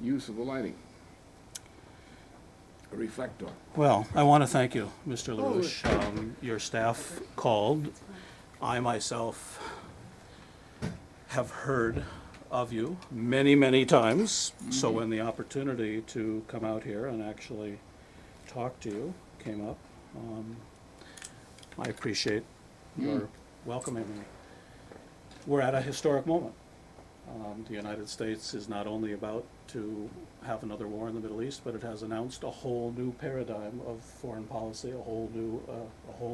use of the lighting. A reflector. Well, I want to thank you, Mr. Oh, LaRouche. Your staff called. I myself have heard of you many, many times. So when the opportunity to come out here and actually talk to you came up, I appreciate your welcoming me. We're at a historic moment. The United States is not only about to have another war in the Middle East, but it has announced a whole new paradigm of foreign policy, a whole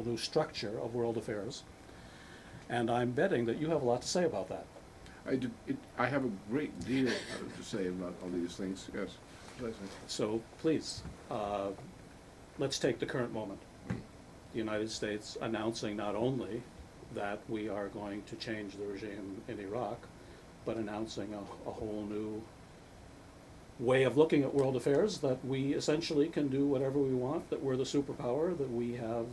new structure of world affairs. And I'm betting that you have a lot to say about that. I have a great deal to say about all these things, yes. Pleasure. So please, let's take the current moment. The United States announcing not only that we are going to change the regime in Iraq, but announcing a whole new way of looking at world affairs, that we essentially can do whatever we want, that we're the superpower, that we have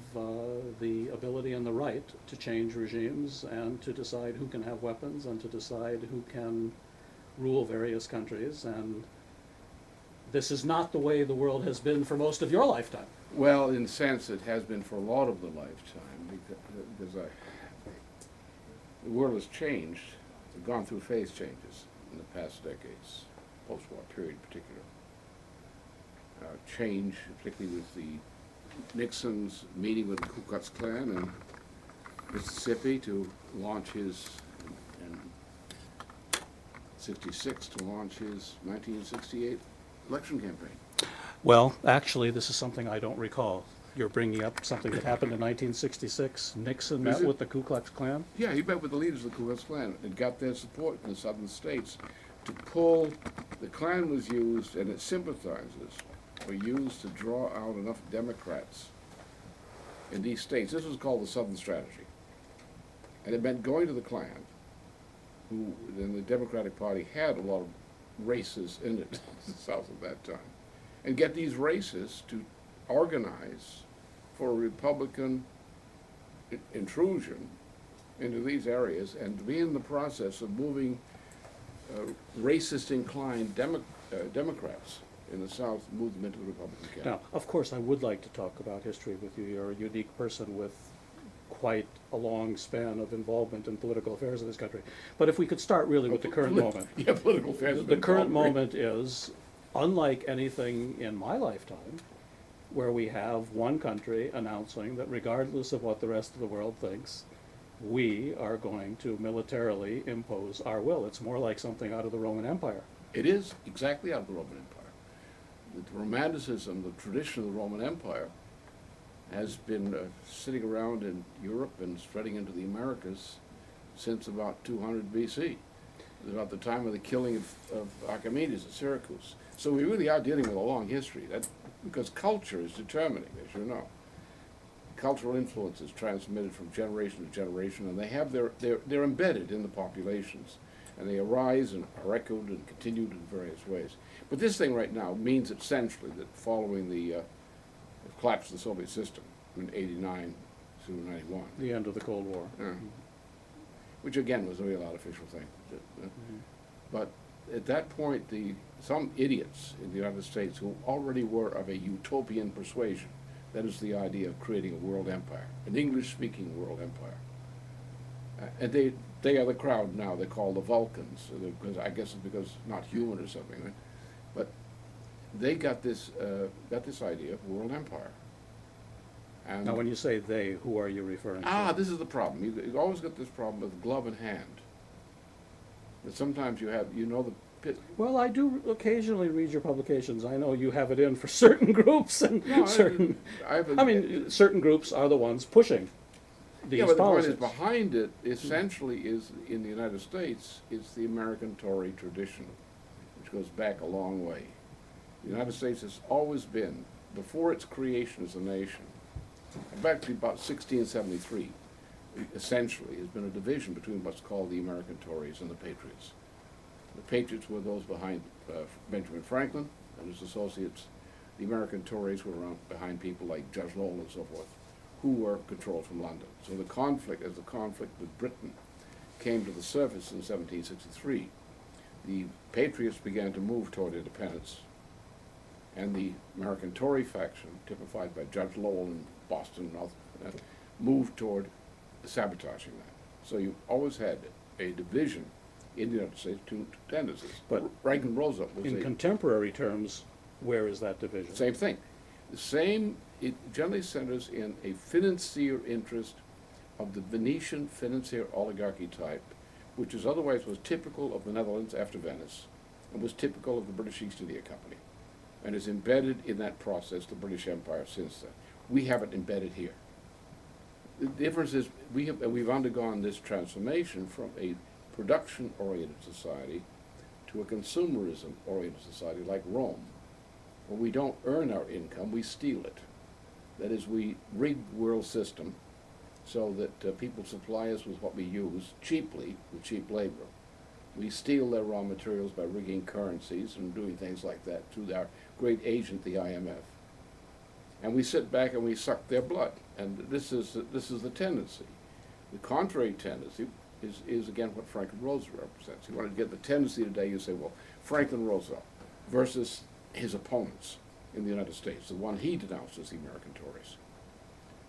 the ability and the right to change regimes and to decide who can have weapons and to decide who can rule various countries. And this is not the way the world has been for most of your lifetime. Well, in a sense, it has been for a lot of the lifetime, because the world has changed. We've gone through phase changes in the past decades, post-war period in particular. Change, particularly with the Nixon's meeting with the Ku Klux Klan in Mississippi to launch his, in '66 to launch his 1968 election campaign. Well, actually, this is something I don't recall. You're bringing up something that happened in 1966. Nixon met with the Ku Klux Klan? Yeah, he met with the leaders of the Ku Klux Klan and got their support in the southern states to pull. The Klan was used, and its sympathizers were used to draw out enough Democrats in these states. This was called the Southern Strategy. And it meant going to the Klan, who then the Democratic Party had a lot of races in it in the South at that time, and get these races to organize for a Republican intrusion into these areas and to be in the process of moving racist inclined Democrats in the South, move them into the Republican camp. Now, of course, I would like to talk about history with you. You're a unique person with quite a long span of involvement in political affairs of this country. But if we could start really with the current moment. Yeah, political affairs. The current moment is, unlike anything in my lifetime, where we have one country announcing that regardless of what the rest of the world thinks, we are going to militarily impose our will. It's more like something out of the Roman Empire. It is exactly out of the Roman Empire. The romanticism, the tradition of the Roman Empire has been sitting around in Europe and spreading into the Americas since about 200 BC, about the time of the killing of Archimedes at Syracuse. So we really are dealing with a long history, because culture is determining, as you know. Cultural influence is transmitted from generation to generation, and they have they're embedded in the populations, and they arise and are echoed and continued in various ways. But this thing right now means essentially that following the collapse of the Soviet system in '89 through '91, The end of the Cold War. which again was a real artificial thing. But at that point, some idiots in the United States who already were of a utopian persuasion, that is the idea of creating a world empire, an English-speaking world empire. And they are the crowd now. They're called the Vulcans, because I guess it's because not human or something. Right? But they got this idea of world empire. And Now, when you say they, who are you referring to? this is the problem. You always got this problem with glove in hand. That sometimes you have, the pit. Well, I do occasionally read your publications. I know you have it in for certain groups and certain. I mean, certain groups are the ones pushing these but policies. the point is, behind it, essentially, is in the United States, is the American Tory tradition, which goes back a long way. The United States has always been, before its creation as a nation, back to about 1673, essentially, has been a division between what's called the American Tories and the Patriots. The Patriots were those behind Benjamin Franklin and his associates. The American Tories were around behind people like Judge Lowell and so forth, who were controlled from London. So the conflict with Britain came to the surface in 1763, the Patriots began to move toward independence, and the American Tory faction, typified by Judge Lowell in Boston and all that, moved toward sabotaging that. So you always had a division in the United States, two tendencies. But Franklin Roosevelt was in contemporary terms, where is that division? same thing. The same, it generally centers in a financier interest of the Venetian financier oligarchy type, which is otherwise was typical of the Netherlands after Venice, and was typical of the British East India Company, and is embedded in that process, the British Empire since then. We have it embedded here. The difference is we've undergone this transformation from a production-oriented society to a consumerism-oriented society like Rome, where we don't earn our income, we steal it. That is, we rig the world system so that people supply us with what we use cheaply, with cheap labor. We steal their raw materials by rigging currencies and doing things like that through our great agent, the IMF. And we sit back and we suck their blood. And this is the tendency. The contrary tendency is again what Franklin Roosevelt represents. You want to get the tendency today, you say, well, Franklin Roosevelt versus his opponents in the United States, the one he denounced as the American Tories.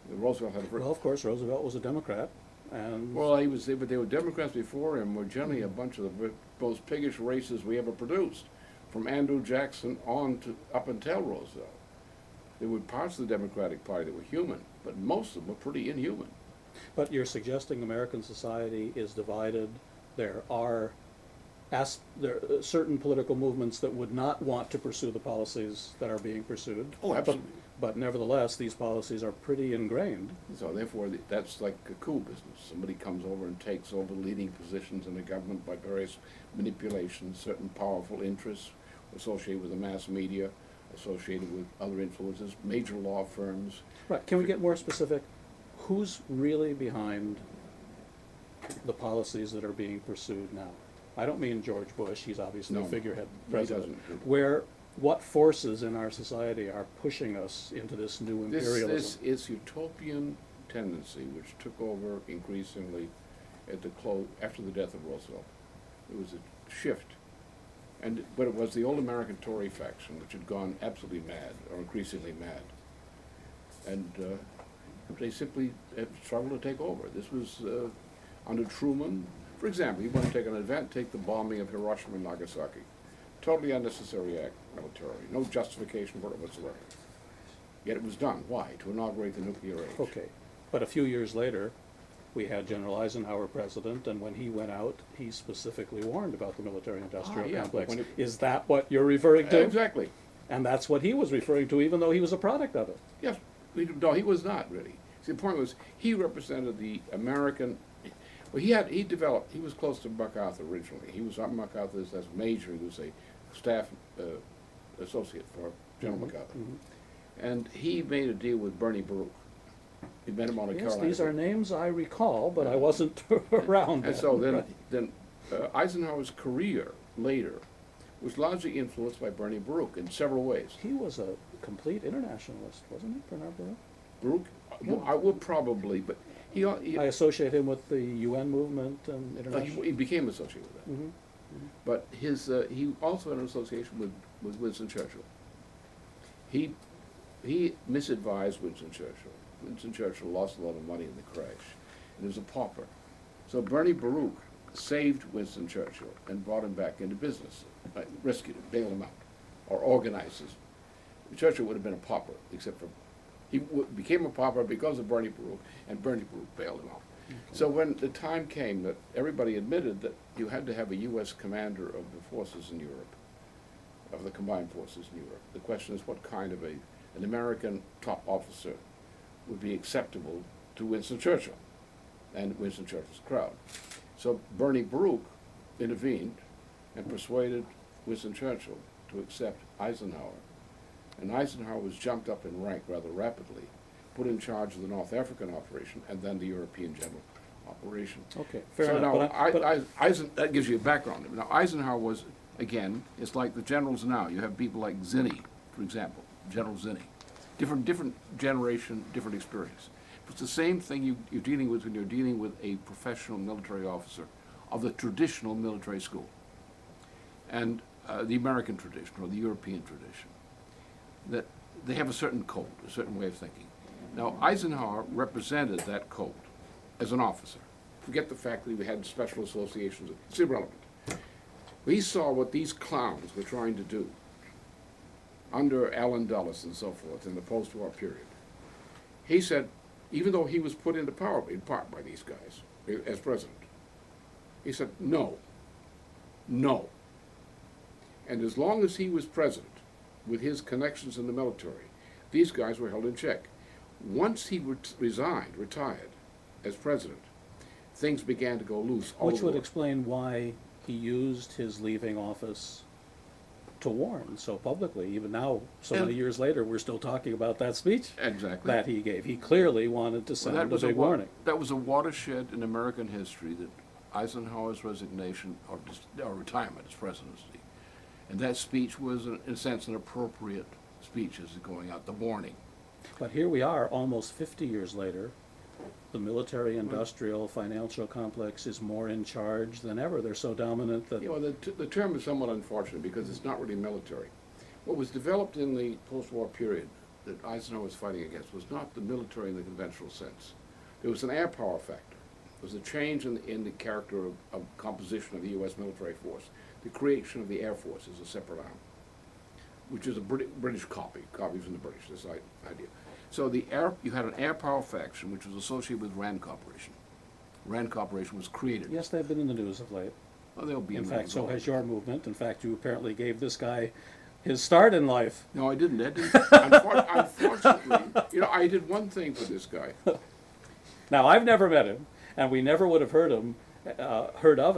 Roosevelt had a Well, of course, Roosevelt was a Democrat, and well, but they were Democrats before him, were generally a bunch of the most piggish races we ever produced, from Andrew Jackson on to up until Roosevelt. There were parts of the Democratic Party that were human, but most of them were pretty inhuman. but you're suggesting American society is divided. There are certain political movements that would not want to pursue the policies that are being pursued. Oh, absolutely. But nevertheless, these policies are pretty ingrained. So therefore, that's like a coup business. Somebody comes over and takes over leading positions in the government by various manipulations, certain powerful interests associated with the mass media, associated with other influences, major law firms. Right, can we get more specific? Who's really behind the policies that are being pursued now? I don't mean George Bush, he's obviously No, a figurehead he president. doesn't. What forces in our society are pushing us into this new imperialism? This is utopian tendency which took over increasingly at the after the death of Roosevelt. It was a shift. But it was the old American Tory faction which had gone absolutely mad, or increasingly mad. And they simply struggled to take over. This was under Truman. For example, you want to take an event, take the bombing of Hiroshima and Nagasaki. Totally unnecessary act, militarily. No justification for it whatsoever. Yet it was done. Why? To inaugurate the nuclear age. Okay, but a few years later, we had General Eisenhower president, and when he went out, he specifically warned about the military-industrial yeah, complex. when Is that what you're referring to? Exactly. And that's what he was referring to, even though he was a product of it. Yes. No, he was not really. See, the point was, he represented the American. Well, he developed. He was close to MacArthur originally. He was on MacArthur's as major. He was a staff associate for General MacArthur, and he made a deal with Bernie Baruch. He met him on a Yes, Carolina. these are names I recall, but I wasn't around And then. so then, Right. Eisenhower's career later was largely influenced by Bernie Baruch in several ways. He was a complete internationalist, wasn't he, Bernard Baruch? Baruch, well, I would probably, but he I associate him with the UN movement and international. he became associated with that. Mhm. But he also had an association with Winston Churchill. He misadvised Winston Churchill. Winston Churchill lost a lot of money in the crash, and he was a pauper. So Bernie Baruch saved Winston Churchill and brought him back into business, rescued him, bailed him out, or organized him. Churchill would have been a pauper, except for he became a pauper because of Bernie Baruch, and Bernie Baruch bailed him out. Okay. So when the time came that everybody admitted that you had to have a U.S. commander of the forces in Europe, of the combined forces in Europe, the question is what kind of an American top officer would be acceptable to Winston Churchill and Winston Churchill's crowd. So Bernie Baruch intervened and persuaded Winston Churchill to accept Eisenhower. And Eisenhower was jumped up in rank rather rapidly, put in charge of the North African operation and then the European general operation. Okay, fair So enough. now, that gives you a background. Now, Eisenhower was, again, it's like the generals now. You have people like Zinni, for example, General Zinni. Different generation, different experience. It's the same thing you're dealing with when you're dealing with a professional military officer of the traditional military school. and the American tradition or the European tradition, that they have a certain code, a certain way of thinking. Now, Eisenhower represented that code as an officer. Forget the fact that he had special associations. It's irrelevant. He saw what these clowns were trying to do under Allen Dulles and so forth in the post-war period. He said, even though he was put into power in part by these guys as president, he said, no, no. And as long as he was president, with his connections in the military, these guys were held in check. Once he retired as president, things began to go loose. Which would explain why he used his leaving office to warn so publicly. Even now, so many years later, we're still talking about that speech that he gave. He clearly wanted to send a big warning. That was a watershed in American history, that Eisenhower's resignation or retirement as presidency. And that speech was, in a sense, an appropriate speech as it's going out, the warning. But here we are, almost 50 years later. The military-industrial financial complex is more in charge than ever. They're so dominant that... You know, the term is somewhat unfortunate because it's not really military. What was developed in the post-war period that Eisenhower was fighting against was not the military in the conventional sense. There was an air power factor. There was a change in the character of composition of the U.S. military force. The creation of the Air Force as a separate arm, which is a British copy from the British, this idea. So you had an air power faction which was associated with Rand Corporation. Rand Corporation was created. Yes, they've been in the news of late. Well, they'll be in fact, so has your movement. In fact, you apparently gave this guy his start in life. No, I didn't. Unfortunately, you know, I did one thing for this guy. Now, I've never met him, and we never would have heard of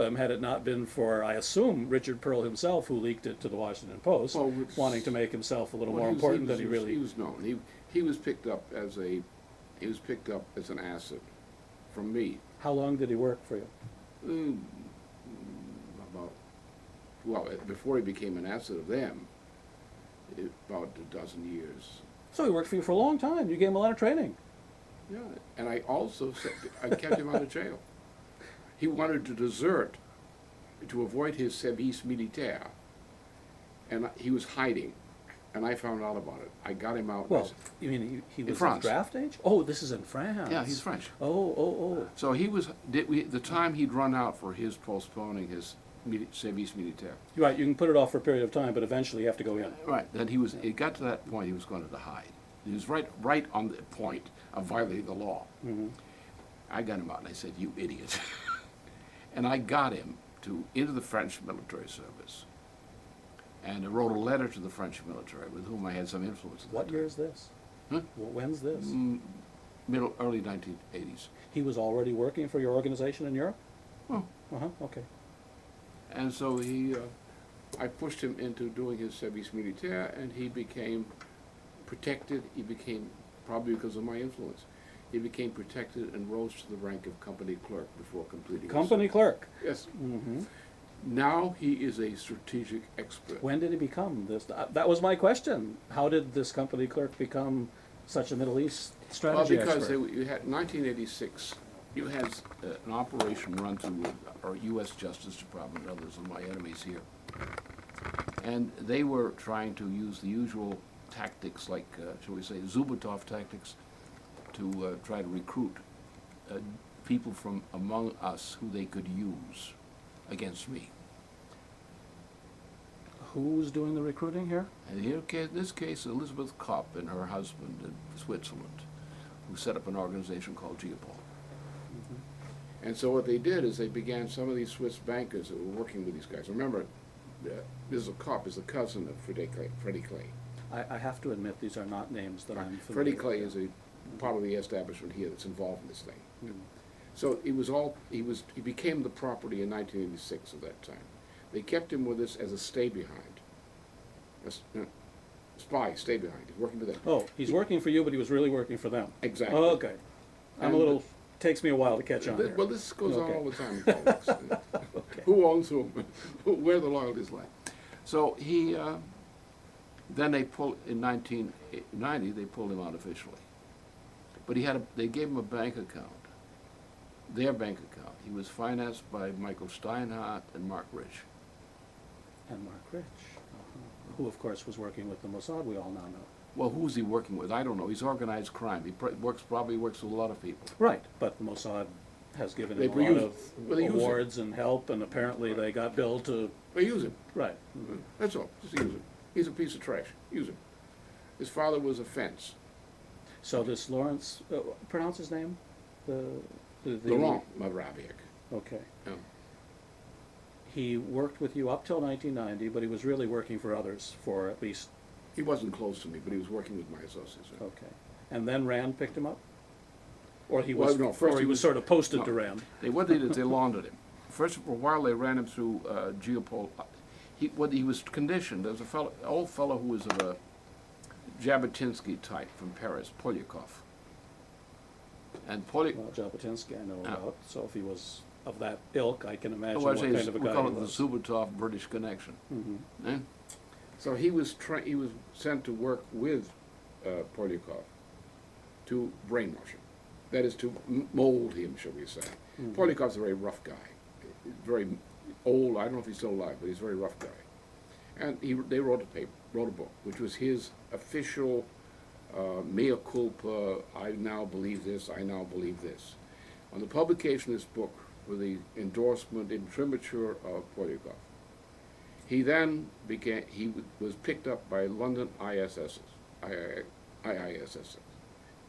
him had it not been for, I assume, Richard Pearl himself, who leaked it to the Washington Post, wanting to make himself a little more important than he really. He was known. He was picked up as an asset from me. How long did he work for you? Before he became an asset of them, about a dozen years. So he worked for you for a long time. You gave him a lot of training. Yeah, and I also I kept him out of jail. He wanted to desert to avoid his service militaire, and he was hiding, and I found out about it. I got him out. Well, you mean he was France. of draft age? Oh, this is in France. Yeah, he's French. Oh. So he was, the time he'd run out for his postponing his service militaire. Right, you can put it off for a period of time, but eventually you have to go in. Right, then it got to that point he was going to hide. He was right on the point of violating the law. Mm-hmm. I got him out and I said, "You idiot." And I got him into the French military service. And I wrote a letter to the French military with whom I had some influence. What year is this? Huh? When's this? Early 1980s. He was already working for your organization in Europe? Oh. Okay. And so I pushed him into doing his service militaire, and he became protected. He became, probably because of my influence, he became protected and rose to the rank of company clerk before completing Company clerk? Yes. Mm-hmm. Now he is a strategic expert. When did he become this? That was my question. How did this company clerk become such a Middle East strategy Well, because expert? you had 1986, you had an operation run through our U.S. Justice Department and others of my enemies here. And they were trying to use the usual tactics like, shall we say, Zubatov tactics to try to recruit people from among us who they could use against me. Who's doing the recruiting here? And here, in this case, Elizabeth Kopp and her husband in Switzerland, who set up an organization called Geopol. Mm-hmm. And so what they did is they began, some of these Swiss bankers that were working with these guys. Remember, Mrs. Kopp is the cousin of Freddie Clay. I have to admit these are not names that I'm familiar Freddie with. Clay is a part of the establishment here that's involved in this thing. Mm. So he became the property in 1986 at that time. They kept him with us as a stay behind. Spy, stay behind. He's working for them. Oh, he's working for you, but he was really working for them. Exactly. Oh, okay. Takes me a while to catch on here. Well, this goes on Okay. all the time in politics. Okay. Who owns whom? Where the loyalties lie. So he, then they pulled, in 1990, they pulled him out officially. But they gave him a bank account, their bank account. He was financed by Michael Steinhardt and Mark Rich. And Mark Rich, who of course was working with the Mossad, we all now know. Well, who's he working with? I don't know. He's organized crime. He probably works with a lot of people. Right, but the Mossad has given They him a lot use- of well, they use awards and help, and apparently they got billed to, They use him. right. That's all. Just use him. He's a piece of trash. Use him. His father was a fence. So this Lawrence, pronounce his name? The Laurent Mavraviak. Okay. Yeah. He worked with you up till 1990, but he was really working for others for at least, He wasn't close to me, but he was working with my associates. okay. And then Rand picked him up? Or he Well, was, no, first or he he was was- sort of posted no. to Rand? What they did, they laundered him. First, for a while, they ran him through Geopol. He was conditioned. There was an old fellow who was of a Jabotinsky type from Paris, Polyakov. And Well, Jabotinsky I know Yeah. about, so if he was of that ilk, I can imagine Well, what kind of a we guy call he it was. the Zubatov British connection. Mhm. Eh? So he was sent to work with Polyakov to brainwash him. That is to mold him, shall we say. Mhm. Polyakov's a very rough guy, very old. I don't know if he's still alive, but he's a very rough guy. And they wrote a book, which was his official mea culpa. I now believe this. I now believe this. On the publication of this book, with the endorsement, imprimatur of Polyakov, he then was picked up by London IISS,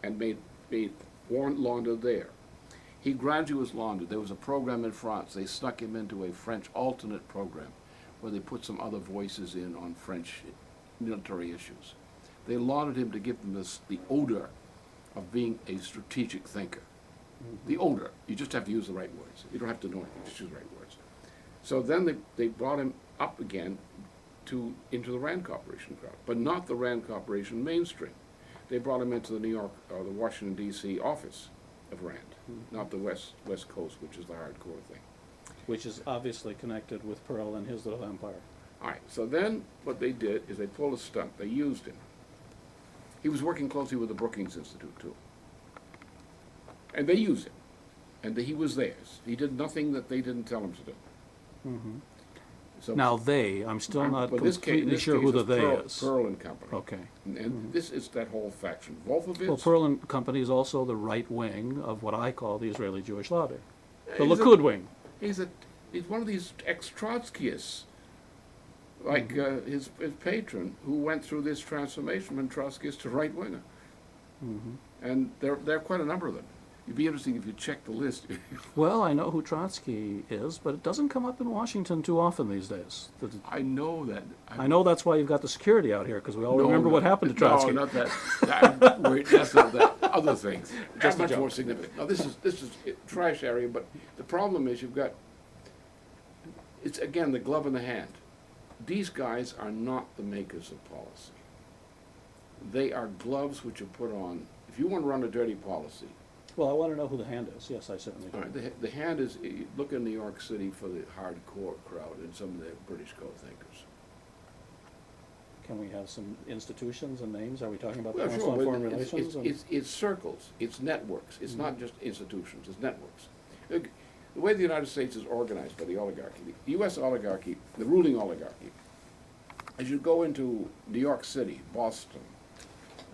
and made laundered there. He gradually was laundered. There was a program in France. They stuck him into a French alternate program where they put some other voices in on French military issues. They laundered him to give him the odor of being a strategic thinker. The odor. You just have to use the right words. You don't have to know anything. Just use the right words. So then they brought him up again into the Rand Corporation crowd, but not the Rand Corporation mainstream. They brought him into the New York or the Washington D.C. office of Rand, not the West Coast, which is the hardcore thing. Which is obviously connected with Pearl and his little empire. All right. So then what they did is they pulled a stunt. They used him. He was working closely with the Brookings Institute too, and they used him, and he was theirs. He did nothing that they didn't tell him to do. Mhm. So Now I'm still not but this completely sure who the is they Pearl, is. Pearl and Company. Okay. And this is that whole faction. Wolfowitz. Well, Pearl and Company is also the right wing of what I call the Israeli Jewish lobby. The He's Likud wing. He's one of these ex-Trotskyists, like his patron, who went through this transformation from Trotskyist to right winger. And there are quite a number of them. It'd be interesting if you check the list. Well, I know who Trotsky is, but it doesn't come up in Washington too often these days. I know that. I know that's why you've got the security out here, because we all No, remember what happened to Trotsky. No, not that. That's not that. Other things. Just That's a much joke. more significant. Now, this is a trash area, but the problem is it's again the glove in the hand. These guys are not the makers of policy. They are gloves which are put on. If you want to run a dirty policy, Well, I want to know who the hand is. Yes, I certainly do. all right, the hand is, look in New York City for the hardcore crowd and some of the British co-thinkers. Can we have some institutions and names? Are we talking about Well, the Council sure, on but Foreign Relations? it's circles, it's networks, it's not just institutions, it's networks. Look, the way the United States is organized by the oligarchy, the U.S. oligarchy, the ruling oligarchy, as you go into New York City, Boston,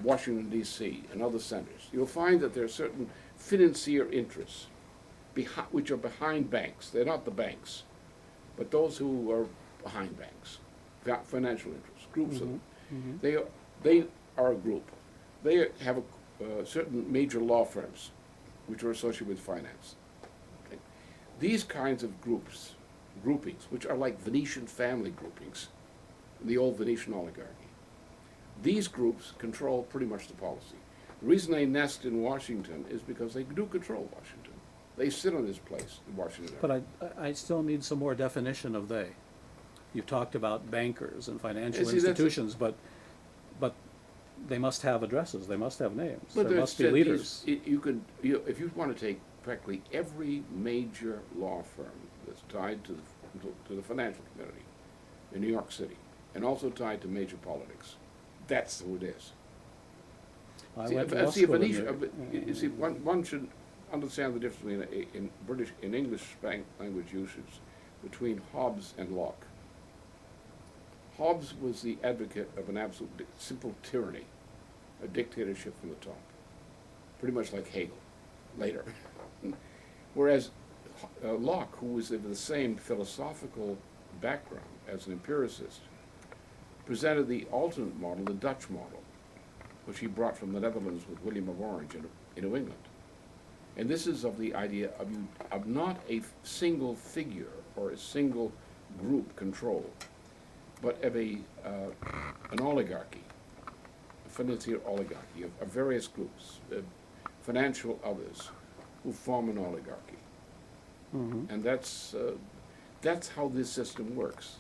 Washington, D.C., and other centers, you'll find that there are certain financier interests which are behind banks. They're not the banks, but those who are behind banks, financial interests, groups of them. They are a group. They have certain major law firms which are associated with finance. Okay. These kinds of groupings, which are like Venetian family groupings, the old Venetian oligarchy, these groups control pretty much the policy. The reason they nest in Washington is because they do control Washington. They sit on this place in Washington. But I still need some more definition of they. You've talked about bankers and financial See, that's institutions, but they must have addresses, they must have names, But there must be leaders. if you want to take practically every major law firm that's tied to the financial community in New York City, and also tied to major politics, that's who it is. I See, went to law school in you see, one should understand the difference between in English language usage between Hobbes and Locke. Hobbes was the advocate of an absolute simple tyranny, a dictatorship from the top, pretty much like Hegel later. Whereas Locke, who was of the same philosophical background as an empiricist, presented the alternate model, the Dutch model, which he brought from the Netherlands with William of Orange in New England. And this is of the idea of not a single figure or a single group control, but of an oligarchy, a financier oligarchy of various groups, financial others, who form an oligarchy. Mm-hmm. And that's how this system works.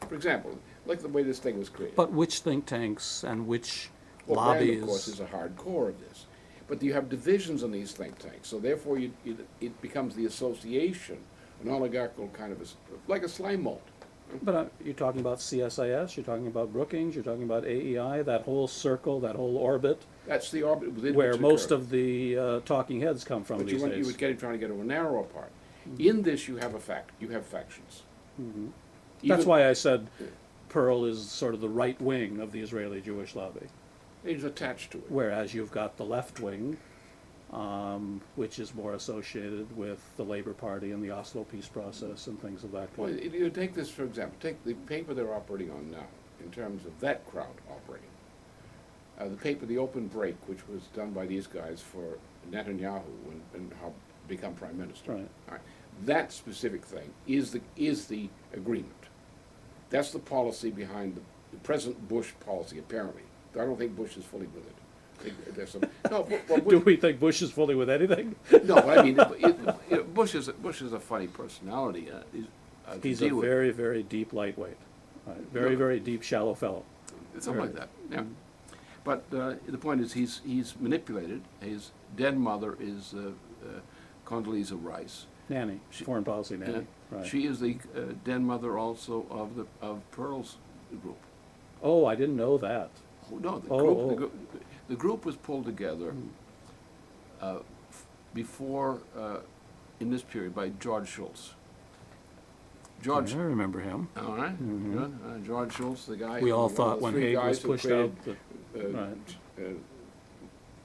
For example, like the way this thing was created. But which think tanks and which Well, lobbies? Rand, of course, is a hard core of this. But you have divisions in these think tanks, so therefore it becomes the association, an oligarchical kind of, like a slime mold. But you're talking about CSIS, you're talking about Brookings, you're talking about AEI, that whole circle, that whole orbit, That's the orbit within where which most occur. of the talking heads come from But these you days. would trying to get to a narrower part. In this, you have you have factions. Mm-hmm. That's Even- why I said Pearl is sort of the right wing of the Israeli Jewish lobby, It's attached to it. whereas you've got the left wing, which is more associated with the Labour Party and the Oslo peace process and things of that Well, kind. you take this, for example, take the paper they're operating on now, in terms of that crowd operating. The paper, The Open Break, which was done by these guys for Netanyahu and how become prime minister. Right. All right. That specific thing is the agreement. That's the policy behind the President Bush policy, apparently. I don't think Bush is fully with it. There's some, no, Do we think Bush is fully with anything? no, I mean, Bush is a funny personality. To He's a deal with. very, very deep lightweight, right? Very, No. very deep, shallow fellow. Something like that, yeah. But the point is, he's manipulated. His dead mother is Condoleezza Rice. Nanny, foreign policy nanny, Uh, right. She is the dead mother also of Pearl's group. Oh, I didn't know that. No, Oh, the group was pulled together before, in this period, by George Shultz. George, I remember him. all right, good. George Shultz, the guy. We all one of thought the when three Haig was guys who pushed created, out, right.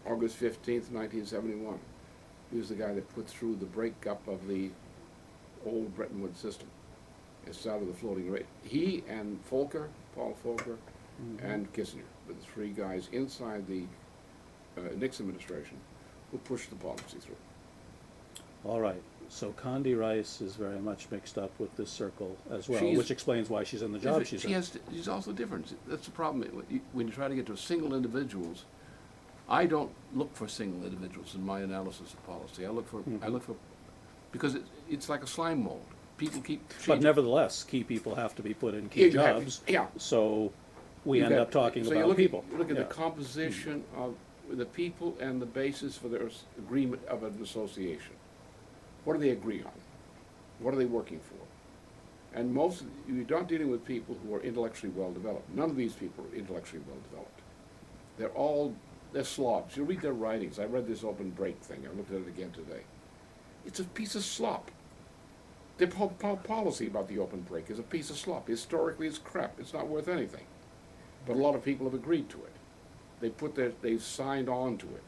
August 15th, 1971. He was the guy that put through the breakup of the old Bretton Woods system. It started the floating rate. He and Paul Volcker, and Kissinger were the three guys inside the Nixon administration who pushed the policy through. All right, so Condi Rice is very much mixed up with this circle as well, She's- which explains why she's in the job she's in. She's also different. That's the problem. When you try to get to single individuals, I don't look for single individuals in my analysis of policy. I look for, because it's like a slime mold. People keep But changing. nevertheless, key people have to be put in key Exactly. jobs. Yeah. So we end up talking so about people. You look at Yeah. the composition of the people and the basis for their agreement of an association. What do they agree on? What are they working for? And you're not dealing with people who are intellectually well developed. None of these people are intellectually well developed. They're slobs. You read their writings. I read this Open Break thing. I looked at it again today. It's a piece of slop. Their policy about the Open Break is a piece of slop. Historically, it's crap. It's not worth anything. But a lot of people have agreed to it. They've signed on to it.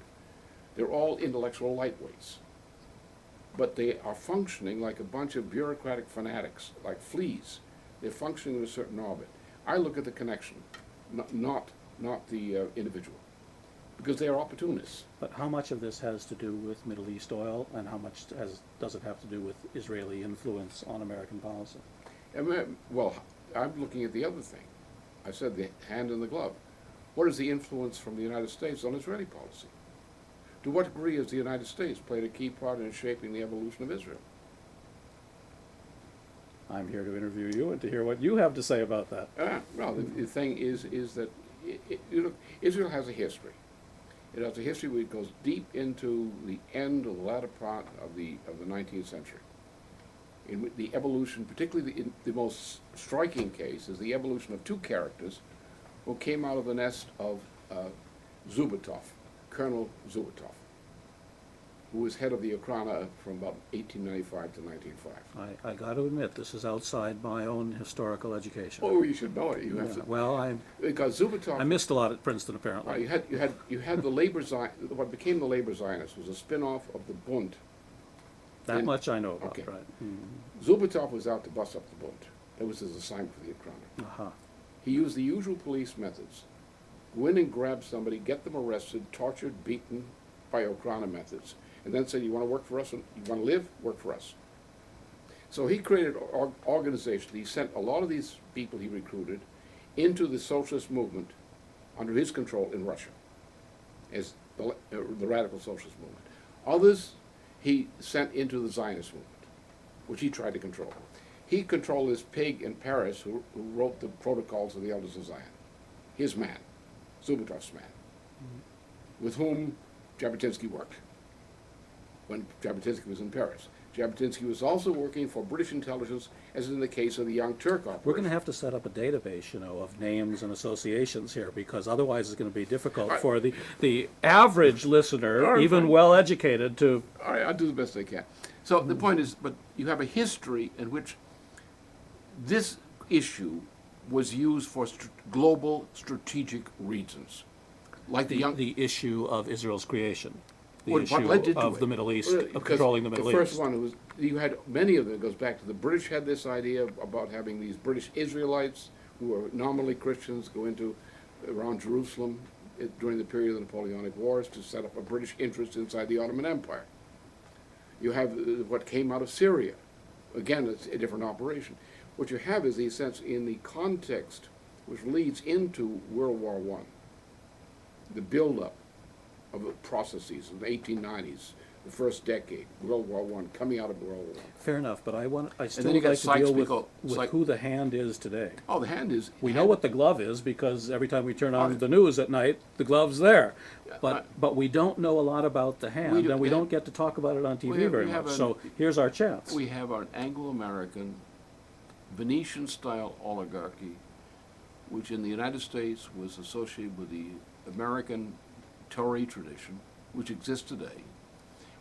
They're all intellectual lightweights. But they are functioning like a bunch of bureaucratic fanatics, like fleas. They're functioning in a certain orbit. I look at the connection, not the individual, because they are opportunists. But how much of this has to do with Middle East oil, and how much does it have to do with Israeli influence on American policy? Well, I'm looking at the other thing. I said the hand in the glove. What is the influence from the United States on Israeli policy? To what degree has the United States played a key part in shaping the evolution of Israel? I'm here to interview you and to hear what you have to say about that. Well, the thing is that Israel has a history. It has a history which goes deep into the end of the latter part of the 19th century. In the evolution, particularly the most striking case, is the evolution of two characters who came out of the nest of Zubatov, Colonel Zubatov. who was head of the Okhrana from about 1895 to 1905. I got to admit, this is outside my own historical education. Oh, you should know it. You have Yeah, to. well, Because Zubitov. I missed a lot at Princeton, apparently. You had the labor what became the labor Zionists was a spin-off of the Bund. That and- much I know about, okay. right? Zubitov was out to bust up the Bund. That was his assignment for the Okhrana. Uh-huh. He used the usual police methods. Go in and grab somebody, get them arrested, tortured, beaten by Okhrana methods, and then say, you want to work for us? You want to live? Work for us. So he created an organization. He sent a lot of these people he recruited into the socialist movement under his control in Russia as the radical socialist movement. Others he sent into the Zionist movement, which he tried to control. He controlled this pig in Paris who wrote the Protocols of the Elders of Zion, his man, Zubitov's man, with whom Jabotinsky worked when Jabotinsky was in Paris. Jabotinsky was also working for British intelligence, as in the case of the Young Turk operation. We're going to have to set up a database, of names and associations here, because otherwise it's going to be difficult Right. for the average listener, All right, even fine. well-educated, to... All right, I'll do the best I can. So the point is, but you have a history in which this issue was used for global strategic reasons. Like the issue of Israel's creation, the What issue led into of it? the Middle East, Well, of because controlling the Middle The first East. one was, you had many of them, it goes back to the British had this idea about having these British Israelites who were nominally Christians go into around Jerusalem during the period of the Napoleonic Wars to set up a British interest inside the Ottoman Empire. You have what came out of Syria. Again, it's a different operation. What you have is the sense in the context which leads into World War I, the buildup of the processes of the 1890s, the first decade, World War I, coming out of World War I. Fair enough, but I still then you would got like to deal with, Sykes-Picot. who the hand is today. Oh, the hand is... We know what the glove is because every time we turn on the news at night, the glove's there. But we don't know a lot about the hand, and we don't get to talk about it on TV very much. So here's our chance. We have an Anglo-American, Venetian-style oligarchy, which in the United States was associated with the American Tory tradition, which exists today,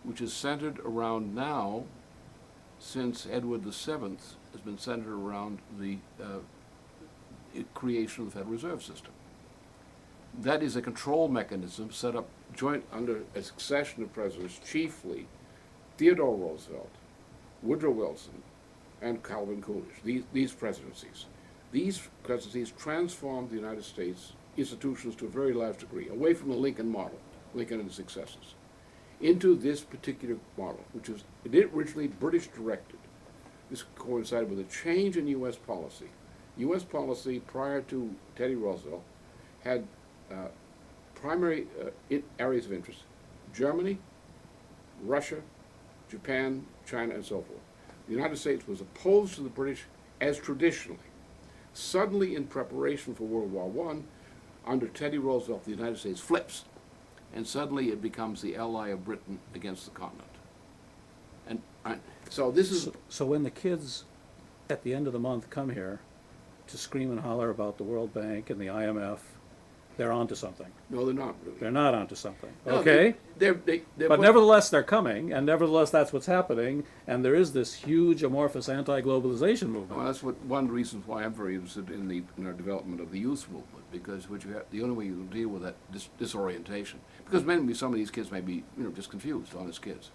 which is centered around now, since Edward VII, has been centered around the creation of the Federal Reserve System. That is a control mechanism set up joint under a succession of presidents, chiefly Theodore Roosevelt, Woodrow Wilson, and Calvin Coolidge, these presidencies. These presidencies transformed the United States institutions to a very large degree, away from the Lincoln model, Lincoln and his successors, into this particular model, which was originally British directed. This coincided with a change in U.S. policy. U.S. policy prior to Teddy Roosevelt had primary areas of interest: Germany, Russia, Japan, China, and so forth. The United States was opposed to the British as traditionally. Suddenly, in preparation for World War I, under Teddy Roosevelt, the United States flips, and suddenly it becomes the ally of Britain against the continent. And so this is... So when the kids at the end of the month come here to scream and holler about the World Bank and the IMF, they're onto something. No, they're not really. They're not onto something. No, Okay? They're But nevertheless, they're coming, and nevertheless, that's what's happening, and there is this huge amorphous anti-globalization movement. Well, that's one of the reasons why I'm very interested in our development of the youth movement, because what you have, the only way you deal with that disorientation, because maybe some of these kids may be just confused, honest kids,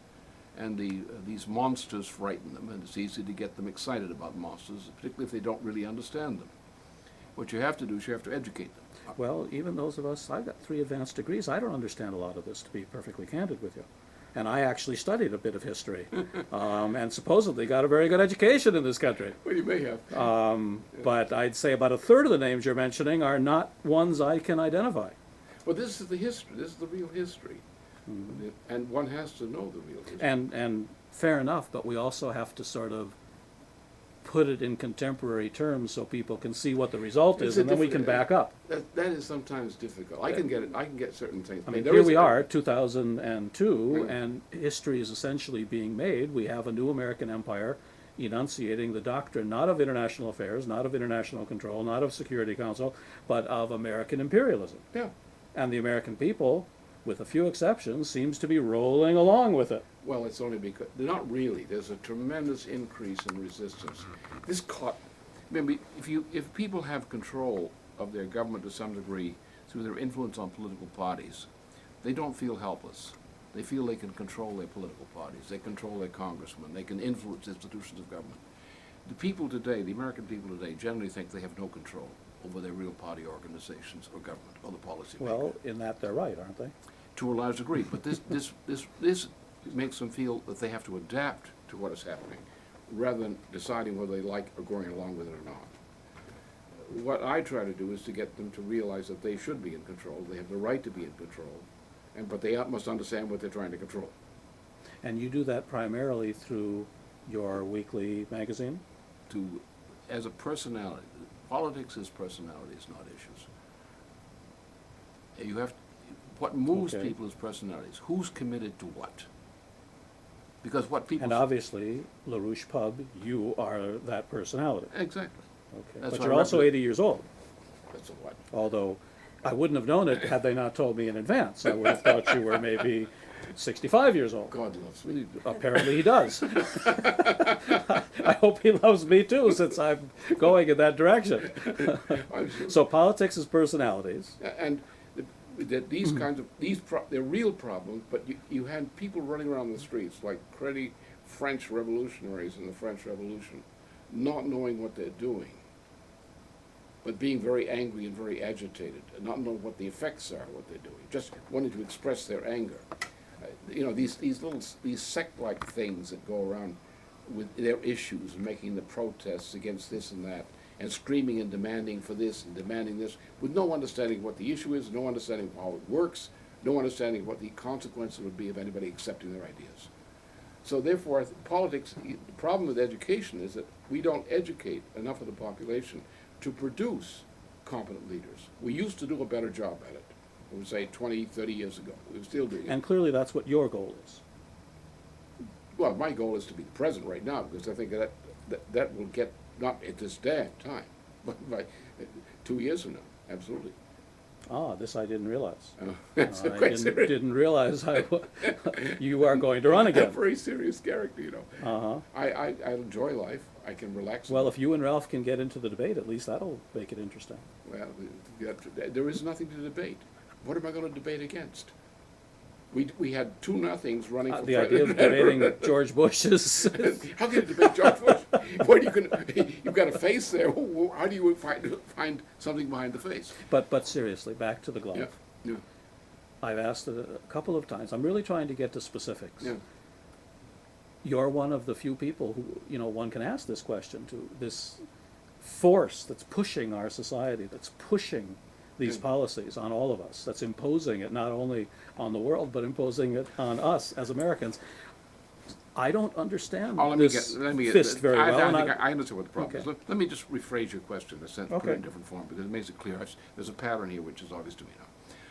and these monsters frighten them, and it's easy to get them excited about monsters, particularly if they don't really understand them. What you have to do is you have to educate them. Well, even those of us, I've got 3 advanced degrees, I don't understand a lot of this, to be perfectly candid with you. And I actually studied a bit of history, and supposedly got a very good education in this country. Well, you may have. But I'd say about a third of the names you're mentioning are not ones I can identify. Well, this is the history. This is the real history. Mm-hmm. And one has to know the real history. And fair enough, but we also have to sort of put it in contemporary terms so people can see what the result is, and then we can back up. That is sometimes difficult. I can get it. I can get certain things. I mean, here we are, 2002, and history is essentially being made. We have a new American empire enunciating the doctrine not of international affairs, not of international control, not of Security Council, but of American imperialism. Yeah. And the American people with a few exceptions, seems to be rolling along with it. Well, it's only because, not really, there's a tremendous increase in resistance. This caught, remember, if people have control of their government to some degree through their influence on political parties, they don't feel helpless. They feel they can control their political parties, they control their congressmen, they can influence institutions of government. The people today, the American people today, generally think they have no control over their real party organizations or government or the policy maker. Well, in that they're right, aren't they? To a large degree, but this makes them feel that they have to adapt to what is happening, rather than deciding whether they like or going along with it or not. What I try to do is to get them to realize that they should be in control, they have the right to be in control, but they must understand what they're trying to control. And you do that primarily through your weekly magazine? As a personality, politics is personalities, not issues. What moves Okay. people is personalities. Who's committed to what? Because what people... And obviously, LaRouche Pub, you are that personality. Exactly. Okay. That's But what you're I also represent. 80 years old, That's a what? although I wouldn't have known it had they not told me in advance. I would have thought you were maybe 65 years old. God loves me. Apparently he does. I hope he loves me too, since I'm going in that direction. So politics is personalities. And that these kinds of, they're real problems, but you had people running around the streets like cruddy French revolutionaries in the French Revolution, not knowing what they're doing, but being very angry and very agitated, and not knowing what the effects are of what they're doing, just wanting to express their anger. These sect-like things that go around with their issues, making the protests against this and that, and screaming and demanding for this and demanding this, with no understanding of what the issue is, no understanding of how it works, no understanding of what the consequences would be of anybody accepting their ideas. So therefore, politics, the problem with education is that we don't educate enough of the population to produce competent leaders. We used to do a better job at it, I would say 20, 30 years ago. We're still doing it. And clearly that's what your goal is. Well, my goal is to be the president right now, because I think that will get, not at this damn time, but by 2 years from now, absolutely. Ah, this I didn't realize. It's I quite serious. didn't realize you are going to run I'm a again. very serious character, you know. Uh-huh. I enjoy life. I can relax. Well, if you and Ralph can get into the debate, at least that'll make it interesting. Well, there is nothing to debate. What am I going to debate against? We had 2 nothings running for The idea of debating George Bush is... How can you debate George Bush? What you've got a face there. How do you find something behind the face? But seriously, back to the glove. Yeah, yeah, I've asked it a couple of times. I'm really trying to get to specifics. yeah. You're one of the few people who, one can ask this question to, this force that's pushing our society, that's pushing these policies on all of us, that's imposing it not only on the world, but imposing it on us as Americans. I don't understand this fist very well. I understand what the problem is. Okay. Let me just rephrase your question in a sense, put it Okay. in a different form, because it makes it clear. There's a pattern here which is obvious to me now.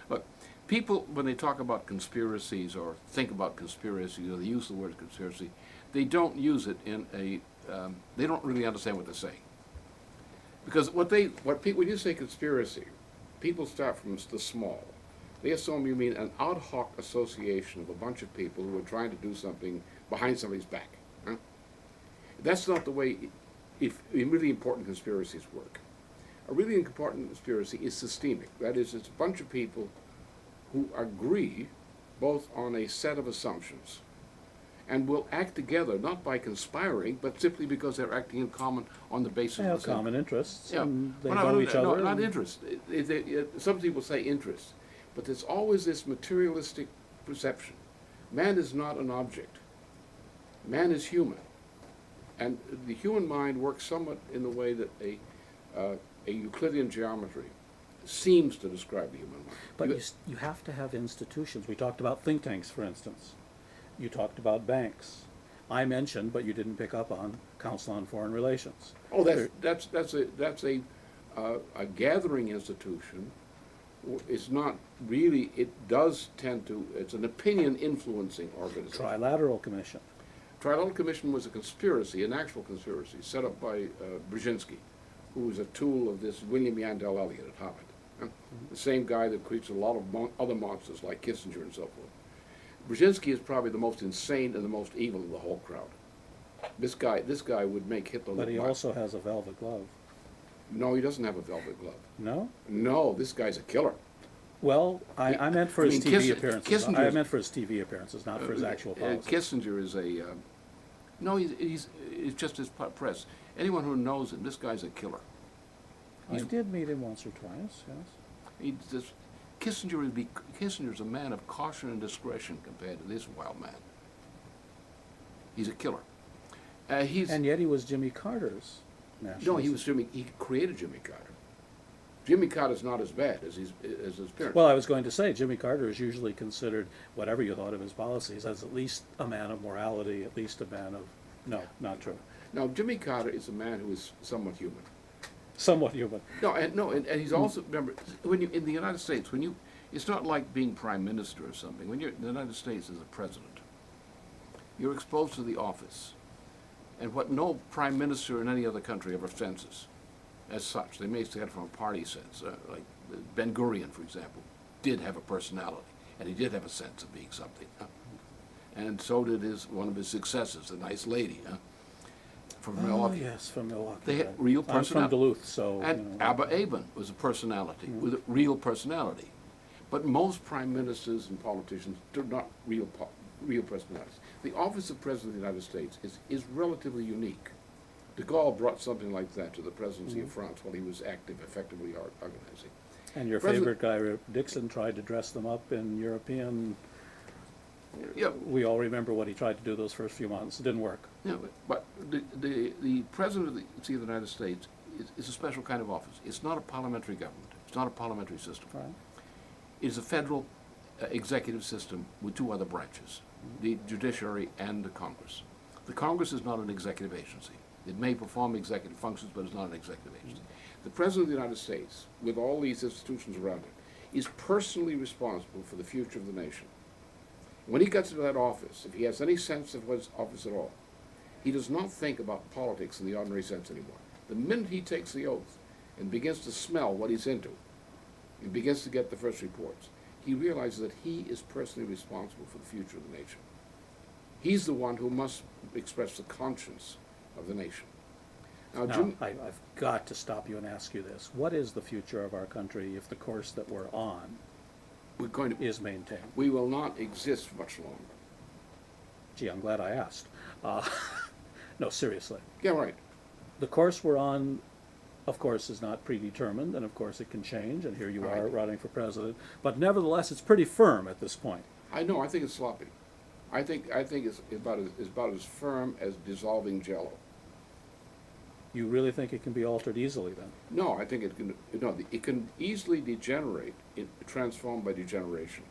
Look, people, when they talk about conspiracies or think about conspiracies, or they use the word conspiracy, they don't use it in a, they don't really understand what they're saying. Because when you say conspiracy, people start from the small. They assume you mean an ad hoc association of a bunch of people who are trying to do something behind somebody's back. Huh? That's not the way really important conspiracies work. A really important conspiracy is systemic. That is, it's a bunch of people who agree both on a set of assumptions and will act together, not by conspiring, but simply because they're acting in common on the basis They of have the same. common interests, Yeah. and they Well, know each other. No, not and- interest. Some people say interest, but there's always this materialistic perception. Man is not an object. Man is human. And the human mind works somewhat in the way that a Euclidean geometry seems to describe the human mind. But you have to have institutions. We talked about think tanks, for instance. You talked about banks. I mentioned, but you didn't pick up on, Council on Foreign Relations. Oh, that's a gathering institution. It's not really. It does tend to. It's an opinion influencing organization. Trilateral Commission. Trilateral Commission was a conspiracy, an actual conspiracy, set up by Bruzonsky, who was a tool of this William Yandell Elliott at Harvard. The same guy that creates a lot of other monsters like Kissinger and so forth. Bruzonsky is probably the most insane and the most evil of the whole crowd. This guy would make Hitler look But he like. also has a velvet glove. No, he doesn't have a velvet glove. No? No, this guy's a killer. Well, I meant for his TV appearances. I Kissinger's- meant for his TV appearances, not for his actual policy. Kissinger is a, no, he's just his press. Anyone who knows him, this guy's a killer. I did meet him once or twice, yes. He just, Kissinger's a man of caution and discretion compared to this wild man. He's a killer. And yet he was Jimmy Carter's national. No, he created Jimmy Carter. Jimmy Carter's not as bad as his parents. Well, I was going to say, Jimmy Carter is usually considered, whatever you thought of his policies, as at least a man of morality, at least a man of, no, not true. Now, Jimmy Carter is a man who is somewhat human. Somewhat human. And he's also, remember, when you, in the United States, it's not like being prime minister or something. When you're in the United States as a president, you're exposed to the office. And what no prime minister in any other country ever senses as such. They may say it from a party sense. Like Ben Gurion, for example, did have a personality, and he did have a sense of being something. And so did one of his successors, a nice lady from Milwaukee. Oh, yes, from Milwaukee. They had real personality. I'm from Duluth, so. And Abba Eban was a personality, with a real personality. But most prime ministers and politicians are not real personalities. The office of President of the United States is relatively unique. De Gaulle brought something like that to the presidency of France while he was active, effectively organizing. And your favorite guy, Dixon, tried to dress them up in European. Yeah. We all remember what he tried to do those first few months. It didn't work. Yeah, but the president of the United States is a special kind of office. It's not a parliamentary government. It's not a parliamentary system. Right. It is a federal executive system with two other branches, the judiciary and the Congress. The Congress is not an executive agency. It may perform executive functions, but it's not an executive agency. The President of the United States, with all these institutions around him, is personally responsible for the future of the nation. When he gets into that office, if he has any sense of his office at all, he does not think about politics in the ordinary sense anymore. The minute he takes the oath and begins to smell what he's into, and begins to get the first reports, he realizes that he is personally responsible for the future of the nation. He's the one who must express the conscience of the nation. Now, I've got to stop you and ask you this. What is the future of our country if the course that we're on is maintained? We will not exist much longer. Gee, I'm glad I asked. No, seriously. Yeah, right. The course we're on, of course, is not predetermined, and of course it can change, and here you are running for president. But nevertheless, it's pretty firm at this point. I know, I think it's sloppy. I think it's about as firm as dissolving Jell-O. You really think it can be altered easily then? No, I think it can easily degenerate, transformed by degeneration.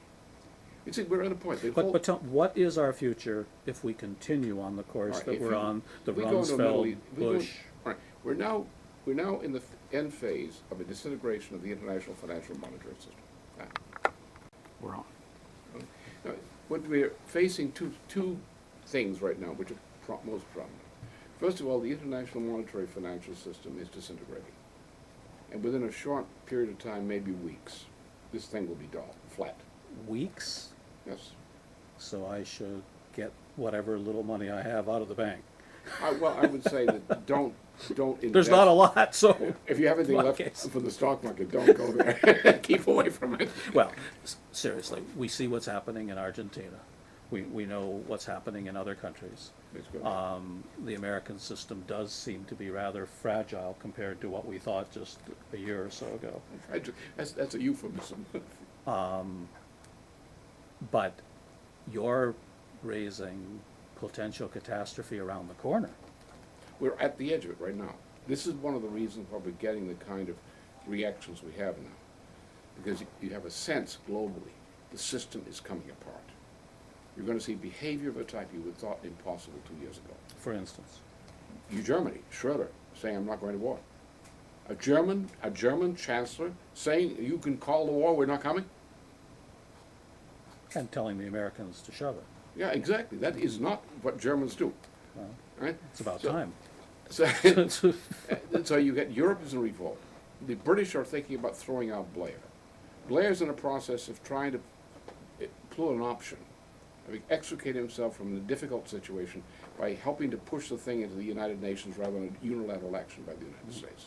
You see, we're at a point. But tell, what is our future if we continue on the course that we're on, the Rumsfeld, Bush? All right, we're now in the end phase of a disintegration of the international financial monetary system. We're on. Now, what we're facing two things right now, which are most prominent. First of all, the international monetary financial system is disintegrating. And within a short period of time, maybe weeks, this thing will be dull, flat. Weeks? Yes. So I should get whatever little money I have out of the bank. Well, I would say that don't invest. There's not a lot, so. If you have anything left case. for the stock market, don't go there. Keep away from it. Well, seriously, we see what's happening in Argentina. We know what's happening in other countries. The American system does seem to be rather fragile compared to what we thought just a year or so ago. That's a euphemism. But you're raising potential catastrophe around the corner. We're at the edge of it right now. This is one of the reasons why we're getting the kind of reactions we have now. Because you have a sense globally, the system is coming apart. You're going to see behavior of a type you would have thought impossible 2 years ago. For instance? Germany, Schroeder, saying I'm not going to war. A German chancellor saying you can call the war, we're not coming. And telling the Americans to shove it. Yeah, exactly. That is not what Germans do. Well, right? it's about time. So you get Europe is in revolt. the British are thinking about throwing out Blair. Blair's in a process of trying to pull an option, extricate himself from the difficult situation by helping to push the thing into the United Nations rather than a unilateral action by the United States.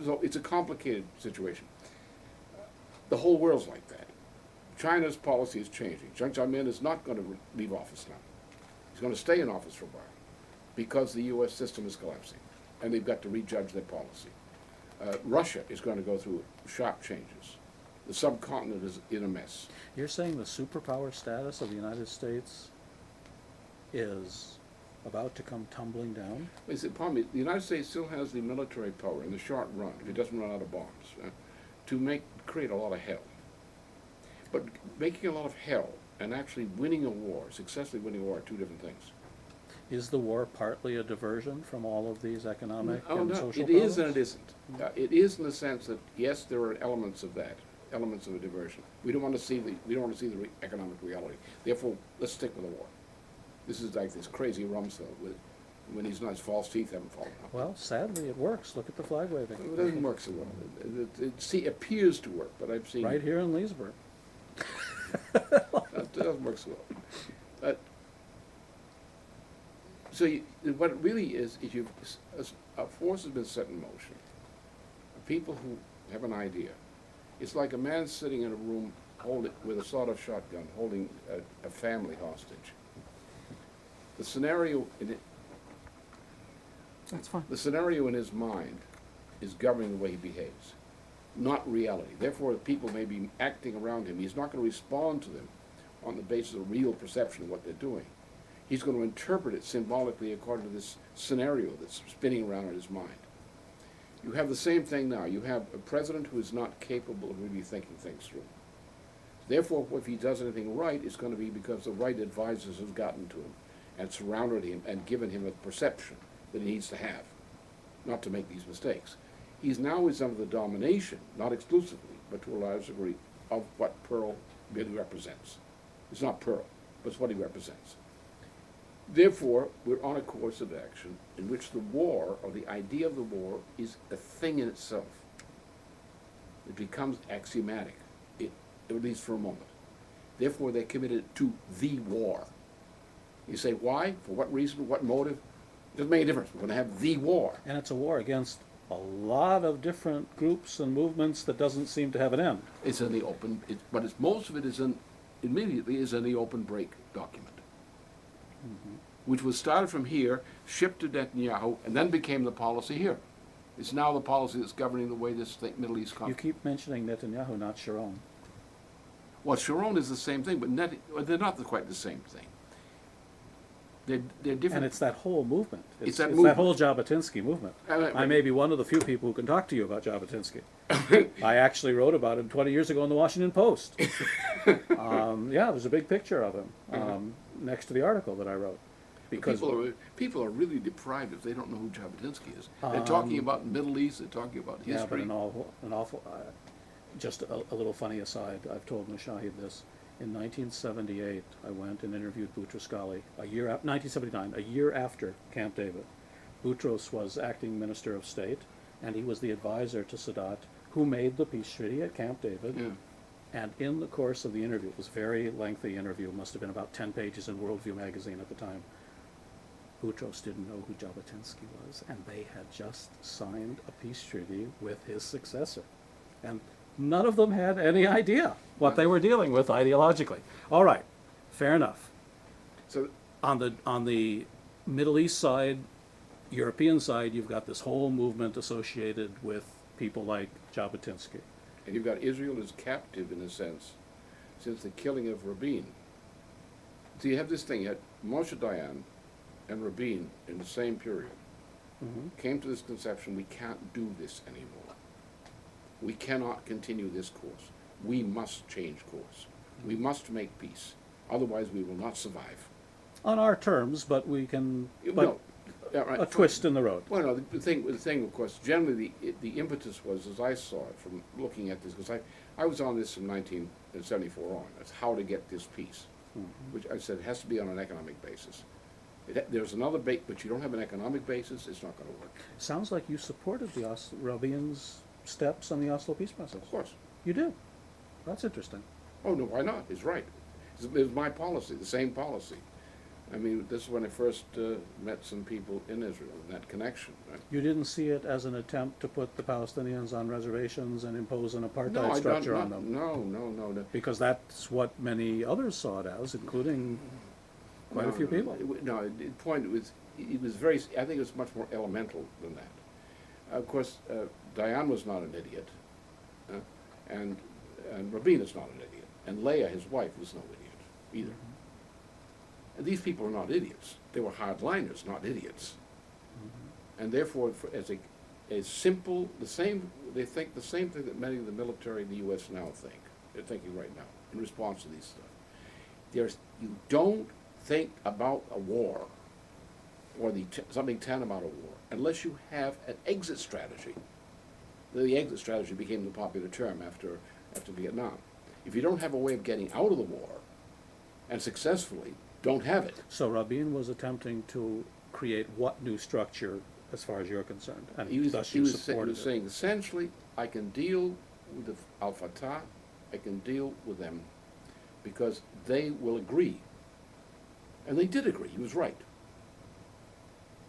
So it's a complicated situation. The whole world's like that. China's policy is changing. Jiang Zemin is not going to leave office now. He's going to stay in office for a while because the U.S. system is collapsing, and they've got to rejudge their policy. Russia is going to go through sharp changes. The subcontinent is in a mess. You're saying the superpower status of the United States is about to come tumbling down? The United States still has the military power in the short run, if it doesn't run out of bombs, to create a lot of hell. But making a lot of hell and actually winning a war, successfully winning a war, are two different things. Is the war partly a diversion from all of these economic Oh, and no, social it problems? is and it isn't. It is in the sense that, yes, there are elements of that, elements of a diversion. We don't want to see the economic reality. Therefore, let's stick with the war. This is like this crazy Rumsfeld when his false teeth haven't fallen out. Well, sadly, it works. Look at the flag waving. It doesn't work so well. It appears to work, but I've seen Right here in Leesburg. It doesn't work so well. What it really is a force has been set in motion. People who have an idea. It's like a man sitting in a room with a sawed-off shotgun holding a family hostage. The scenario That's fine. The scenario in his mind is governing the way he behaves, not reality. Therefore, people may be acting around him. He's not going to respond to them on the basis of real perception of what they're doing. He's going to interpret it symbolically according to this scenario that's spinning around in his mind. You have the same thing now. You have a president who is not capable of really thinking things through. Therefore, if he does anything right, it's going to be because the right advisors have gotten to him and surrounded him and given him a perception that he needs to have, not to make these mistakes. He's now is under the domination, not exclusively, but to a large degree, of what Pearl really represents. It's not Pearl, but it's what he represents. Therefore, we're on a course of action in which the war, or the idea of the war, is a thing in itself. It becomes axiomatic, at least for a moment. Therefore, they're committed to the war. You say, why? For what reason? What motive? It doesn't make a difference. We're going to have the war. And it's a war against a lot of different groups and movements that doesn't seem to have an end. It's in the open, most of it is immediately in the open break document, which was started from here, shipped to Netanyahu, and then became the policy here. It's now the policy that's governing the way this Middle East You conflict. keep mentioning Netanyahu, not Sharon. Well, Sharon is the same thing, but they're not quite the same thing. They're different. And it's that whole movement. It's that that movement. whole Jabotinsky movement. I may be one of the few people who can talk to you about Jabotinsky. I actually wrote about him 20 years ago in the Washington Post. Yeah, there's a big picture of him next to the article that I wrote. Because people are really deprived if they don't know who Jabotinsky is. They're talking about the Middle East. They're talking about history. Yeah, but an awful. Just a little funny aside. I've told Mashahid this. In 1978, I went and interviewed Bruzonsky. 1979, a year after Camp David. Boutros was acting Minister of State, and he was the advisor to Sadat, who made the peace treaty at Camp David. Yeah. And in the course of the interview, it was a very lengthy interview, must have been about 10 pages in Worldview magazine at the time. Boutros didn't know who Jabotinsky was, and they had just signed a peace treaty with his successor. And none of them had any idea what they were dealing with ideologically. All right, fair enough. So On the Middle East side, European side, you've got this whole movement associated with people like Jabotinsky. And you've got Israel as captive, in a sense, since the killing of Rabin. So you have this thing, you had Moshe Dayan and Rabin in the same period came to this conception, we can't do this anymore. We cannot continue this course. We must change course. We must make peace. Otherwise, we will not survive. On our terms, but we can, No, yeah, right. a twist in the road. Well, no, the thing, of course, generally the impetus was, as I saw it from looking at this, because I was on this from 1974 on, that's how to get this peace, which I said has to be on an economic basis. There's another but you don't have an economic basis, it's not going to work. Sounds like you supported the Rabin's steps on the Oslo peace process? Of course. You do? That's interesting. Oh, no, why not? He's right. It was my policy, the same policy. I mean, this is when I first met some people in Israel, in that connection. Right? You didn't see it as an attempt to put the Palestinians on reservations and impose an No, apartheid I structure don't, on them? no. Because that's what many others saw it as, including quite a few people. The point was, it was very, I think it was much more elemental than that. Of course, Diane was not an idiot, and Rabin is not an idiot, and Leah, his wife, was no idiot either. And these people are not idiots. They were hardliners, not idiots. And therefore, they think the same thing that many of the military in the U.S. now think. They're thinking right now in response to these stuff. You don't think about a war or something tantamount to war unless you have an exit strategy. The exit strategy became the popular term after Vietnam. If you don't have a way of getting out of the war, and successfully, don't have it. So Rabin was attempting to create what new structure, as far as you're concerned, and He was supported it? saying, essentially, I can deal with the Al-Fatah, I can deal with them, because they will agree. And they did agree, he was right.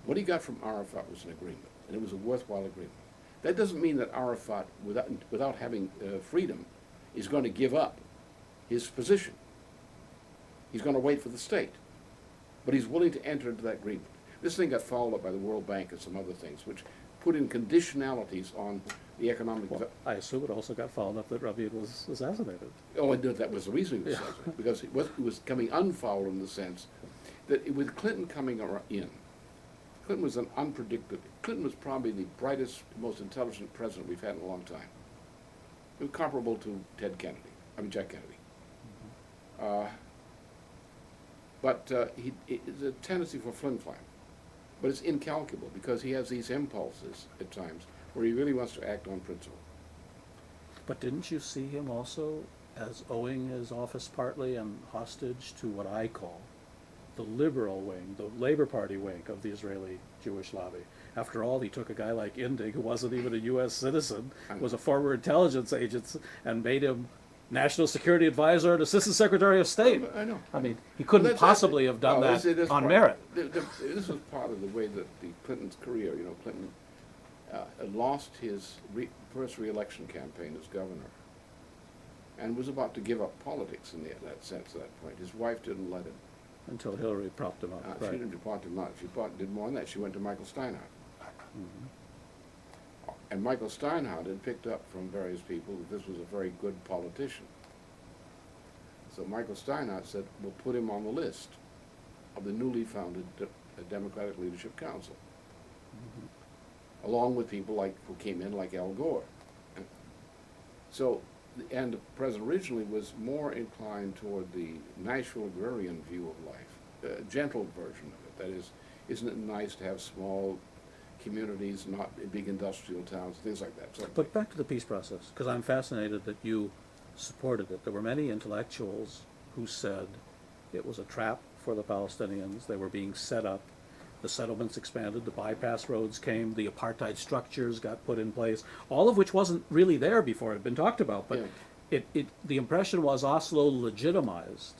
What he got from Arafat was an agreement, and it was a worthwhile agreement. That doesn't mean that Arafat, without having freedom, is going to give up his position. He's going to wait for the state. But he's willing to enter into that agreement. This thing got followed up by the World Bank and some other things, which put in conditionalities on the economic Well, I assume it also got followed up that Rabin was assassinated. Oh, and that was the reason he was assassinated, because it was coming unfollowed in the sense that with Clinton coming in, Clinton was Clinton was probably the brightest, most intelligent president we've had in a long time. It was comparable to Jack Kennedy. But it's a tendency for flim-flam. But it's incalculable because he has these impulses at times where he really wants to act on principle. But didn't you see him also as owing his office partly and hostage to what I call the liberal wing, the Labor Party wing of the Israeli Jewish lobby? After all, he took a guy like Indig, who wasn't even a U.S. citizen, was a former intelligence agent, and made him National Security Advisor and Assistant Secretary of State. I know. I mean, he couldn't possibly have done that on merit. This was part of the way that the Clinton's career, Clinton lost his first re-election campaign as governor and was about to give up politics in that sense at that point. His wife didn't let him. Until Hillary propped him up. She didn't prop him up. She did more than that. She went to Michael Steinhardt. And Michael Steinhardt had picked up from various people that this was a very good politician. So Michael Steinhardt said, we'll put him on the list of the newly founded Democratic Leadership Council, along with people who came in like Al Gore. So, and the president originally was more inclined toward the Nashville agrarian view of life, a gentle version of it. That is, isn't it nice to have small communities, not big industrial towns, things like that. So, But back to the peace process, because I'm fascinated that you supported it. There were many intellectuals who said it was a trap for the Palestinians. They were being set up. The settlements expanded, the bypass roads came, the apartheid structures got put in place, all of which wasn't really there before it had been talked about. But the impression was Oslo legitimized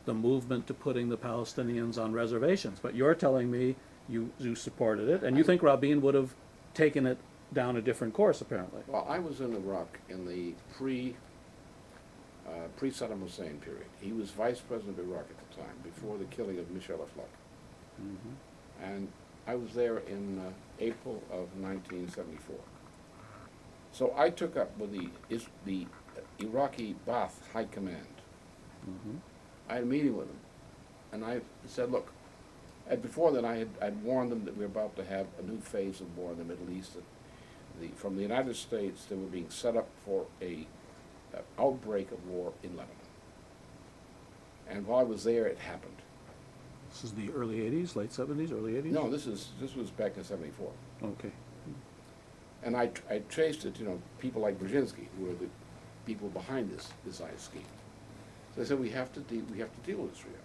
the movement to putting the Palestinians on reservations. But you're telling me you supported it, and you think Rabin would have taken it down a different course, apparently. Well, I was in Iraq in the pre-Saddam Hussein period. He was vice president of Iraq at the time, before the killing of Michel Aflaq. And I was there in April of 1974. So I took up with the Iraqi Ba'ath High Command. I had a meeting with them, and I said, look, before that I'd warned them that we were about to have a new phase of war in the Middle East. That from the United States, they were being set up for an outbreak of war in Lebanon. And while I was there, it happened. This is the early 80s, late 70s, early 80s? No, this was back in '74. Okay. And I traced it, people like Bruzonsky, who were the people behind this ice scheme. So I said, we have to deal with this reality.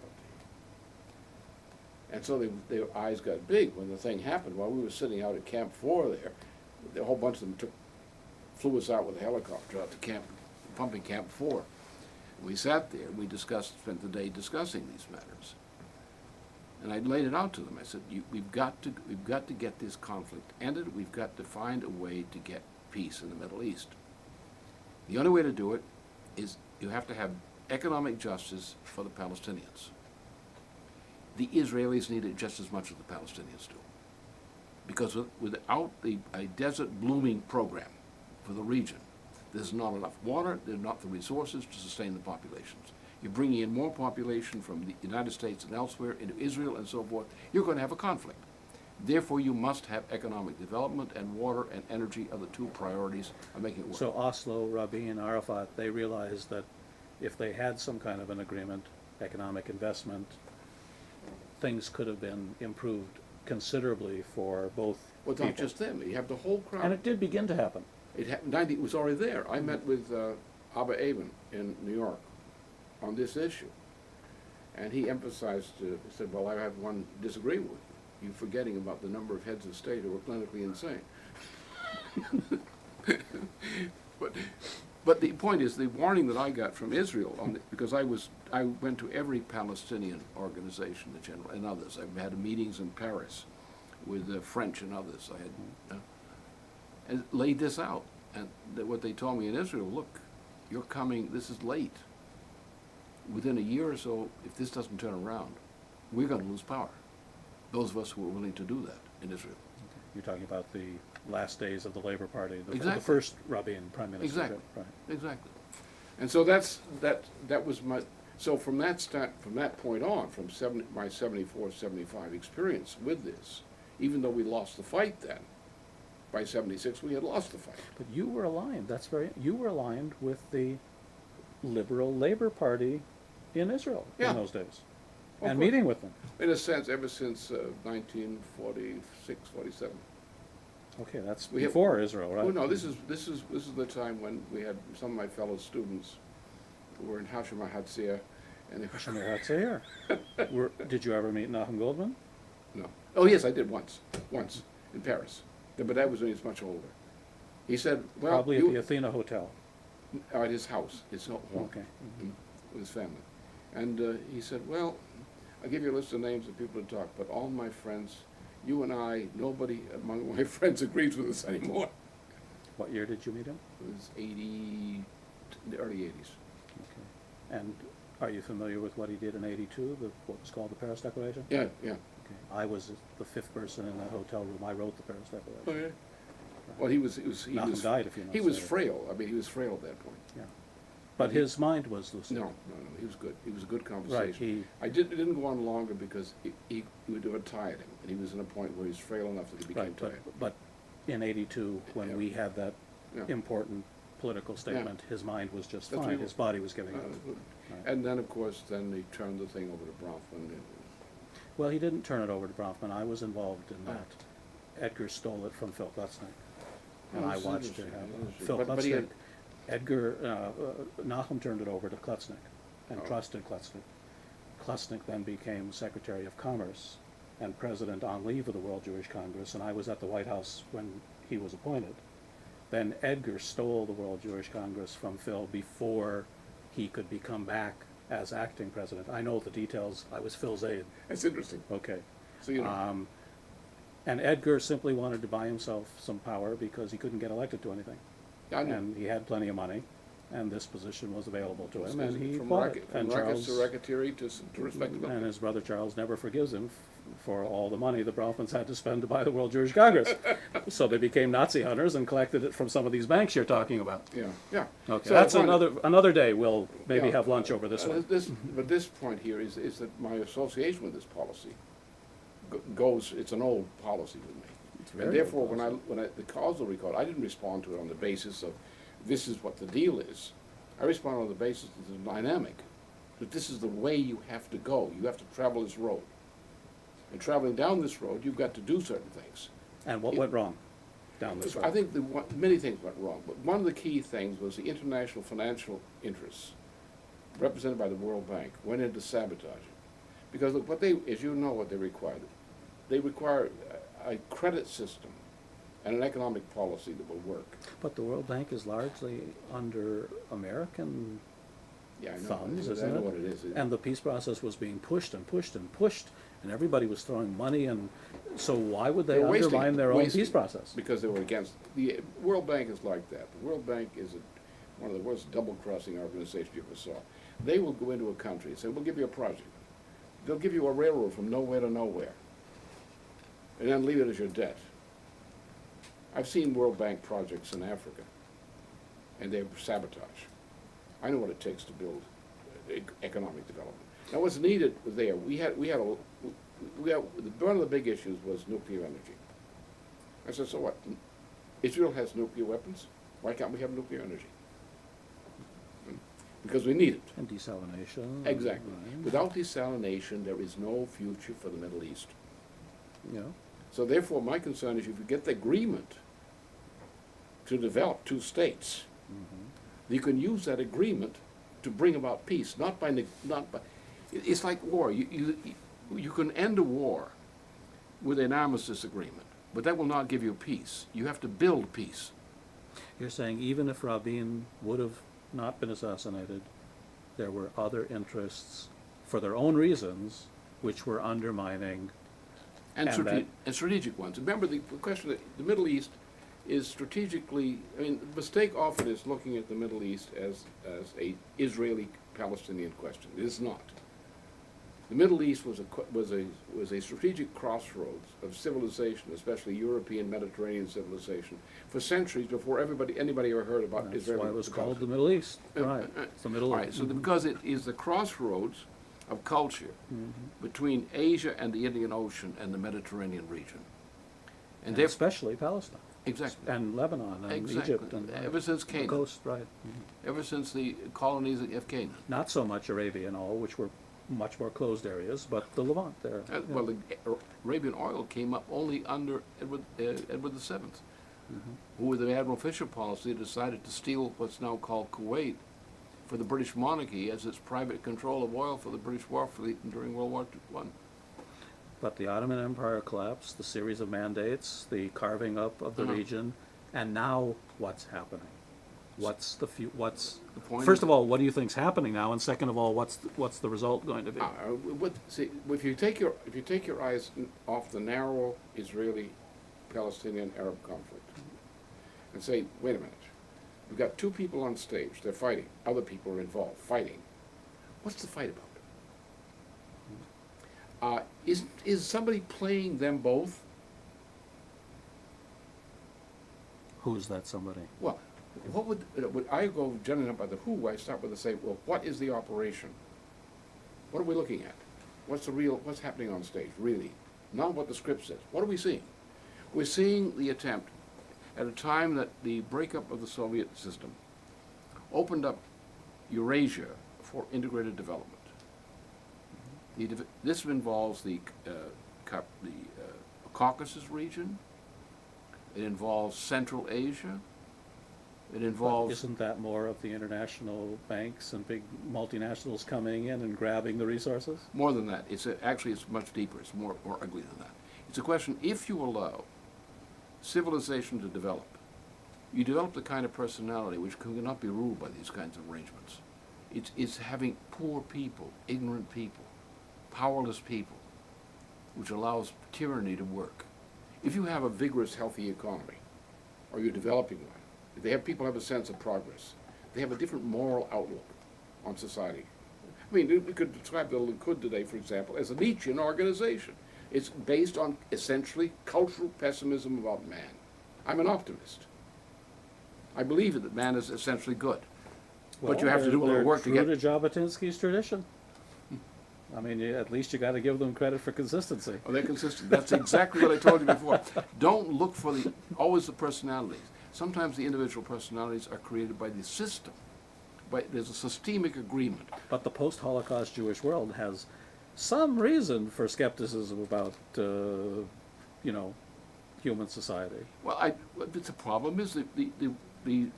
And so their eyes got big when the thing happened. While we were sitting out at Camp 4 there, a whole bunch of them flew us out with a helicopter out to pumping camp 4. And we sat there, and we spent the day discussing these matters. And I laid it out to them. I said, we've got to get this conflict ended. We've got to find a way to get peace in the Middle East. The only way to do it is you have to have economic justice for the Palestinians. The Israelis need it just as much as the Palestinians do. Because without a desert blooming program for the region, there's not enough water, there's not the resources to sustain the populations. You're bringing in more population from the United States and elsewhere into Israel and so forth, you're going to have a conflict. Therefore, you must have economic development, and water and energy are the two priorities of making it work. So Oslo, Rabin, Arafat, they realized that if they had some kind of an agreement, economic investment, things could have been improved considerably for both Well, it's people. not just them. You have the whole crowd. And it did begin to happen. It happened. It was already there. I met with Abba Eban in New York on this issue, and he emphasized. He said, "Well, I have one disagreement with you. You're forgetting about the number of heads of state who are clinically insane." But the point is, the warning that I got from Israel, because I went to every Palestinian organization, the general, and others. I've had meetings in Paris with the French and others. I had and laid this out, and what they told me in Israel: look, you're coming. This is late. Within a year or so, if this doesn't turn around, we're going to lose power. Those of us who are willing to do that in Israel. You're talking about the last days of the Labor Party, the Exactly. first Rabin prime minister. Exactly. Right. Exactly. And so that was my, so from that point on, from my 74, 75 experience with this, even though we lost the fight then, by 76 we had lost the fight. But you were aligned, you were aligned with the liberal Labor Party in Israel Yeah. in those days. Of And course. meeting with them. In a sense, ever since 1946, 47. Okay, that's We have- before Israel, right? Oh, no, this is the time when we had some of my fellow students who were in Hashem Hatziah, and they Shamir Hatzair. Did you ever meet Nahum Goldman? no. Oh, yes, I did once in Paris, but that was when he was much older. He said, well, Probably at the Athena Hotel. at his house, his home, Okay. with his family. And he said, well, I'll give you a list of names of people to talk, but all my friends, you and I, nobody among my friends agrees with us anymore. What year did you meet him? It was the early 80s. Okay. And are you familiar with what he did in '82, what was called the Paris Declaration? Yeah, yeah. Okay. I was the fifth person in that hotel room. I wrote the Paris Declaration. Oh, yeah. Well, he was Nahum died a few months he was later. frail. I mean, he was frail at that point. Yeah. But his mind was lucid. No, he was good. He was a good conversation. Right. It didn't go on longer because he would have tired him, and he was in a point where he was frail enough that he became Right, tired. but in '82, when Yeah. we had that Yeah. important political statement, his mind was just That's fine, what- his body was giving out. Right. And then, of course, he turned the thing over to Bronfman. Well, he didn't turn it over to Bronfman, I was involved in Oh. that. Edgar stole it from Phil Klutznick, and Oh, I it's watched it interesting, happen. it's Phil interesting. But he Klutznick, had- Nahum turned it over to Klutznick and Oh. trusted Klutznick. Klutznick then became Secretary of Commerce and President on leave of the World Jewish Congress, and I was at the White House when he was appointed. Then Edgar stole the World Jewish Congress from Phil before he could become back as acting president. I know the details. I was Phil's aide. That's interesting. Okay. So, you know. And Edgar simply wanted to buy himself some power because he couldn't get elected to anything. I know. And he had plenty of money, and this position was available to him, and he From bought it. From And records to Charles, racketeering to respectability. and his brother Charles never forgives him for all the money the Bronfmans had to spend to buy the World Jewish Congress. So they became Nazi hunters and collected it from some of these banks you're talking about. Yeah, yeah. Okay, So that's one- another day. We'll maybe Yeah. have lunch over this one. But this point here is that my association with this policy goes, it's an old policy with me. very And therefore, old when I, the causal record, I didn't respond to it on the basis of, this is what the deal is. I responded on the basis of the dynamic, that this is the way you have to go. You have to travel this road. And traveling down this road, you've got to do certain things. And what went wrong down this road? I think many things went wrong, but one of the key things was the international financial interests, represented by the World Bank, went into sabotaging. Because look, as you know what they require a credit system and an economic policy that will work. But the World Bank is largely under American Yeah, I know. thumbs, I isn't know it? what it is. And the peace process was being pushed and pushed and pushed, and everybody was throwing money, and so why would they They're wasting- undermine their own wasting peace process? Because they were against, the World Bank is like that. The World Bank is one of the worst double-crossing organizations you ever saw. They will go into a country and say, we'll give you a project. They'll give you a railroad from nowhere to nowhere, and then leave it as your debt. I've seen World Bank projects in Africa, and they're sabotage. I know what it takes to build economic development. Now, what's needed there, one of the big issues was nuclear energy. I said, so what? Israel has nuclear weapons. Why can't we have nuclear energy? Because we need it. And desalination. Exactly. Right. Without desalination, there is no future for the Middle East. Yeah. So therefore, my concern is if you get the agreement to develop two states, you can use that agreement to bring about peace, not by. It's like war. You can end a war with an armistice agreement, but that will not give you peace. You have to build peace. You're saying even if Rabin would have not been assassinated, there were other interests for their own reasons which were undermining. And that- strategic ones. Remember, the question that the Middle East is strategically, I mean, the mistake often is looking at the Middle East as a Israeli-Palestinian question. It is not. The Middle East was a strategic crossroads of civilization, especially European Mediterranean civilization, for centuries before anybody ever heard about That's Israeli. why it was called the Middle East. Right. It's the Middle Right, East. so because it is the crossroads of culture between Asia and the Indian Ocean and the Mediterranean region. And therefore, especially Palestine. exactly. And Lebanon and Exactly. Egypt and Ever since the Canaan. coast, right. Ever since the colonies of Canaan. Not so much Arabia and all, which were much more closed areas, but the Levant there. Well, the Arabian oil came up only under Edward VII, who with the Admiral Fisher policy decided to steal what's now called Kuwait for the British monarchy as its private control of oil for the British war fleet during World War I. But the Ottoman Empire collapsed, the series of mandates, the carving up of the region, and now what's happening? What's the point first is- of all, what do you think's happening now, and second of all, what's the result going to be? See, if you take your eyes off the narrow Israeli-Palestinian Arab conflict and say, wait a minute, we've got two people on stage, they're fighting, other people are involved, fighting. What's the fight about? Is somebody playing them both? Who's that somebody? Well, what would I go generally up by the who? I start with to say, well, what is the operation? What are we looking at? What's happening on stage, really? Not what the script says. What are we seeing? We're seeing the attempt at a time that the breakup of the Soviet system opened up Eurasia for integrated development. This involves the Caucasus region. It involves Central Asia. It But involves. isn't that more of the international banks and big multinationals coming in and grabbing the resources? More than that. Actually, it's much deeper. It's more ugly than that. It's a question, if you allow civilization to develop, you develop the kind of personality which cannot be ruled by these kinds of arrangements. It's having poor people, ignorant people, powerless people, which allows tyranny to work. If you have a vigorous, healthy economy, or you're developing one, if people have a sense of progress, they have a different moral outlook on society. I mean, we could describe the Likud today, for example, as a Nietzschean organization. It's based on, essentially, cultural pessimism about man. I'm an optimist. I believe that man is essentially good. But you have to do a little work to get. True to Jabotinsky's tradition. I mean, at least you got to give them credit for consistency. Oh, they're consistent. That's exactly what I told you before. Don't look for always the personalities. Sometimes the individual personalities are created by the system. There's a systemic agreement. But the post-Holocaust Jewish world has some reason for skepticism about, human society. Well, the problem is the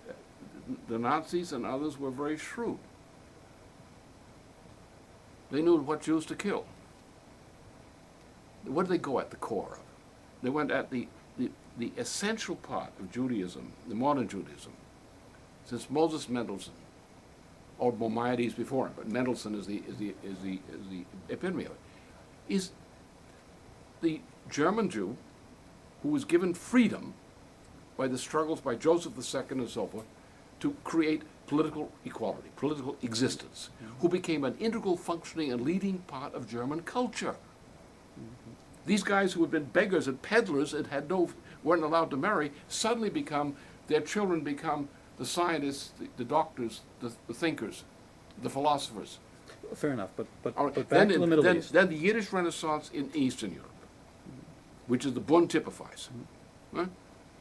Nazis and others were very shrewd. They knew what Jews to kill. What did they go at the core of? They went at the the essential part of Judaism, the modern Judaism, since Moses Mendelssohn, or Maimonides before him, but Mendelssohn is the epitome of it, is the German Jew who was given freedom by the struggles by Joseph II and so forth to create political equality, political existence, who became an integral functioning and leading part of German culture. These guys who had been beggars and peddlers and weren't allowed to marry, suddenly their children become the scientists, the doctors, the thinkers, the philosophers. Fair enough, but All right, back to the Middle East. Then the Yiddish Renaissance in Eastern Europe, which is the Bund typifies. Right?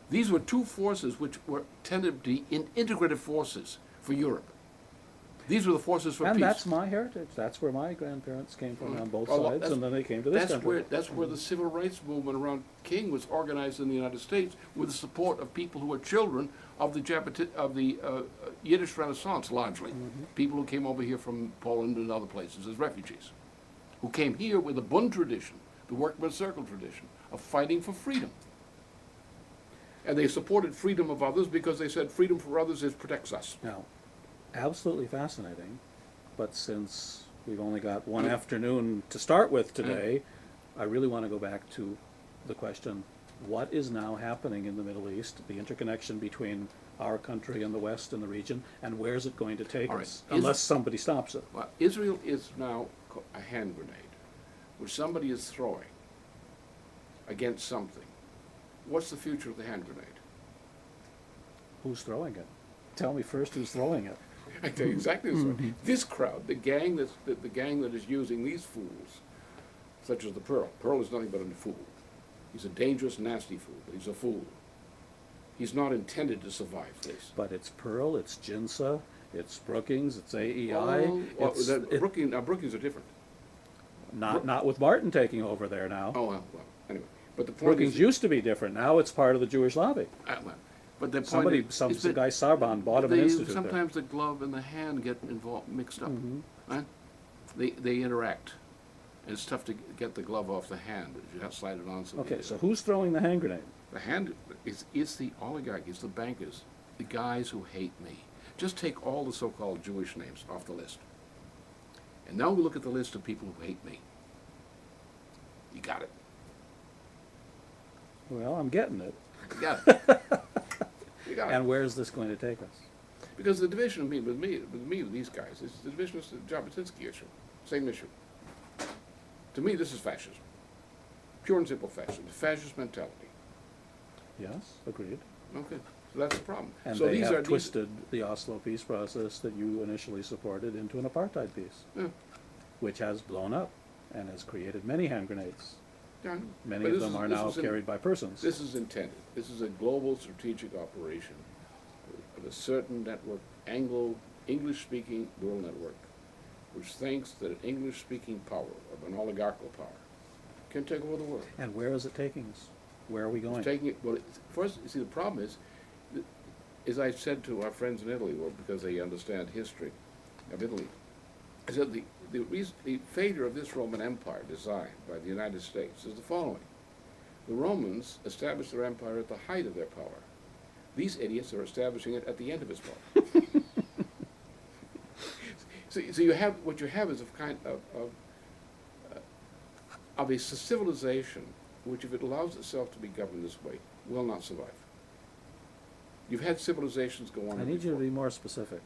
These were two forces which were tended to be integrative forces for Europe. These were the forces for And peace. that's my heritage. That's where my grandparents came from on both Well, sides, and then they came to this country. That's where the civil rights movement around King was organized in the United States with the support of people who were children of the Yiddish Renaissance, largely. People who came over here from Poland and other places as refugees, who came here with the Bund tradition, the workman's circle tradition, of fighting for freedom. And they supported freedom of others because they said freedom for others protects us. Now, absolutely fascinating, but since we've only got one afternoon to start with today, I really want to go back to the question, what is now happening in the Middle East, the interconnection between our country and the West and the region, and where is it going to take All right. us, unless somebody stops it? Well, Israel is now a hand grenade, which somebody is throwing against something. What's the future of the hand grenade? Who's throwing it? Tell me first who's throwing it. I tell you exactly this way. This crowd, the gang that is using these fools, such as the Pearl. Pearl is nothing but a fool. He's a dangerous, nasty fool, but he's a fool. He's not intended to survive this. But it's Pearl, it's Ginsa, it's Brookings, it's AEI. Brookings are different. Not with Martin taking over there now. Oh, well, anyway. But the point Brookings is, used to be different. Now it's part of the Jewish lobby. but the point Some is that guy Sarban bought him an institute there. sometimes the glove and the hand get mixed up. Right? They interact. And it's tough to get the glove off the hand. You have to slide it on. Okay, so who's throwing the hand grenade? The hand is the oligarchy, it's the bankers, the guys who hate me. Just take all the so-called Jewish names off the list. And now we look at the list of people who hate me. You got it. Well, I'm getting it. You got it. You got it. And where is this going to take us? Because the division with these guys, is the division is the Jabotinsky issue. Same issue. To me, this is fascism. Pure and simple fascism. Fascist mentality. Yes, agreed. Okay, so that's the problem. And so they these have are twisted the Oslo peace process that you initially supported into an apartheid peace, Yeah, which has blown up and has created many hand grenades. yeah, I know. Many But of them are now carried by persons. This is intended. This is a global strategic operation of a certain network, English-speaking world network, which thinks that an English-speaking power, of an oligarchical power, can take over the world. And where is it taking us? Where are we going? It's taking it, well, first, you see, the problem is, as I said to our friends in Italy, well, because they understand history of Italy, I said the failure of this Roman Empire designed by the United States is the following. The Romans established their empire at the height of their power. These idiots are establishing it at the end of its power. So you have, what you have is a kind of a civilization which, if it allows itself to be governed this way, will not survive. You've had civilizations go on. I need you to be more specific.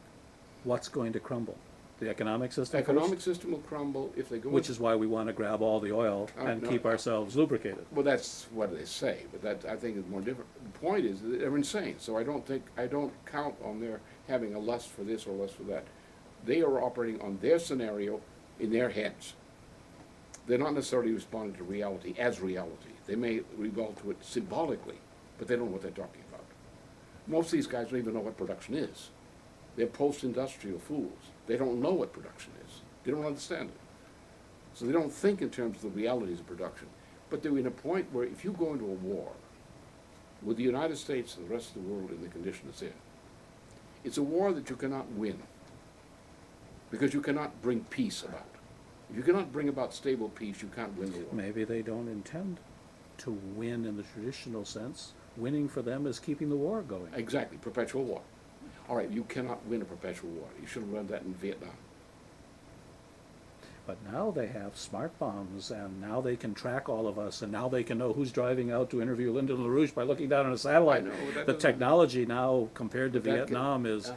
What's going to crumble? The economic system The economic first? system will crumble if they go. Which is why we want to grab all the oil and no, keep ourselves lubricated. Well, that's what they say, but that I think is more different. The point is that they're insane. So I don't count on their having a lust for this or lust for that. They are operating on their scenario in their heads. They're not necessarily responding to reality as reality. They may revolve to it symbolically, but they don't know what they're talking about. Most of these guys don't even know what production is. They're post-industrial fools. They don't know what production is. They don't understand it. So they don't think in terms of the realities of production. But they're in a point where if you go into a war with the United States and the rest of the world in the condition it's in, it's a war that you cannot win because you cannot bring peace about. If you cannot bring about stable peace, you can't win the war. Maybe they don't intend to win in the traditional sense, winning for them is keeping the war going. Exactly, perpetual war. All right, you cannot win a perpetual war. You should have learned that in Vietnam. But now they have smart bombs, and now they can track all of us, and now they can know who's driving out to interview Lyndon LaRouche by looking down on a satellite. I know, that The doesn't- technology now, compared to But that can- Vietnam, is ah.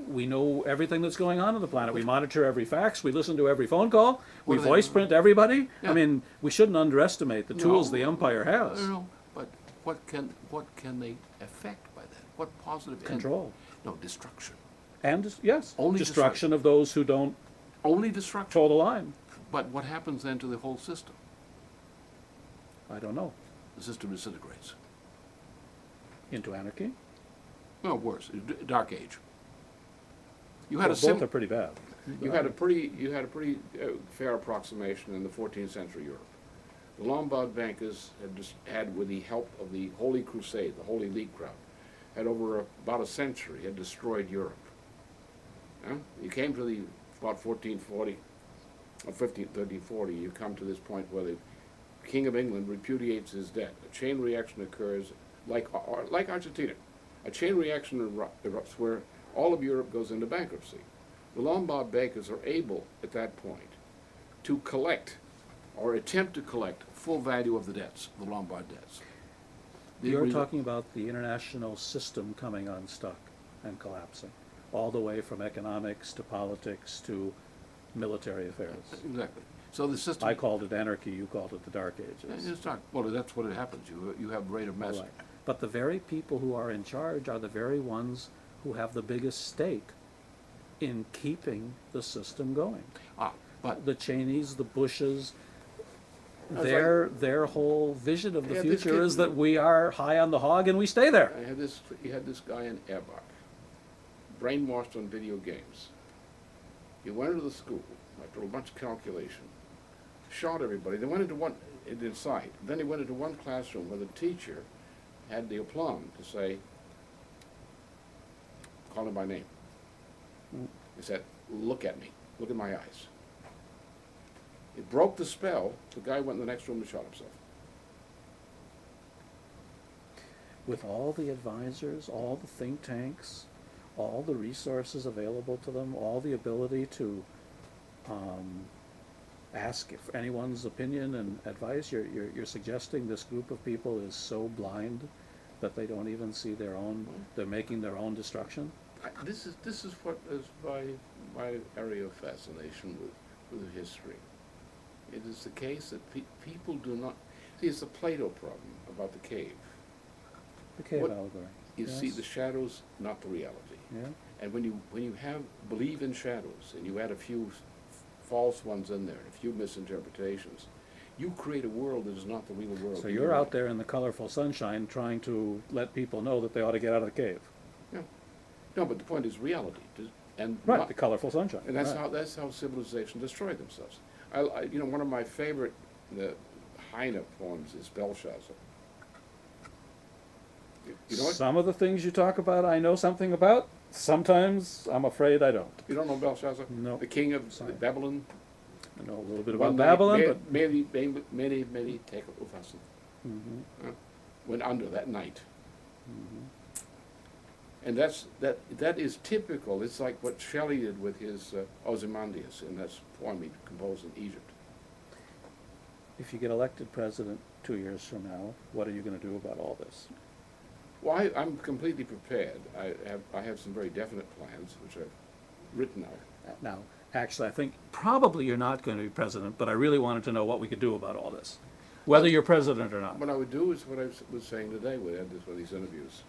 we know everything that's going on the planet. We monitor every fax, we listen to every phone call, we What do they- voice print everybody. Yeah. I mean, we shouldn't underestimate the tools the empire has. No, but what can they affect by that? What positive end? Control. No, destruction. And, yes, Only destruction of those who don't Only destruction. toe the line. But what happens then to the whole system? I don't know. The system disintegrates. Into anarchy? No, worse, dark age. You had Well, a both are pretty bad. You had a pretty fair approximation in the 14th century Europe. The Lombard bankers had, with the help of the Holy Crusade, the Holy League crowd, had over about a century had destroyed Europe. You came to the about 1440 or 1340. You come to this point where the King of England repudiates his debt. A chain reaction occurs, like Argentina. A chain reaction erupts where all of Europe goes into bankruptcy. The Lombard bankers are able, at that point, to collect, or attempt to collect, full value of the debts, the Lombard debts. You're talking about the international system coming unstuck and collapsing, all the way from economics to politics to military affairs. Exactly. So the system. I called it anarchy, you called it the Dark Ages. It's not, well, that's what it happens. You have rate of All mess. right. But the very people who are in charge are the very ones who have the biggest stake in keeping the system going. But The Cheneys, the Bushes, I was their whole vision of the Yeah, this future kid- is that we are high on the hog and we stay there. you had this guy in Erbach, brainwashed on video games. He went into the school after a bunch of calculation, shot everybody. They went inside. Then he went into one classroom where the teacher had the aplomb to say, call him by name. He said, look at me, look in my eyes. It broke the spell. The guy went in the next room and shot himself. With all the advisors, all the think tanks, all the resources available to them, all the ability to ask if anyone's opinion and advice, you're suggesting this group of people is so blind that they don't even see their own, they're making their own destruction? This is what is my area of fascination with history. It is the case that people do not see. It's the Plato problem about the cave. The cave What- allegory. You see Yes. the shadows, not the reality. Yeah. And when you believe in shadows and you add a few false ones in there, a few misinterpretations, you create a world that is not the real world. So you're out there in the colorful sunshine trying to let people know that they ought to get out of the cave. Yeah. No, but the point is reality, and Right, not- the colorful sunshine. and that's right. how civilization destroyed themselves. One of my favorite Heine poems is Belshazzar. You know it? Some of the things you talk about I know something about, sometimes I'm afraid I don't. You don't know Belshazzar? No. The king of Sorry. Babylon. I know a little bit One about night, Babylon, ma- but many take Ufassen. Went under that night. And that is typical. It's like what Shelley did with his Ozymandias in that poem he composed in Egypt. if you get elected president 2 years from now, what are you going to do about all this? Well, I'm completely prepared. I have some very definite plans, which I've written out. Now, actually, I think probably you're not going to be president, but I really wanted to know what we could do about all this, whether you're president or not. What I would do is what I was saying today with these interviews.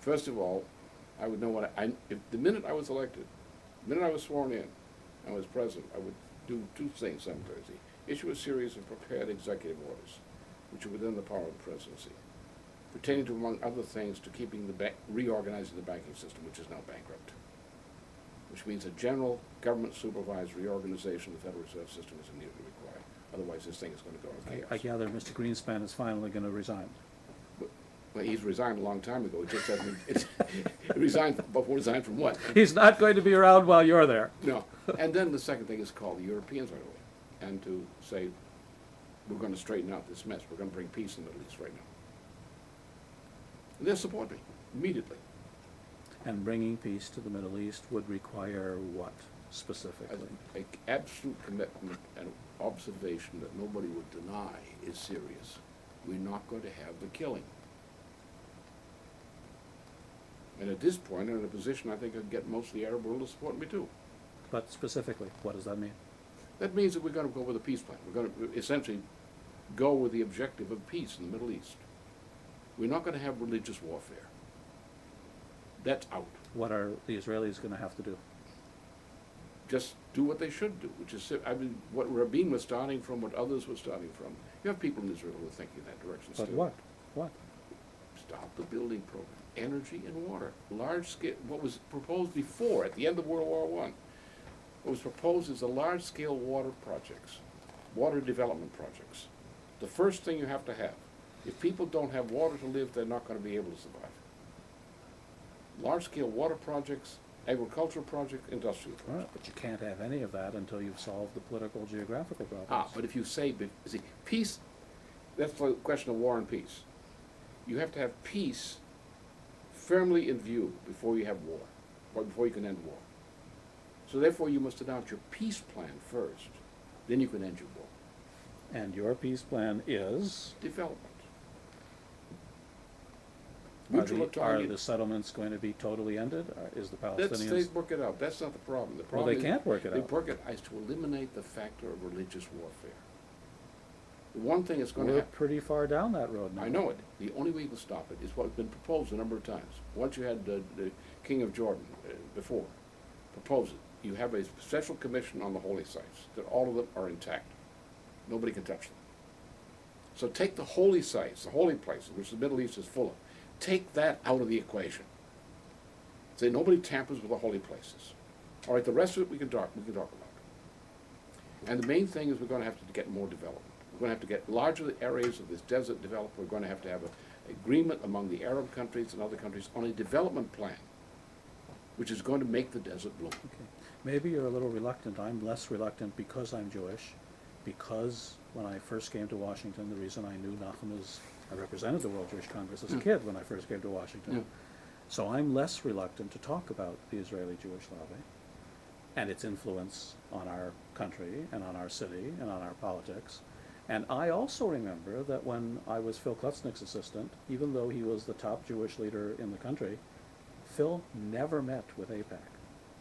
First of all, I would know if the minute I was elected, the minute I was sworn in, and was president, I would do two things simultaneously. Issue a series of prepared executive orders, which are within the power of the presidency, pertaining to, among other things, to reorganizing the banking system, which is now bankrupt, which means a general government-supervised reorganization of the Federal Reserve System is immediately required. Otherwise, this thing is going to go in chaos. I gather Mr. Greenspan is finally going to resign. Well, he's resigned a long time ago. It just hasn't. He resigned, but resigned from what? He's not going to be around while you're there. No. And then the second thing is call the Europeans right away, and to say, we're gonna straighten out this mess, we're gonna bring peace in the Middle East right now. And they'll support me immediately. And bringing peace to the Middle East would require what specifically? An absolute commitment and observation that nobody would deny is serious. We're not going to have the killing. And at this point, I'm in a position I think I can get most of the Arab world to support me too. But specifically, what does that mean? That means that we're going to go with a peace plan. We're going to essentially go with the objective of peace in the Middle East. We're not going to have religious warfare. That's out. What are the Israelis going to have to do? Just do what they should do, which is, I mean, what Rabin was starting from, what others were starting from. You have people in Israel who are thinking that direction still. But what? What? Stop the building program. Energy and water. Large scale, what was proposed before, at the end of World War I, what was proposed is the large scale water projects, water development projects. The first thing you have to have. If people don't have water to live, they're not going to be able to survive. Large scale water projects, agricultural projects, industrial projects. Right, but you can't have any of that until you've solved the political geographical problems. Ah, but if you say, see, peace, that's the question of war and peace. You have to have peace firmly in view before you have war, or before you can end war. So therefore you must announce your peace plan first, then you can end your war. And your peace plan is? Development. Are the settlements going to be totally ended? Is the Palestinians? Let's work it out. That's not the problem. The Well, problem they can't work it They out. work it is to eliminate the factor of religious warfare. The one thing that's going to We're happen. pretty far down that road now. I know it. The only way you can stop it is what's been proposed a number of times. Once you had the King of Jordan before propose it. You have a special commission on the holy sites, that all of them are intact. Nobody can touch them. So take the holy sites, the holy places, which the Middle East is full of, take that out of the equation. Say nobody tampers with the holy places. All right, the rest of it we can talk about. And the main thing is we're going to have to get more development. We're going to have to get larger areas of this desert developed. We're going to have an agreement among the Arab countries and other countries on a development plan, which is going to make the desert bloom. Okay. Maybe you're a little reluctant. I'm less reluctant because I'm Jewish. Because when I first came to Washington, the reason I knew Nachum is I represented the World Jewish Congress as a kid when I first came to Washington. Yeah. So I'm less reluctant to talk about the Israeli Jewish lobby and its influence on our country and on our city and on our politics. And I also remember that when I was Phil Klutznick's assistant, even though he was the top Jewish leader in the country, Phil never met with AIPAC.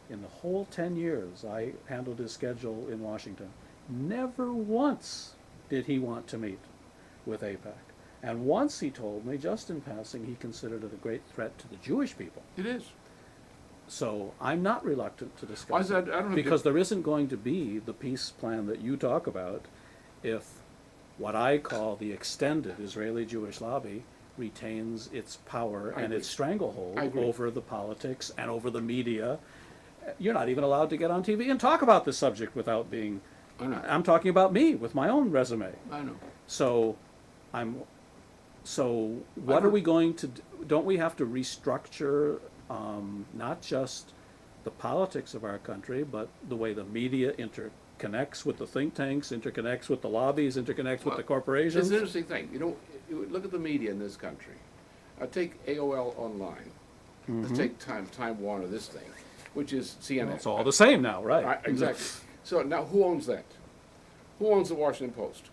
In the whole 10 years I handled his schedule in Washington, never once did he want to meet with AIPAC. And once he told me, just in passing, he considered it a great threat to the Jewish people. It is. So I'm not reluctant to discuss I it, don't because there isn't going to be the peace plan that you talk about if what I call the extended Israeli Jewish lobby retains its power I and agree. its stranglehold I agree. over the politics and over the media. You're not even allowed to get on TV and talk about this subject without being... I know. I'm talking about me with my own resume. I know. So what are we going to do? Don't we have to restructure not just the politics of our country, but the way the media interconnects with the think tanks, interconnects with the lobbies, interconnects with the corporations? It's an interesting thing. You know, you look at the media in this country. Take AOL Online. Let's take Time Warner, this thing, which is CNN. Well, it's all the same now, right? Exactly. So now who owns that? Who owns the Washington Post?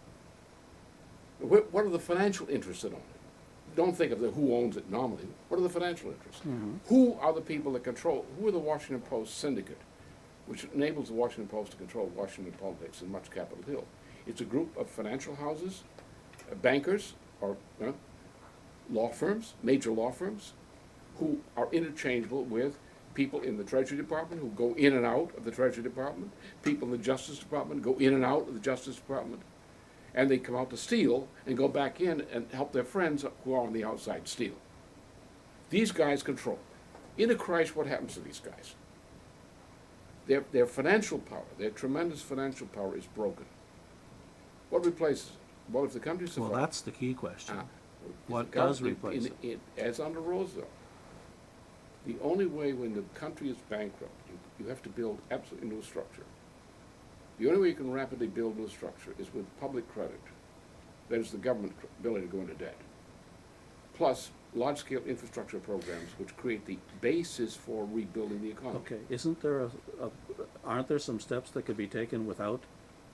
What are the financial interests that own it? Don't think of who owns it nominally. What are the financial interests? Who are the people that control? Who are the Washington Post syndicate, which enables the Washington Post to control Washington politics and much Capitol Hill? It's a group of financial houses, bankers, or law firms, major law firms, who are interchangeable with people in the Treasury Department who go in and out of the Treasury Department, people in the Justice Department go in and out of the Justice Department, and they come out to steal and go back in and help their friends who are on the outside steal. These guys control. In a crisis, what happens to these guys? Their financial power, their tremendous financial power is broken. What replaces it? Well, if the country survives... Well, that's the key question. if What the does government- replace it? As under Roosevelt, the only way when the country is bankrupt, you have to build absolutely new structure. The only way you can rapidly build new structure is with public credit. that is the government's ability to go into debt, plus large-scale infrastructure programs which create the basis for rebuilding the economy. Okay, isn't there aren't there some steps that could be taken without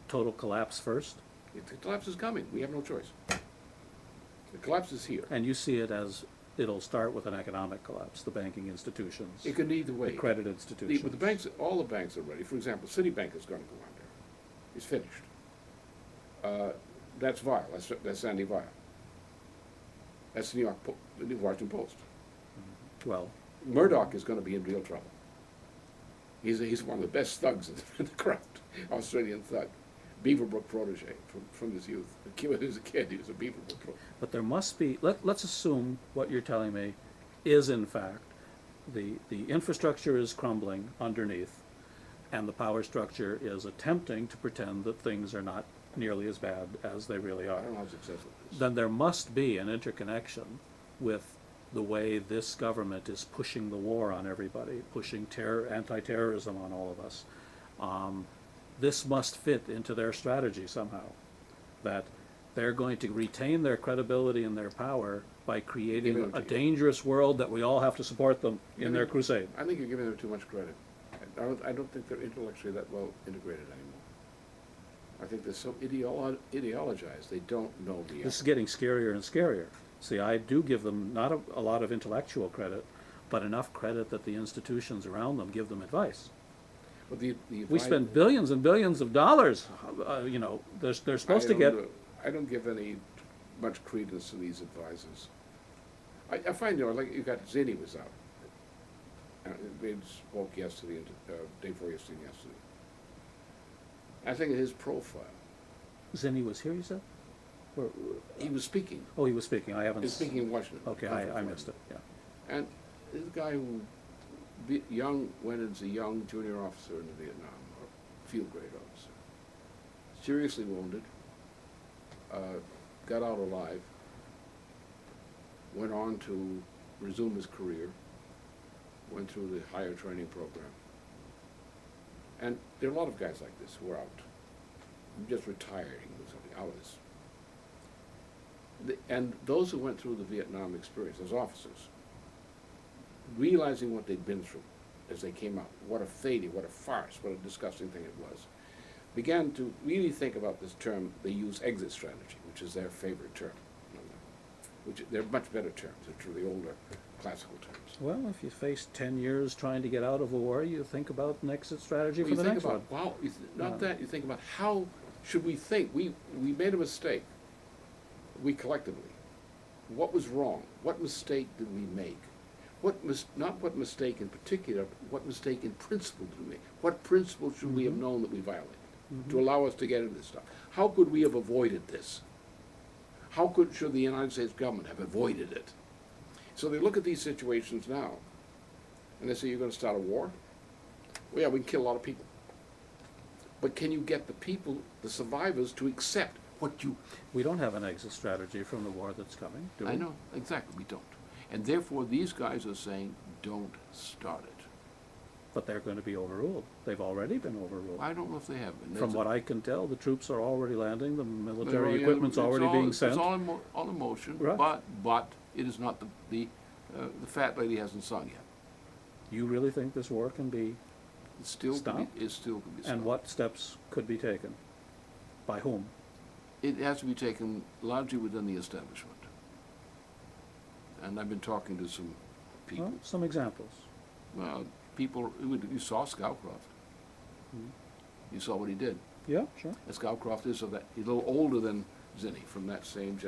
total collapse first? The collapse is coming. We have no choice. The collapse is here. And you see it as it'll start with an economic collapse, the banking institutions, It could either way. the credit institutions. But the banks, all the banks are ready. For example, Citibank is going to go under. It's finished. That's Vile. That's Andy Vile. That's the New Washington Post. Well, Murdoch is going to be in real trouble. He's one of the best thugs in the craft, Australian thug. Beaverbrook protege from his youth. When he was a kid, he was a Beaverbrook protege. but there must be, let's assume what you're telling me is in fact, the infrastructure is crumbling underneath, and the power structure is attempting to pretend that things are not nearly as bad as they really I are. don't know how successful it is. Then there must be an interconnection with the way this government is pushing the war on everybody, pushing anti-terrorism on all of us. This must fit into their strategy somehow, that they're going to retain their credibility and their power by creating a dangerous world that we all have to support them in their crusade. I think you're giving them too much credit. I don't think they're intellectually that well integrated anymore. I think they're so ideologized, they don't know reality. This is getting scarier and scarier. See, I do give them not a lot of intellectual credit, but enough credit that the institutions around them give them advice. But We spend billions and billions of dollars, you know, they're supposed to get. I don't give any much credence to these advisors. I find, you know, like you got Zinni was out. They spoke yesterday, day before yesterday, I think his profile. Zinni was here, you said? He was speaking. Oh, he was speaking, I haven't. He was speaking in Washington. Okay, I missed it, yeah. And this guy who went as a young junior officer in Vietnam, or field grade officer, seriously wounded, got out alive, went on to resume his career, went through the higher training program. And there are a lot of guys like this who are out, just retiring or something, out of this. And those who went through the Vietnam experience as officers, realizing what they'd been through as they came out, what a failure, what a farce, what a disgusting thing it was, began to really think about this term. They use exit strategy, which is their favorite term. Which they're much better terms, they're the older classical terms. Well, if you face 10 years trying to get out of a war, you think about an exit strategy for the next one. Wow, you think about how should we think? We made a mistake, we collectively. What was wrong? What mistake did we make? Not what mistake in particular, what mistake in principle did we make? What principle should we have known that we violated to allow us to get into this stuff? How could we have avoided this? How should the United States government have avoided it? So they look at these situations now, and they say, you're going to start a war? Well, yeah, we can kill a lot of people. But can you get the people, the survivors, to accept what you... We don't have an exit strategy from the war that's coming, do we? I know, exactly, we don't. And therefore, these guys are saying, don't start it. But they're going to be overruled. They've already been overruled. I don't know if they have been. From what I can tell, the troops are already landing, the military equipment's already being sent. It's all in motion, Right. but it is not the fat lady hasn't sung yet. You really think this war can be It's still stopped? It still can be stopped. And what steps could be taken? By whom? It has to be taken largely within the establishment. And I've been talking to some people. Well, some examples. Well, people, you saw Scowcroft. You saw what he did. Yeah, sure. And Scowcroft is he's a little older than Zinni from that same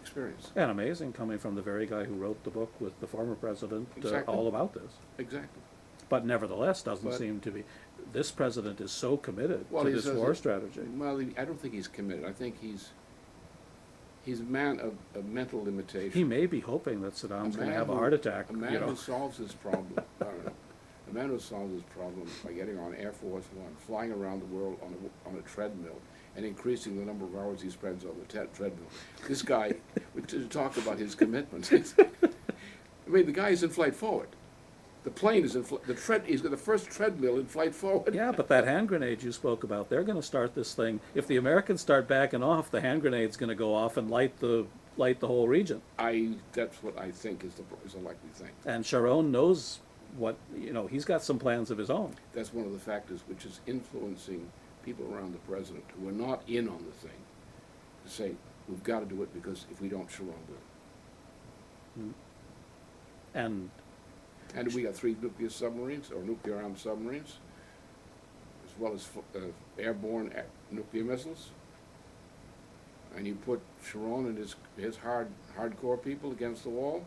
experience. And amazing, coming from the very guy who wrote the book with the former president Exactly. all about this. Exactly. But nevertheless, doesn't But- seem to be. This president is so committed Well, to he this says war that- strategy. Well, I don't think he's committed. I think he's a man of mental limitation. He may be hoping that Saddam's going to have a heart attack. A man you know. who solves his problem. I don't know. A man who solves his problem by getting on Air Force One, flying around the world on a treadmill, and increasing the number of hours he spends on the treadmill. This guy, to talk about his commitment. I mean, the guy is in flight forward. The plane is he's got the first treadmill in flight forward. Yeah, but that hand grenade you spoke about, they're gonna start this thing. If the Americans start backing off, the hand grenade's gonna go off and light the whole region. That's what I think is a likely thing. And Sharon knows what, he's got some plans of his own. That's one of the factors which is influencing people around the president who are not in on the thing to say, we've got to do it because if we don't, Sharon will. And We got 3 nuclear submarines, or nuclear-armed submarines, as well as airborne nuclear missiles. And you put Sharon and his hardcore people against the wall,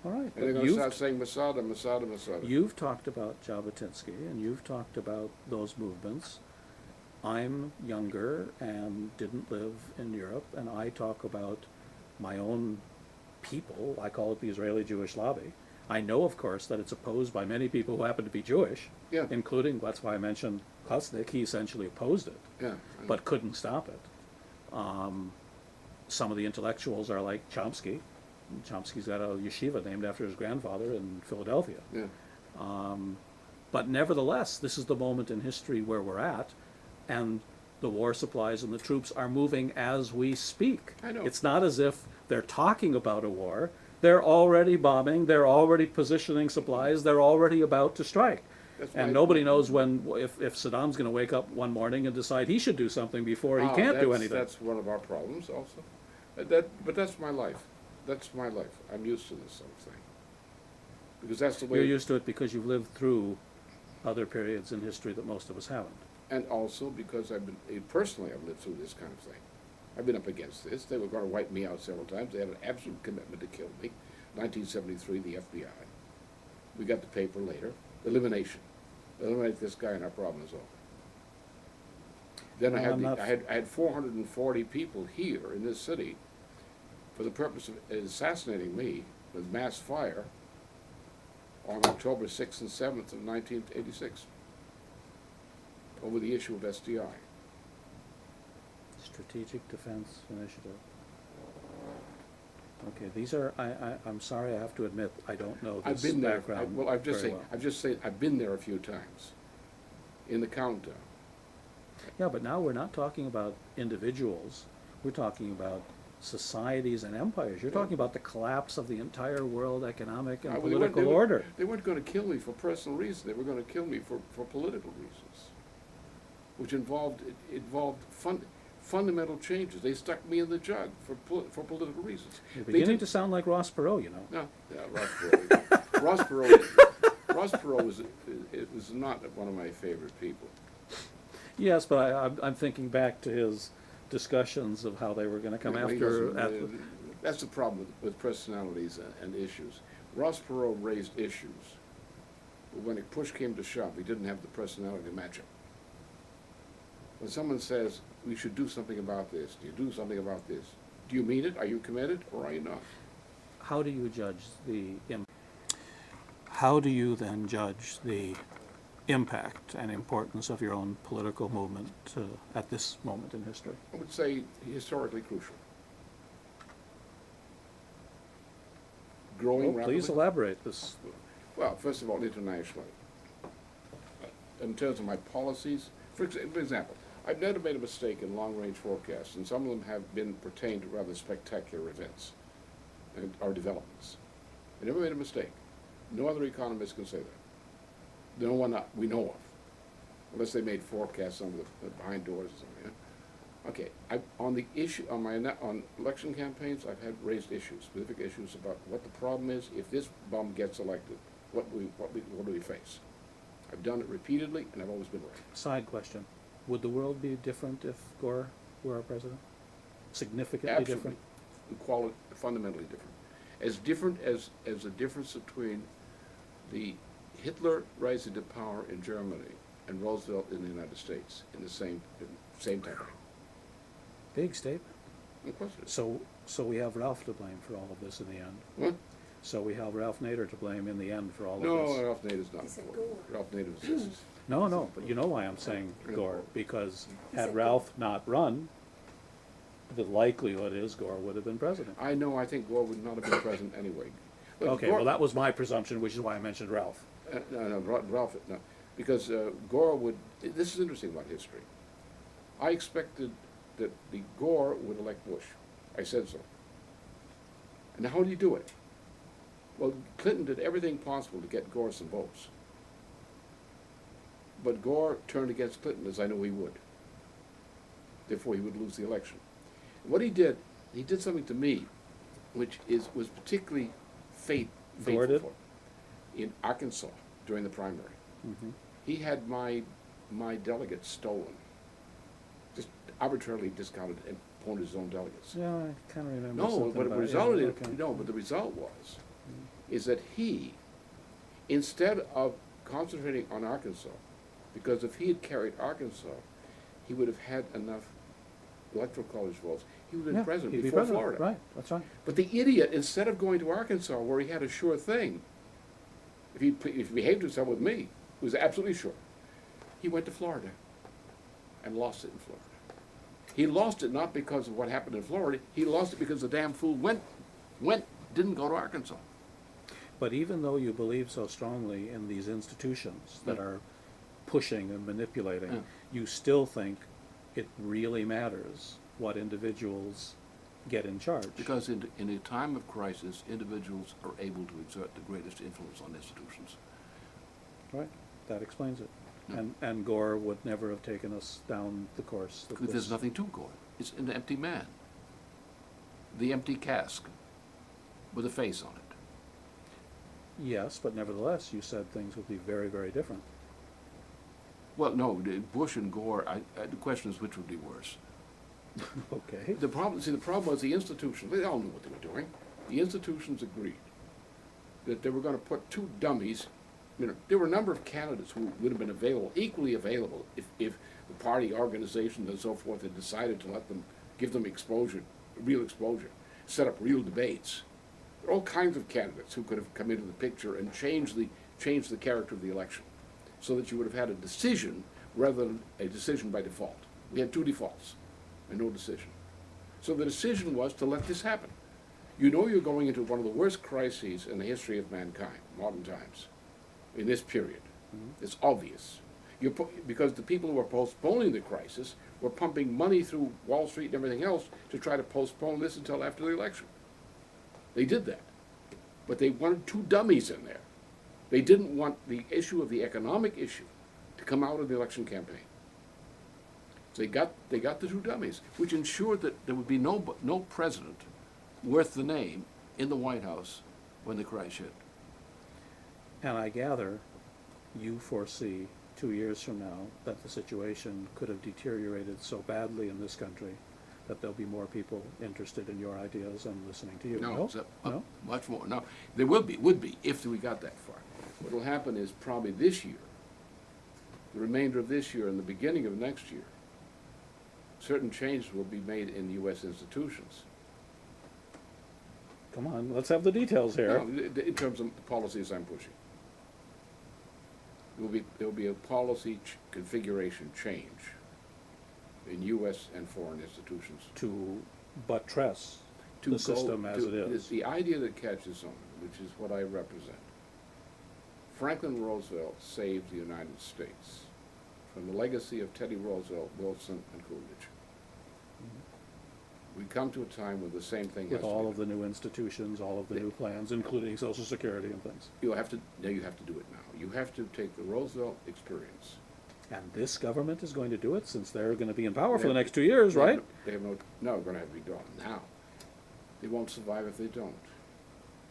all right, and they're going to start saying Masada, Masada, Masada. You've talked about Jabotinsky, and you've talked about those movements. I'm younger and didn't live in Europe, and I talk about my own people. I call it the Israeli Jewish lobby. I know, of course, that it's opposed by many people who happen to be Jewish, Yeah. including, that's why I mentioned Klasnik. He essentially opposed it, Yeah. but couldn't stop it. Some of the intellectuals are like Chomsky. Chomsky's got a yeshiva named after his grandfather in Philadelphia. Yeah. But nevertheless, this is the moment in history where we're at, and the war supplies and the troops are moving as we speak. I know. It's not as if they're talking about a war. They're already bombing, they're already positioning supplies, they're already about to strike. That's And my- nobody knows if Saddam's gonna wake up one morning and decide he should do something before he can't do anything. That's one of our problems also. But that's my life. That's my life. I'm used to this sort of thing. Because that's the way. You're used to it because you've lived through other periods in history that most of us haven't. And also because personally I've lived through this kind of thing. I've been up against this. They were going to wipe me out several times. They had an absolute commitment to kill me. 1973, the FBI. We got the paper later. Elimination. Eliminate this guy and our problem is over. Then I had 440 people here in this city for the purpose of assassinating me with mass fire on October 6th and 7th of 1986 over the issue of SDI. Strategic Defense Initiative. Okay, these are, I'm sorry, I have to admit, I don't know I've this been there. background I've just very saying. well. I've just said I've been there a few times in the countdown. Yeah, but now we're not talking about individuals. We're talking about societies and empires. You're talking about the collapse of the entire world economic and political order. They weren't going to kill me for personal reasons. They were going to kill me for political reasons, which involved fundamental changes. They stuck me in the jug for political reasons. You're beginning to sound like Ross Perot, you know. No, yeah, Ross Perot. Ross Perot was not one of my favorite people. Yes, but I'm thinking back to his discussions of how they were going to come Well, he after. doesn't, that's the problem with personalities and issues. Ross Perot raised issues, but when push came to shove, he didn't have the personality to match it. When someone says, we should do something about this, do you do something about this? Do you mean it? Are you committed, or are you not? How do you judge how do you then judge the impact and importance of your own political movement at this moment in history? I would say historically crucial. Growing rapidly. Please elaborate this. Well, first of all, internationally. In terms of my policies, for example, I've never made a mistake in long-range forecasts, and some of them have been pertained to rather spectacular events or developments. I never made a mistake. No other economist can say that. No one we know of, unless they made forecasts on the behind doors or something. Yeah? Okay, on the issue on election campaigns, I've had raised issues, specific issues about what the problem is if this bum gets elected. What do we face? I've done it repeatedly, and I've always been right. Side question. Would the world be different if Gore were our president? Significantly different? Absolutely. Fundamentally different. As the difference between the Hitler rising to power in Germany and Roosevelt in the United States in the same time frame. Big statement. Of course it is. So we have Ralph to blame for all of this in the end. What? So we have Ralph Nader to blame in the end for all of No, this. Ralph Nader's not. He said important. Gore. Ralph Nader was just. No, but you know why I'm saying Gore, because He had said Ralph not run, the likelihood is Gore would have been president. I know. I think Gore would not have been president anyway. Look, Okay, Gore, well, that was my presumption, which is why I mentioned Ralph. No, Ralph, no, because Gore would, this is interesting about history. I expected that the Gore would elect Bush. I said so. And how do you do it? Well, Clinton did everything possible to get Gore some votes. But Gore turned against Clinton, as I knew he would. Therefore, he would lose the election. What he did something to me, which was particularly Gore did? fateful in Arkansas during the primary. Mm-hmm. He had my delegates stolen, just arbitrarily discounted and appointed his own delegates. Yeah, I kind of remember No, something but about the it. result Yeah, is, okay. no, but the result was, is that he, instead of concentrating on Arkansas, because if he had carried Arkansas, he would have had enough electoral college votes. He would have been Yeah, president he'd be before president, Florida. Right, that's right. But the idiot, instead of going to Arkansas, where he had a sure thing, if he behaved himself with me, it was absolutely sure, he went to Florida and lost it in Florida. He lost it not because of what happened in Florida, he lost it because the damn fool didn't go to Arkansas. But even though you believe so strongly in these institutions that are pushing and manipulating, Yeah. you still think it really matters what individuals get in charge. Because in a time of crisis, individuals are able to exert the greatest influence on institutions. Right, that explains it. Yeah. And Gore would never have taken us down the course that There's this. nothing to Gore. It's an empty man. The empty cask with a face on it. Yes, but nevertheless, you said things would be very, very different. Well, no, Bush and Gore, the question is which would be worse. Okay. The problem was the institutions, they all knew what they were doing. The institutions agreed that they were going to put two dummies. There were a number of candidates who would have been equally available if the party organizations and so forth had decided to let them, give them exposure, real exposure, set up real debates. There are all kinds of candidates who could have come into the picture and changed the character of the election, so that you would have had a decision rather than a decision by default. We had two defaults and no decision. So the decision was to let this happen. You know you're going into one of the worst crises in the history of mankind, modern times, in this period. Mm-hmm. It's obvious. Because the people who were postponing the crisis were pumping money through Wall Street and everything else to try to postpone this until after the election. They did that. But they wanted two dummies in there. They didn't want the issue of the economic issue to come out of the election campaign. So they got the two dummies, which ensured that there would be no president worth the name in the White House when the crash hit. And I gather you foresee 2 years from now that the situation could have deteriorated so badly in this country that there'll be more people interested in your ideas and listening to you. No, No? much more. No, there would be if we got that far. What will happen is probably this year, the remainder of this year and the beginning of next year, certain changes will be made in U.S. institutions. Come on, let's have the details here. No, in terms of the policies I'm pushing. There will be a policy configuration change in U.S. and foreign institutions. To buttress To the go system as to- it is. The idea that catches on, which is what I represent. Franklin Roosevelt saved the United States from the legacy of Teddy Roosevelt, Wilson, and Coolidge. We come to a time when the same thing has With to all be of the new institutions, all of the new plans, including Social Security and things. You have to do it now. You have to take the Roosevelt experience. And this government is going to do it since they're going to be in power for the next 2 years, right? They have no, going to have to be done now. They won't survive if they don't.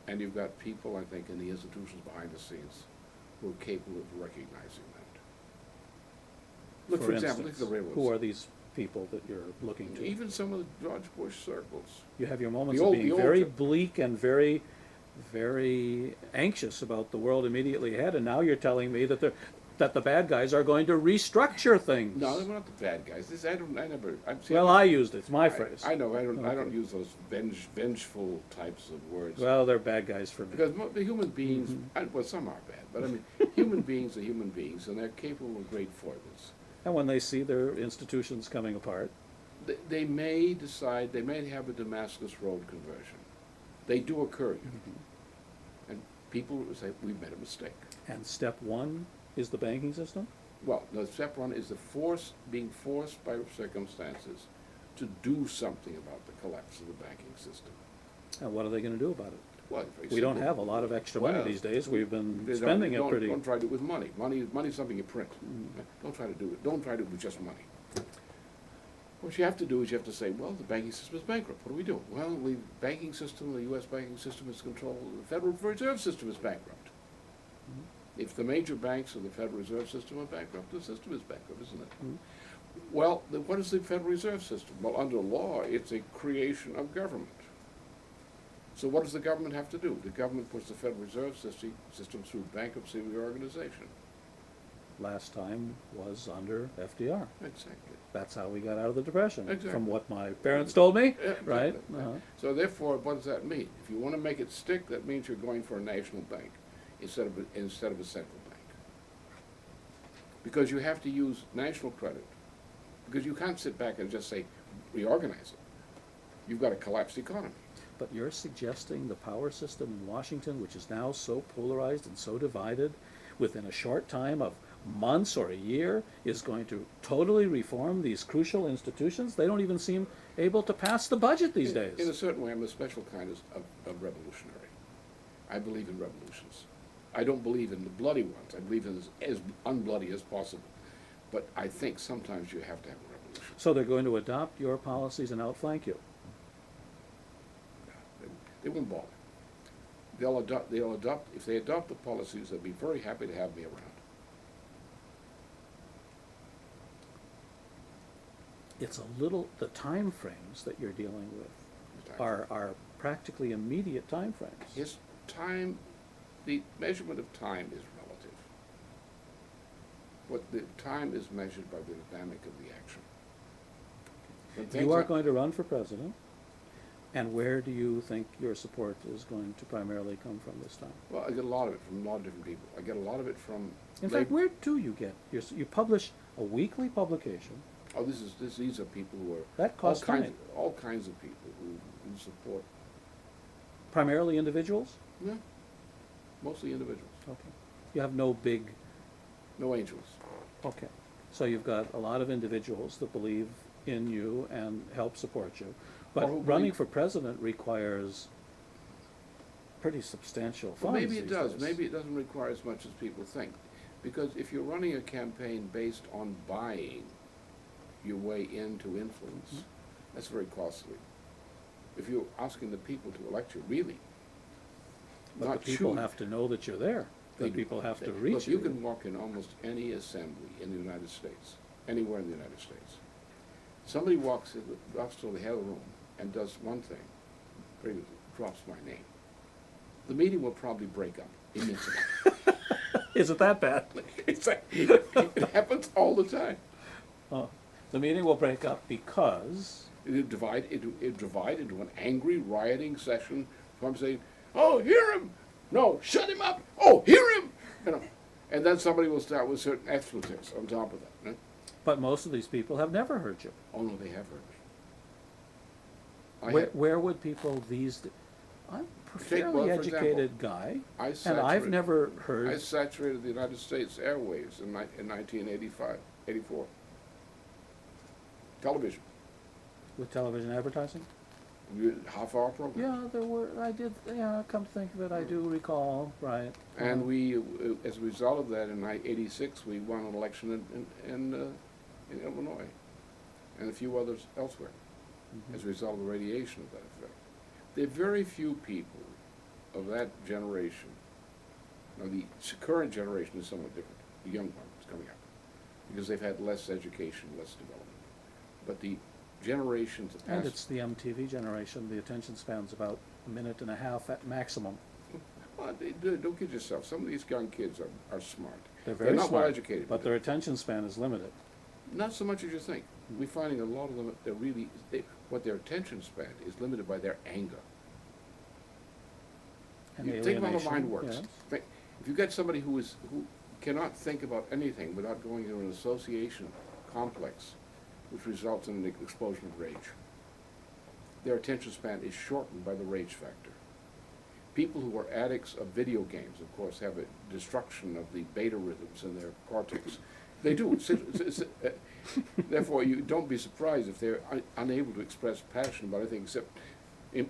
And you've got people, I think, in the institutions behind the scenes who are capable of recognizing that. Look, for example, look at the railroads. who are these people that you're looking to? Even some of the George Bush circles. You have your moments The of old- being the old very tr- bleak and very, very anxious about the world immediately ahead, and now you're telling me that the bad guys are going to restructure things. No, they're not the bad guys. Well, I used it. It's my phrase. I know. I don't Okay. use those vengeful types of words. Well, they're bad guys for me. Because the human beings, Mm-hmm. well, some are bad, but I mean, human beings are human beings, and they're capable of great foibles. And when they see their institutions coming apart, They may decide, they may have a Damascus Road conversion. They do occur. Mm-hmm. And people would say, we've made a mistake. And step one is the banking system? Well, no, step one is being forced by circumstances to do something about the collapse of the banking system. And what are they gonna do about it? Well, very We don't simple. have a lot of extra money Well, these days. We've been They spending it don't- pretty. Don't try to do it with money. Money's something you print. Don't try to do it. Don't try to do it with just money. What you have to do is you have to say, well, the banking system is bankrupt. What do we do? Well, the banking system, the U.S. banking system is controlled. The Federal Reserve System is bankrupt. If the major banks of the Federal Reserve System are bankrupt, the system is bankrupt, isn't it? Mhm. Well, then what is the Federal Reserve System? Well, under law, it's a creation of government. So what does the government have to do? The government puts the Federal Reserve System through bankruptcy reorganization. Last time was under FDR. Exactly. That's how we got out of the Depression, Exactly. from what my parents told me, Yeah, right? exactly. Uh-huh. So therefore, what does that mean? If you want to make it stick, that means you're going for a national bank instead of a central bank. Because you have to use national credit. Because you can't sit back and just say, reorganize it. You've got to collapse the economy. But you're suggesting the power system in Washington, which is now so polarized and so divided, within a short time of months or a year, is going to totally reform these crucial institutions? They don't even seem able to pass the budget these days. In a certain way, I'm a special kind of revolutionary. I believe in revolutions. I don't believe in the bloody ones. I believe in as unbloody as possible. But I think sometimes you have to have a revolution. So they're going to adopt your policies and outflank you? They won't bother. If they adopt the policies, they'll be very happy to have me around. It's a little, the time frames that you're dealing with are practically immediate time frames. His time, the measurement of time is relative. What the time is measured by the dynamic of the action. When things You are going to run for president, and where do you think your support is going to primarily come from this time? Well, I get a lot of it from a lot of different people. I get a lot of it from. In fact, where do you get, you publish a weekly publication. Oh, these are people who are. That costs money. All kinds of people who support. Primarily individuals? Yeah, mostly individuals. Okay. You have no big, No angels. okay. So you've got a lot of individuals that believe in you and help support you. Or But who running believe- for president requires pretty substantial Well, funds maybe it these does. days. Maybe it doesn't require as much as people think. Because if you're running a campaign based on buying your way into influence, that's very costly. If you're asking the people to elect you, really, But not the people choose- have to know that you're there. The They do. people have to Look, reach you can walk in almost any assembly in the United States, anywhere in the United States. Somebody walks to the head of the room and does one thing, drops my name. The meeting will probably break up immediately. Is it that bad? It happens all the time. The meeting will break up because, It divide into an angry, rioting session. From saying, "Oh, hear him! No, shut him up! Oh, hear him!" You know, and then somebody will start with certain expletives on top of that. Right? but most of these people have never heard you. Oh no, they have heard me. Where would people I'm a fairly well, for educated guy, I and I've saturated- never I heard, saturated the United States airwaves in 1984. Television, with television advertising? half-hour program. Yeah, there were, come to think of it, I do recall, right. And we, as a result of that, in '86, we won an election in Illinois, and a few others elsewhere, as a result of the radiation of that effect. There are very few people of that generation. Now, the current generation is somewhat different. The young one is coming up, because they've had less education, less development. But the generations that And passed. it's the MTV generation, the attention span's about a minute and a half at maximum. Well, don't kid yourself. Some of these young kids are smart. They're very not well smart, educated, but their attention span is limited. not so much as you think. We're finding a lot of them. What their attention span is limited by their anger. And You think about how the alienation, mind works. yes. If you get somebody who cannot think about anything without going through an association complex, which results in an explosion of rage, their attention span is shortened by the rage factor. People who are addicts of video games, of course, have a destruction of the beta rhythms in their cortex. They do. Therefore, you don't be surprised if they're unable to express passion about anything except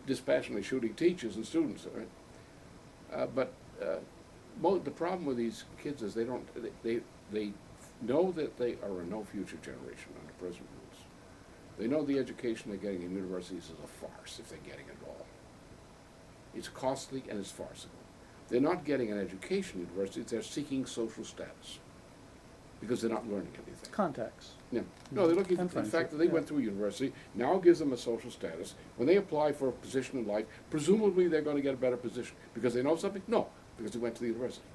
dispassionately shooting teachers and students. Right? The problem with these kids is they know that they are a no future generation under present rules. They know the education they're getting in universities is a farce if they're getting it at all. It's costly and it's farcical. They're not getting an education in universities, they're seeking social status because they're not learning anything. Contacts. Yeah. No, they're looking And for the fact friendship, that they yeah. went through university, now gives them a social status. When they apply for a position in life, presumably they're going to get a better position because they know something? No, because they went to the university.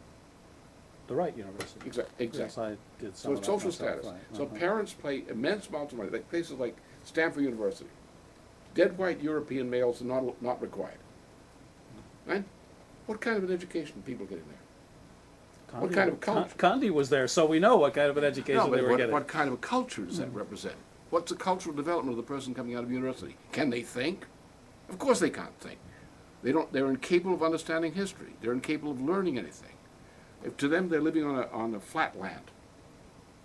The right university. Exactly. Yes, I did some So of it's that social myself, status. right. So Uh-huh. parents pay immense amounts of money, like places like Stanford University. Dead white European males are not required. Right? What kind of an education are people getting there? What kind of culture? Condi was there, so we know what kind of an education No, they but were what, getting. what kind of a culture does that represent? What's the cultural development of the person coming out of university? Can they think? Of course they can't think. They're incapable of understanding history. They're incapable of learning anything. If to them they're living on a flat land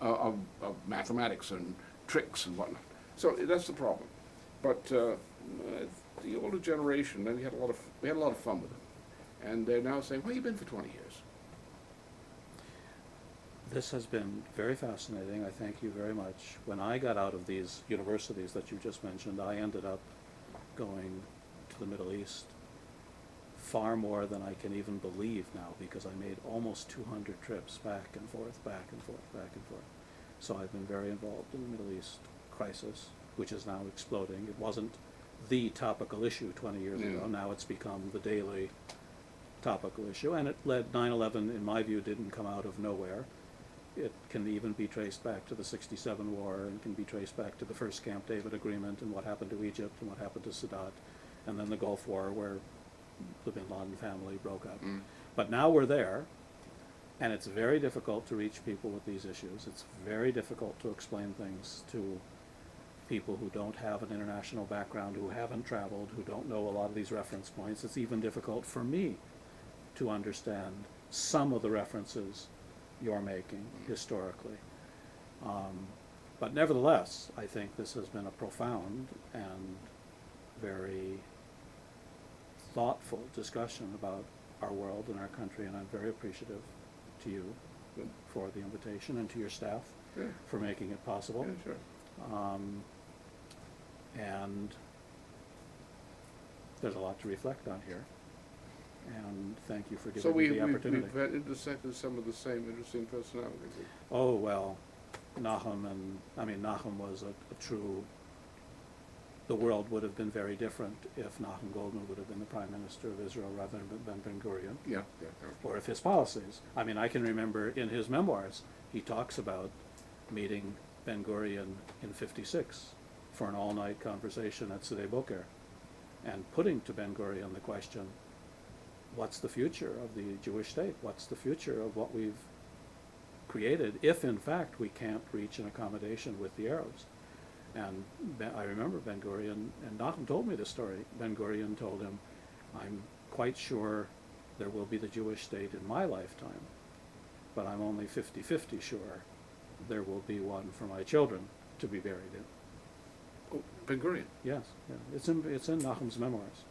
of mathematics and tricks and whatnot. So that's the problem. But the older generation, we had a lot of fun with them. And they're now saying, where have you been for 20 years? This has been very fascinating. I thank you very much. When I got out of these universities that you just mentioned, I ended up going to the Middle East far more than I can even believe now, because I made almost 200 trips back and forth, back and forth, back and forth. So I've been very involved in the Middle East crisis, which is now exploding. It wasn't the topical issue 20 years ago. Now it's become the daily topical issue, and it led 9/11, in my view, didn't come out of nowhere. It can even be traced back to the '67 war, and can be traced back to the first Camp David agreement and what happened to Egypt and what happened to Sadat, and then the Gulf War where the bin Laden family broke up. But now we're there, and it's very difficult to reach people with these issues. It's very difficult to explain things to people who don't have an international background, who haven't traveled, who don't know a lot of these reference points. It's even difficult for me to understand some of the references you're making historically. But nevertheless, I think this has been a profound and very thoughtful discussion about our world and our country, and I'm very appreciative to you for the invitation, and to your staff for making it possible. Yeah, sure. And there's a lot to reflect on here, and thank you for So giving me the opportunity. we've intersected some of the same interesting personalities. Oh, well, Nahum was a true, the world would have been very different if Nahum Goldman would have been the Prime Minister of Israel rather than Ben-Gurion, Yeah. or if his policies. I mean, I can remember in his memoirs, he talks about meeting Ben-Gurion in '56 for an all-night conversation at Sde Boker, and putting to Ben-Gurion the question, what's the future of the Jewish state? What's the future of what we've created if, in fact, we can't reach an accommodation with the Arabs? And I remember Ben-Gurion, and Nahum told me this story, Ben-Gurion told him, I'm quite sure there will be the Jewish state in my lifetime, but I'm only 50-50 sure there will be one for my children to be buried in. Oh, Ben-Gurion. Yes, yeah. It's in Nahum's memoirs.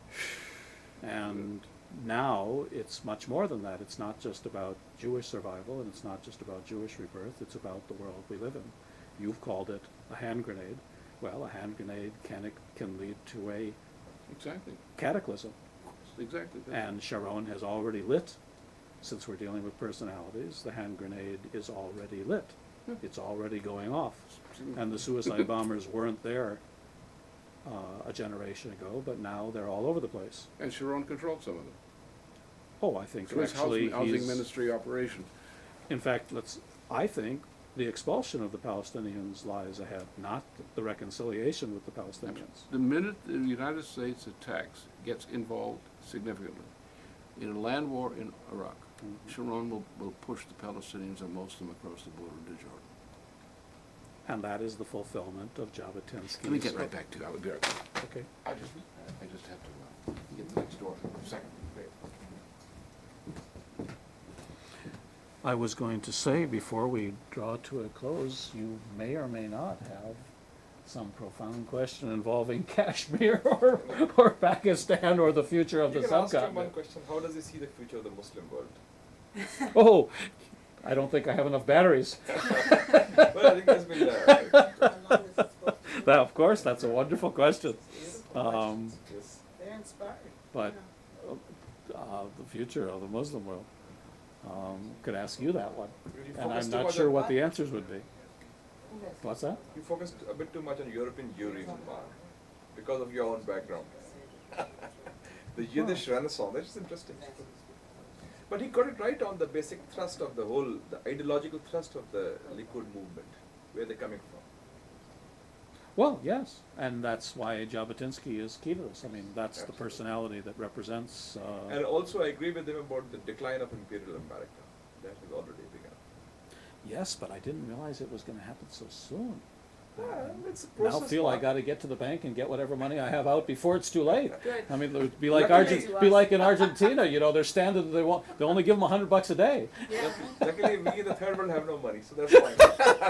And now it's much more than that. It's not just about Jewish survival, and it's not just about Jewish rebirth. It's about the world we live in. You've called it a hand grenade. Well, a hand grenade can lead to a Exactly. cataclysm. Exactly. And Sharon has already lit, since we're dealing with personalities, the hand grenade is already lit. Yeah. It's already going off. And the suicide bombers weren't there a generation ago, but now they're all over the place. And Sharon controlled some of them. Oh, I think So his actually housing he's, ministry operation. in fact, I think the expulsion of the Palestinians lies ahead, not the reconciliation with the Palestinians. The minute the United States attacks, gets involved significantly in a land war in Iraq, Sharon will push the Palestinians and most of them across the border to Jordan. And that is the fulfillment of Jabotinsky's. Let me get right back to that. I'll be right back. Okay. I just have to get the next door. Second. I was going to say, before we draw to a close, you may or may not have some profound question involving Kashmir or Pakistan or the future of the You can ask him one subcontinent. question: how does he see the future of the Muslim world? Oh, I don't think I have enough batteries. Well, I think there's been That, of course, that's a wonderful question. yes. They're inspired. But the future of the Muslim world, could ask you that one. You And I'm focus too not much sure on- what the answers would be. What's that? You focused a bit too much on European Jewry, Mark, because of your own background. The Yiddish Renaissance, that's interesting. But he got it right on the basic thrust of the whole, the ideological thrust of the Likud movement, where they're coming from. Well, yes, and that's why Jabotinsky is key to this. I mean, that's the Absolutely. personality that represents. And also, I agree with him about the decline of Imperial America. That has already begun. Yes, but I didn't realize it was going to happen so soon. Well, it's a Now process. feel I Mark. got to get to the bank and get whatever money I have out before it's too late. Good. I mean, it would be like Luckily- be like in Argentina. You know, they're standing. They only give them $100 a day. Yeah. Luckily, we in the third world have no money, so that's fine.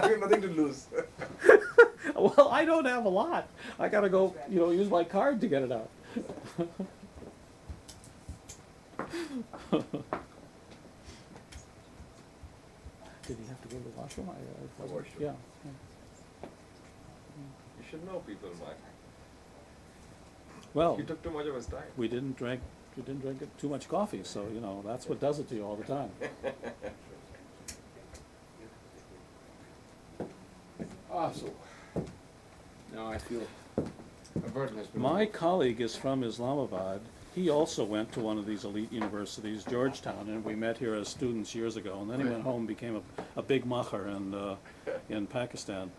We have nothing to lose. Well, I don't have a lot. I got to go. You know, use my card to get it out. Did he have to go to the washroom? The washroom. Yeah. You should know people, Mark. Well, You took too much of his time. we didn't drink too much coffee, so you know that's what does it to you all the time. So, now I feel a burden has been. My colleague is from Islamabad. He also went to one of these elite universities, Georgetown, and we met here as students years ago. And then he went home, became a big macher in Pakistan,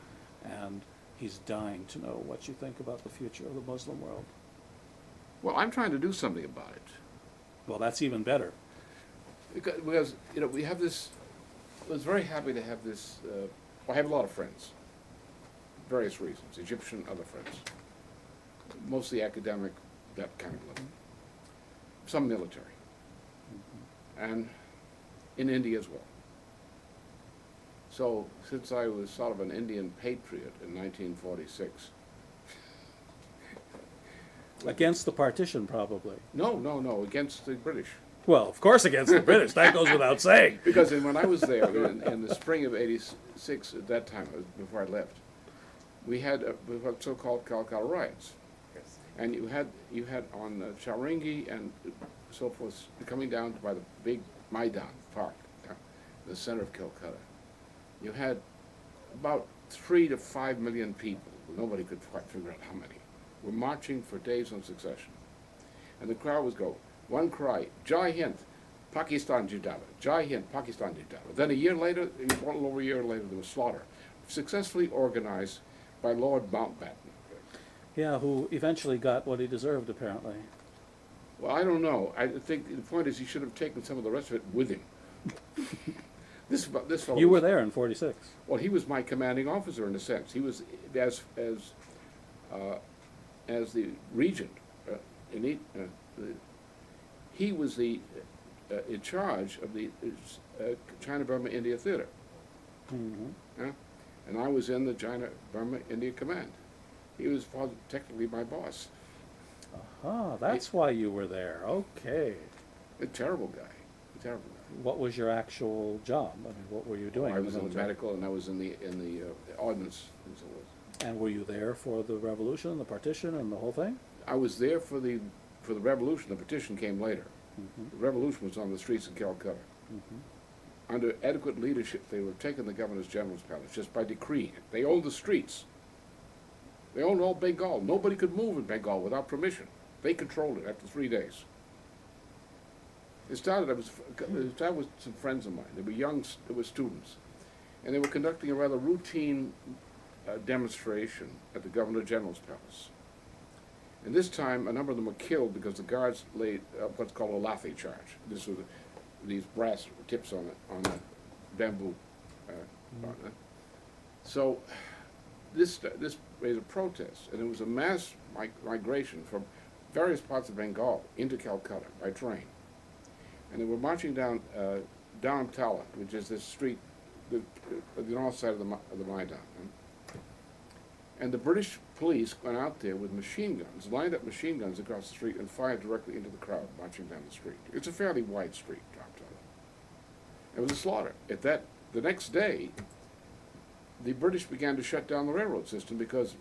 and he's dying to know what you think about the future of the Muslim world. Well, I'm trying to do something about it. Well, that's even better. Because you know, we have this, I was very happy to have this, I have a lot of friends, various reasons, Egyptian, other friends, mostly academic, that kind of level, some military, and in India as well. So, since I was sort of an Indian patriot in 1946, Against the partition, probably. no, against the British. Well, of course against the British. That goes without saying. Because when I was there in the spring of '86, at that time, before I left, we had so-called Calcutta riots, Yes. and you had on Chowringhee and so forth coming down by the big Maidan Park, the center of Calcutta. You had about 3 to 5 million people. Nobody could quite figure out how many were marching for days in succession, and the crowd would go. One cry, Jai Hind, Pakistan Jindabad, Jai Hind, Pakistan Jindabad. Then a year later, a little over a year later, there was slaughter, successfully organized by Lord Mountbatten. Yeah, who eventually got what he deserved, apparently. Well, I don't know. I think the point is he should have taken some of the rest of it with him. This fellow. You were there in '46. Well, he was my commanding officer in a sense. He was as the regent. He was in charge of the China-Burma-India Theater, Mm-hmm. and I was in the China-Burma-India Command. He was technically my boss. Ah, that's why you were there. Okay. A terrible guy, What was your actual job? I mean, what were you doing? I in was the in the military? medical, and I was in the ordnance. And so forth. And were you there for the revolution, the partition, and the whole thing? I was there for the revolution. The petition came later. Mm-hmm. The revolution was on the streets of Calcutta. Mm-hmm. Under adequate leadership, they would have taken the governor's general's palace just by decree. They owned the streets. They owned all Bengal. Nobody could move in Bengal without permission. They controlled it after 3 days. It started with some friends of mine. They were students. And they were conducting a rather routine demonstration at the governor general's palace. And this time, a number of them were killed because the guards laid what's called a lathi charge. This was these brass tips on the bamboo. So this raised a protest, and it was a mass migration from various parts of Bengal into Calcutta by train. And they were marching down down Talent, which is this street, the north side of the Maidan. And the British police went out there with machine guns, lined up machine guns across the street, and fired directly into the crowd marching down the street. It's a fairly wide street, downtown. It was a slaughter. The next day, the British began to shut down the railroad system because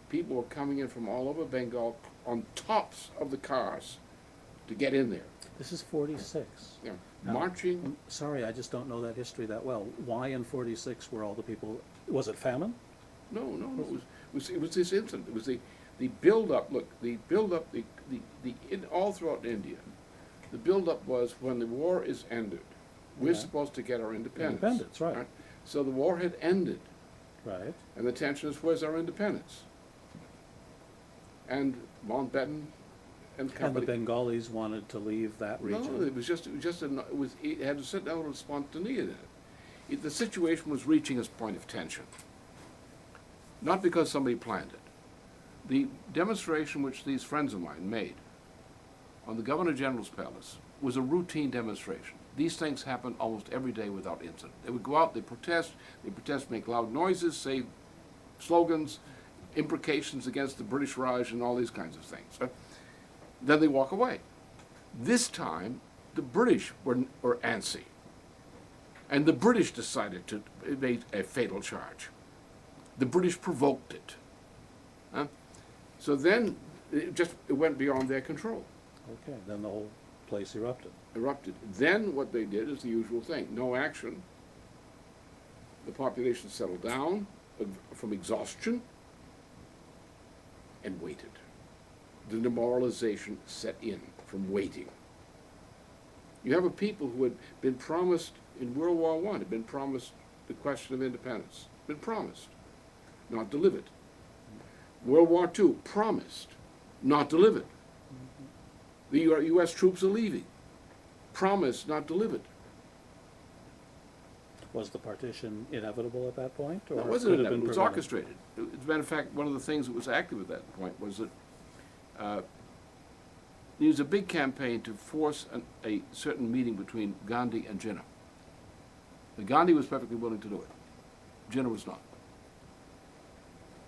people were coming in from all over Bengal on tops of the cars to get in there. This is 46. Yeah, Now, marching. I'm sorry, I just don't know that history that well. Why in 46 were all the people, was it famine? No. It was this incident. It was the build-up. Look, the build-up. All throughout India, the build-up was when the war is ended, we're Yeah. supposed to get our independence. Independence, right. So the war had ended, Right. and the tension is, where's our independence? And Mountbatten and And the company. Bengalis wanted to leave that region. No, it had a certain element of spontaneity in it. The situation was reaching its point of tension. Not because somebody planned it. The demonstration which these friends of mine made on the Governor General's Palace was a routine demonstration. These things happen almost every day without incident. They would go out, they protest, make loud noises, say slogans, imprecations against the British Raj and all these kinds of things. Then they walk away. This time, the British were antsy. And the British decided to make a fatal charge. The British provoked it. So then it went beyond their control. Okay, then the whole place erupted. Then what they did is the usual thing. No action. The population settled down from exhaustion and waited. The demoralization set in from waiting. You have a people who had been promised in World War I, had been promised the question of independence. Been promised, not delivered. World War II, promised, not delivered. The U.S. troops are leaving. Promised, not delivered. Was the partition inevitable at that point? Or No, it wasn't could have inevitable. been It was prevented? orchestrated. As a matter of fact, one of the things that was active at that point was that there was a big campaign to force a certain meeting between Gandhi and Jinnah. Gandhi was perfectly willing to do it. Jinnah was not.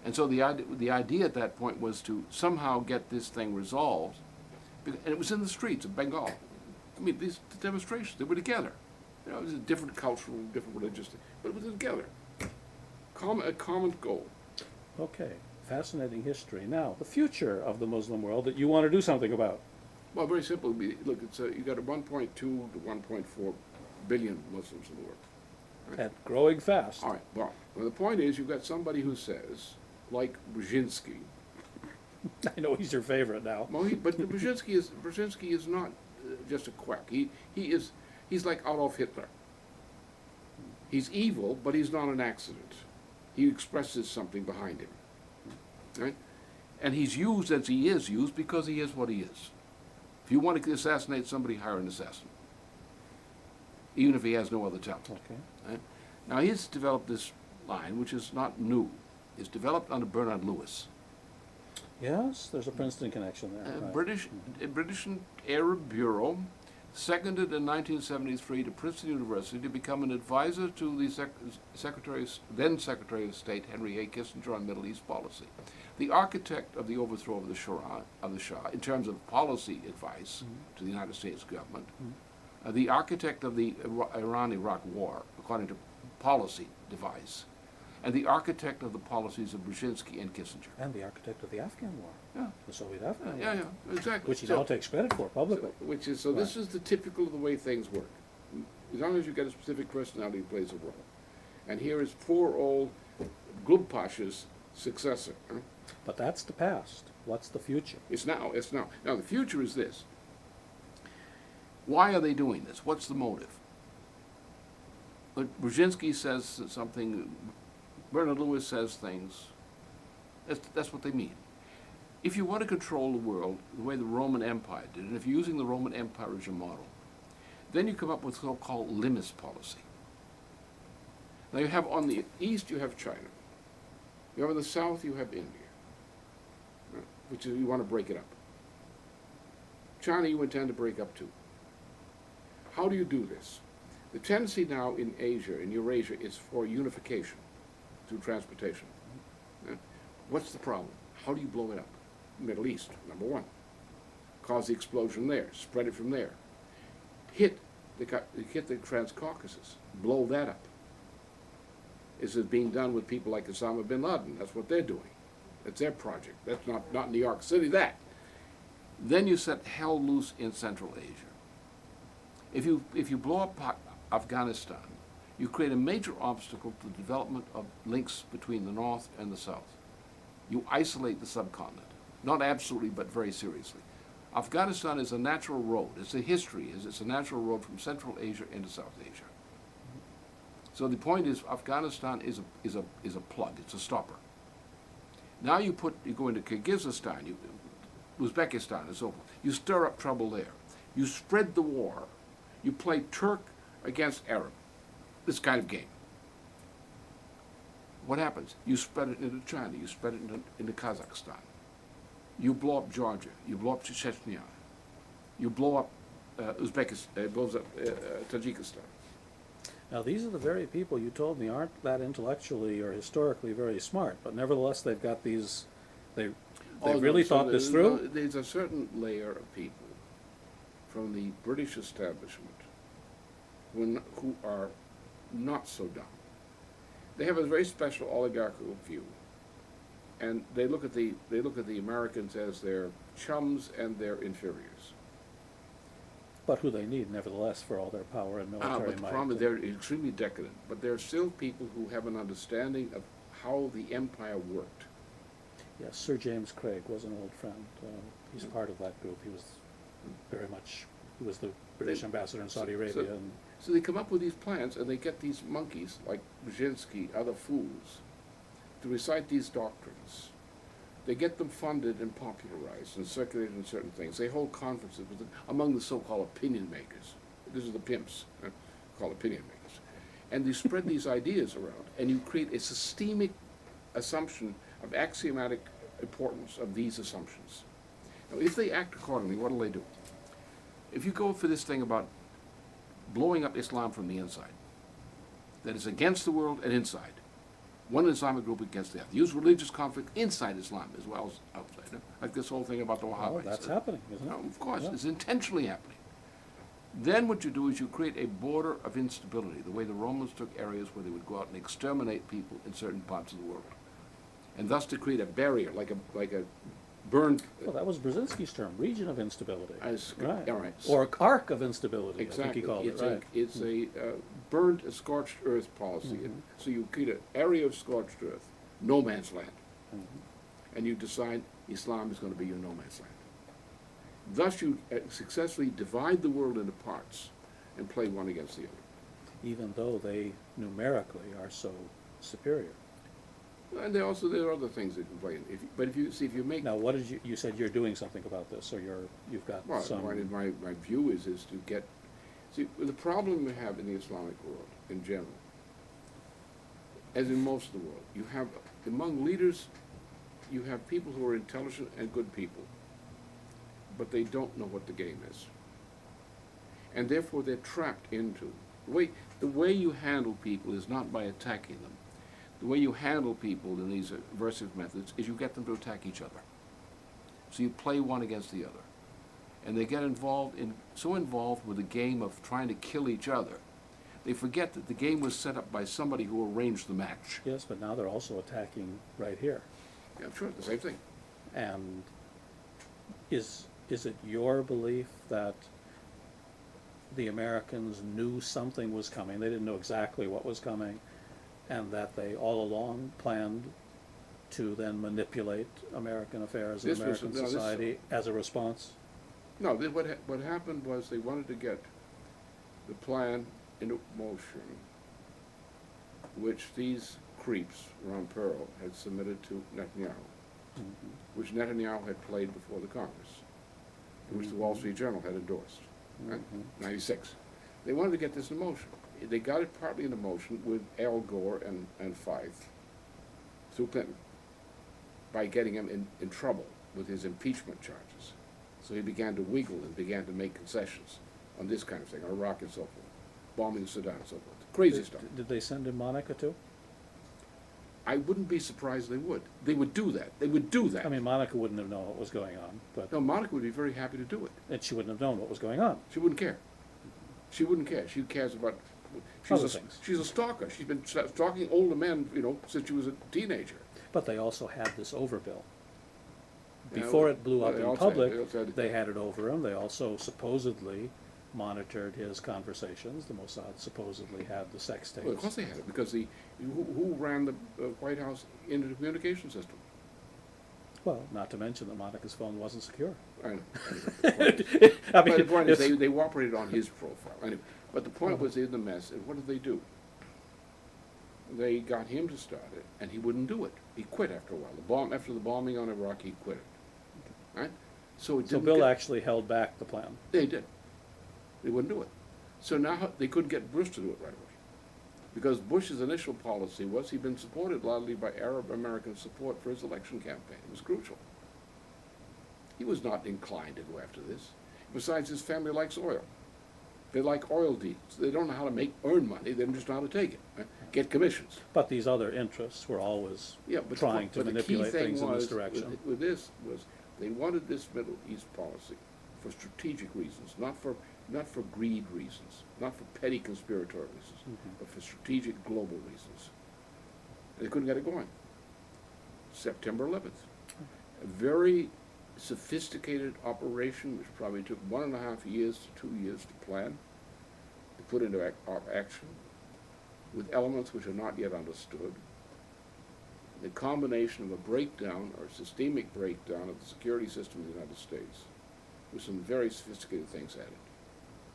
And so the idea at that point was to somehow get this thing resolved, and it was in the streets of Bengal. I mean, these demonstrations, they were together. You know, it was a different cultural, different religious thing, but it was together. A common goal. Okay, fascinating history. Now, the future of the Muslim world that you want to do something about. Well, very simple. Look, you got a 1.2 to 1.4 billion Muslims in the world. And growing fast. All right. Well, the point is, you've got somebody who says, like Bruzonsky. I know he's your favorite now. Well, but Brzezinski is not just a quack. He's like Adolf Hitler. He's evil, but he's not an accident. He expresses something behind him, right? And he's used as he is used because he is what he is. If you want to assassinate somebody, hire an assassin, even if he has no other talent. Okay. Right? Now he's developed this line, which is not new. It's developed under Bernard Lewis. Yes, there's a Princeton connection there. Right. British and Arab Bureau, seconded in 1973 to Princeton University to become an advisor to the then Secretary of State Henry A. Kissinger on Middle East policy. The architect of the overthrow of the Shah, in terms of policy advice to the United States government, the architect of the Iran-Iraq war, according to policy device, and the architect of the policies of Brzezinski and Kissinger. And the architect of the Afghan War. Yeah. The Soviet Afghan War. Yeah, exactly. Which he now takes credit for publicly. This Right. is the typical of the way things work. As long as you get a specific personality, it plays a role. And here is poor old Glub Pasha's successor. Huh? But that's the past. What's the future? It's now. Now the future is this. Why are they doing this? What's the motive? But Brzezinski says something, Bernard Lewis says things. That's what they mean. If you want to control the world the way the Roman Empire did, and if you're using the Roman Empire as your model, then you come up with so-called limits policy. Now you have on the east, you have China. You have on the south, you have India, right, which is, you want to break it up. China, you intend to break up too. How do you do this? The tendency now in Asia, in Eurasia, is for unification through transportation. What's the problem? How do you blow it up? Middle East, number one. Cause the explosion there, spread it from there. Hit the Transcaucasus, blow that up. This is being done with people like Osama bin Laden. That's what they're doing. That's their project. That's not New York City, that. Then you set hell loose in Central Asia. If you blow up Afghanistan, you create a major obstacle to the development of links between the North and the South. You isolate the subcontinent. Not absolutely, but very seriously. Afghanistan is a natural road. It's a history. It's a natural road from Central Asia into South Asia. So the point is, Afghanistan is a plug. It's a stopper. Now you go into Kyrgyzstan, Uzbekistan, and so forth. You stir up trouble there. You spread the war. You play Turk against Arab. This kind of game. What happens? You spread it into China. You spread it into Kazakhstan. You blow up Georgia. You blow up Chechnya. You blow up Tajikistan. Now, these are the very people you told me aren't that intellectually or historically very smart, but nevertheless they've got these, they really thought this through? There's a certain layer of people from the British establishment who are not so dumb. They have a very special oligarchical view, and they look at the Americans as their chums and their inferiors. But who they need, nevertheless, for all their power and military might. But the problem is they're extremely decadent. But there are still people who have an understanding of how the empire worked. Yes, Sir James Craig was an old friend. He's part of that group. He was very much, he was the British ambassador in Saudi Arabia. So they come up with these plans, and they get these monkeys, like Bruzonsky, other fools, to recite these doctrines. They get them funded and popularized and circulated in certain things. They hold conferences among the so-called opinion makers. These are the pimps, called opinion makers. And they spread these ideas around, and you create a systemic assumption of axiomatic importance of these assumptions. Now, if they act accordingly, what do? If you go for this thing about blowing up Islam from the inside, that is against the world and inside, one Islamic group against the other. Use religious conflict inside Islam as well as outside. Like this whole thing about the Wahhabis. Oh, that's happening, isn't it? No, of course, Yeah. it's intentionally happening. Then what you do is you create a border of instability, the way the Romans took areas where they would go out and exterminate people in certain parts of the world. And thus to create a barrier, like a burned... Well, that was Brzezinski's term, region of instability. Right. All right. Or arc of instability, Exactly. I think he called it, right. It's a burnt, scorched earth policy. And so you create an area of scorched earth, no man's land. And you decide Islam is going to be your no man's land. Thus you successfully divide the world into parts and play one against the other. Even though they numerically are so superior. And there are other things that you can play in. But if you make... Now, what did you said you're doing something about this, or you've got Well, some... my view is to get... See, the problem we have in the Islamic world, in general, as in most of the world, you have, among leaders, you have people who are intelligent and good people, but they don't know what the game is. And therefore they're trapped into... The way you handle people is not by attacking them. The way you handle people in these aversive methods is you get them to attack each other. So you play one against the other. And they get so involved with the game of trying to kill each other, they forget that the game was set up by somebody who arranged the match. Yes, but now they're also attacking right here. Yeah, sure, the same thing. And is it your belief that the Americans knew something was coming? They didn't know exactly what was coming, and that they all along planned to then manipulate American affairs and American society as a response? No, what happened was they wanted to get the plan into motion, which these creeps, Ron Perot, had submitted to Netanyahu, which Netanyahu had played before the Congress, which the Wall Street Journal had endorsed, right? 96. They wanted to get this in motion. They got it partly into motion with Al Gore and Feith through Clinton by getting him in trouble with his impeachment charges. So he began to wiggle and began to make concessions on this kind of thing, on Iraq and so forth. bombing Saddam and so forth. Crazy stuff. Did they send in Monica too? I wouldn't be surprised they would. They would do that. They would do that. I mean, Monica wouldn't have known what was going on, but No, Monica would be very happy to do it. and she wouldn't have known what was going on. She wouldn't care. She wouldn't care. She cares about. Other things. She's a stalker. She's been stalking older men, since she was a teenager. But they also had this overbill. Yeah, Before it blew well, up they in also public, had- they had it over him. They also supposedly monitored his conversations. The Mossad supposedly had the sex tapes. Well, of course they had it, because who ran the White House intercommunication system? Well, not to mention that Monica's phone wasn't secure. I know. I But the point is, it's- they operated on his profile. Anyway, but the point was in the mess, and what did they do? They got him to start it, and he wouldn't do it. He quit after a while. After the bombing on Iraq, he quit it. Right? So it So didn't Bill get- actually held back the plan. They did. They wouldn't do it. So now they couldn't get Bush to do it right away. Because Bush's initial policy was he'd been supported largely by Arab American support for his election campaign. It was crucial. He was not inclined to go after this. Besides, his family likes oil. They like oil deals. They don't know how to earn money. They just know how to take it, right? Get commissions. But these other interests were always Yeah, but trying to but the key manipulate thing things in this was, direction. With this was they wanted this Middle East policy for strategic reasons, not for greed reasons, not for petty conspiratorial reasons, but for strategic global reasons. And they couldn't get it going. September 11th, a very sophisticated operation which probably took 1.5 years to 2 years to plan, to put into action, with elements which are not yet understood. The combination of a breakdown or systemic breakdown of the security system of the United States with some very sophisticated things at it,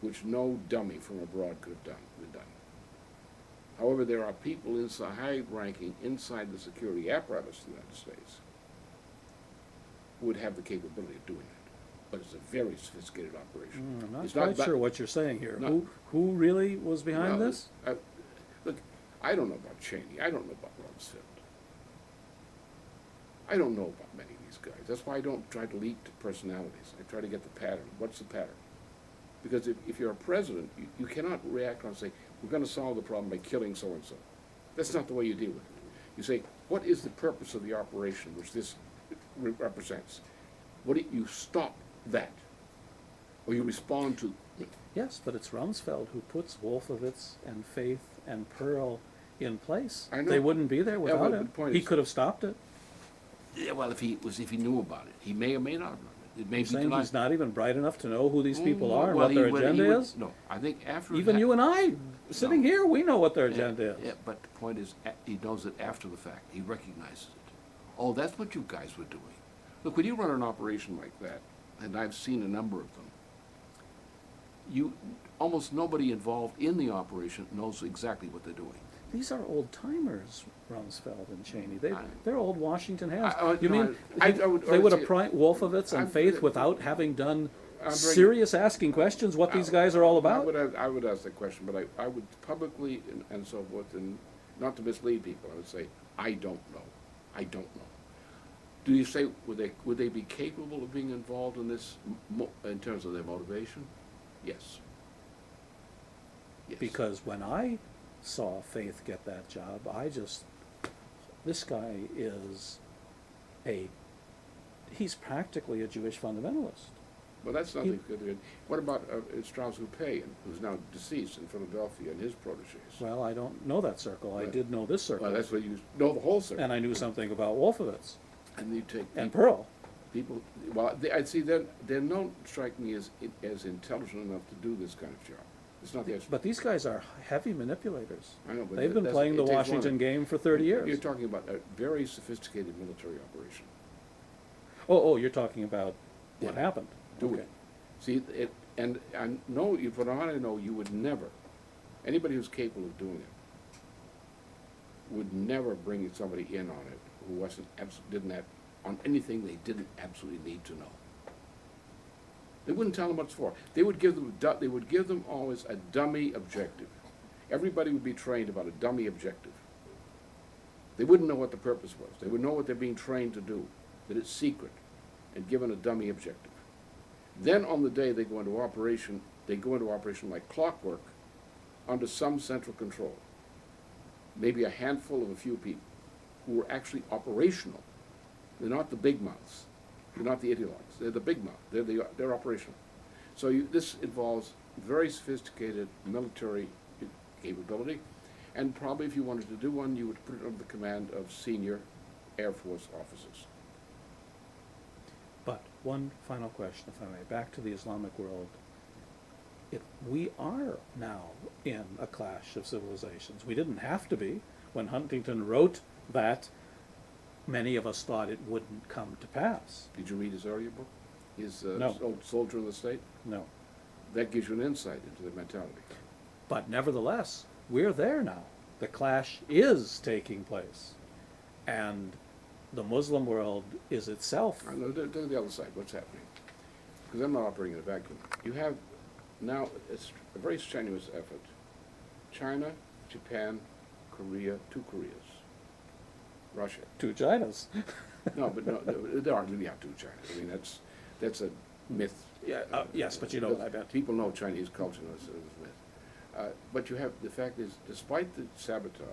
which no dummy from abroad could have done. However, there are people inside, high-ranking inside the security apparatus of the United States who would have the capability of doing that. But it's a very sophisticated operation. I'm not It's quite that- sure what you're saying here. No. Who really was behind Well, this? Look, I don't know about Cheney. I don't know about Rumsfeld. I don't know about many of these guys. That's why I don't try to leak to personalities. I try to get the pattern. What's the pattern? Because if you're a president, you cannot react and say, we're going to solve the problem by killing so-and-so. That's not the way you deal with it. You say, what is the purpose of the operation which this represents? You stop that. Or you respond to. Yes, but it's Rumsfeld who puts Wolfowitz and Faith and Pearl in place. I know. They wouldn't be there without but the him. point He is- could have stopped it. Yeah, well, if he knew about it, he may or may not have known it. It may be Saying denied. he's not even bright enough to know who these people are and Well, what their he would- agenda is. No, I think after. it Even hap- you and I, sitting No. here, we know what their agenda is. Yeah, but the point is, he knows it after the fact. He recognizes it. Oh, that's what you guys were doing. Look, when you run an operation like that, and I've seen a number of them, almost nobody involved in the operation knows exactly what they're doing. These are old timers, Rumsfeld and Cheney. I- They're old Washington hands. You no, mean I they would would say- appoint Wolfowitz and I'm- Faith without having done I'm very- serious asking questions what these guys are all about? I would ask that question, but I would publicly and so forth, and not to mislead people, I would say, I don't know. I don't know. Do you say, would they be capable of being involved in this in terms of their motivation? Yes. Yes. Because when I saw Faith get that job, this guy is he's practically a Jewish fundamentalist. Well, that's nothing good. What about Strauss Hupé, who's now deceased in Philadelphia, and his protégés? Well, I don't know that circle. I Right. did know this circle. Well, that's what you know the whole circle. And I knew something about Wolfowitz And you take and people, Pearl. I'd see they don't strike me as intelligent enough to do this kind of job. It's not their. But these guys are heavy manipulators. I know, but They've been playing the it takes one Washington of- game for 30 years. You're talking about a very sophisticated military operation. Oh, you're talking about what Yeah. happened. Do Okay. it. See, and I know you, from what I know, you would never, anybody who's capable of doing it, would never bring somebody in on it who didn't have, on anything they didn't absolutely need to know. They wouldn't tell them what it's for. They would give them always a dummy objective. Everybody would be trained about a dummy objective. They wouldn't know what the purpose was. They would know what they're being trained to do, that it's secret, and given a dummy objective. Then on the day they go into operation like clockwork, under some central control. Maybe a handful of a few people who are actually operational. They're not the big mouths. They're not the ideologues. They're the big mouth. They're operational. So this involves very sophisticated military capability, and probably if you wanted to do one, you would put it under the command of senior Air Force officers. But one final question, if I may, back to the Islamic world. We are now in a clash of civilizations. We didn't have to be. When Huntington wrote that, many of us thought it wouldn't come to pass. Did you read his earlier book? His No. Old Soldier of the State? No. That gives you an insight into the mentality. But nevertheless, we're there now. The clash is taking place. And the Muslim world is itself. I know, look at the other side, what's happening. Because I'm not operating in a vacuum. You have now, it's a very strenuous effort. China, Japan, Korea, 2 Koreas, Russia. 2 Chinas. No, but no, there aren't really 2 China. I mean, that's a myth. Yeah, yes, but you know what I meant. People know Chinese culture as a myth. But you have, the fact is, despite the sabotage,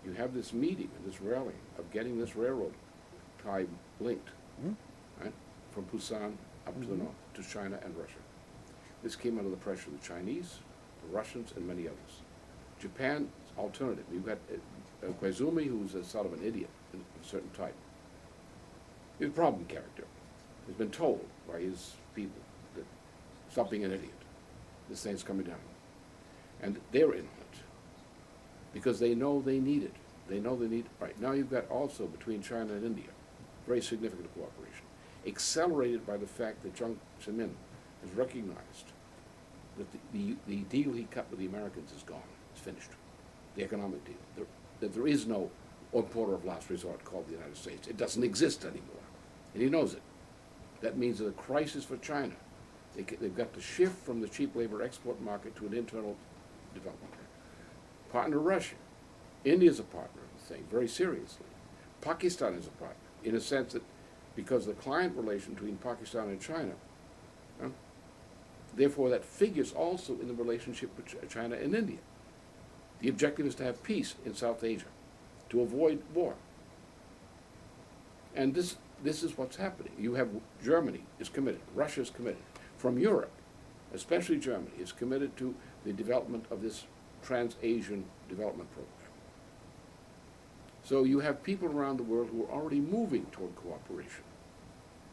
you have this meeting and this rallying of getting this railroad tie linked, right, from Busan up to the north, to China and Russia. This came under the pressure of the Chinese, the Russians, and many others. Japan's alternative, you've got Koizumi, who's a sort of an idiot of a certain type. He's a problem character. He's been told by his people that stop being an idiot. This thing's coming down. And they're in on it because they know they need it. They know they need it. Right, now you've got also between China and India, very significant cooperation, accelerated by the fact that Jiang Zemin has recognized that the deal he cut with the Americans is gone. It's finished. The economic deal. That there is no importer of last resort called the United States. It doesn't exist anymore. And he knows it. That means that a crisis for China. They've got to shift from the cheap labor export market to an internal development. Partner Russia. India's a partner of the thing, very seriously. Pakistan is a partner, in a sense that because the client relation between Pakistan and China, therefore that figures also in the relationship with China and India. The objective is to have peace in South Asia, to avoid war. And this is what's happening. You have Germany is committed, Russia is committed. From Europe, especially Germany, is committed to the development of this Trans-Asian Development Program. So you have people around the world who are already moving toward cooperation,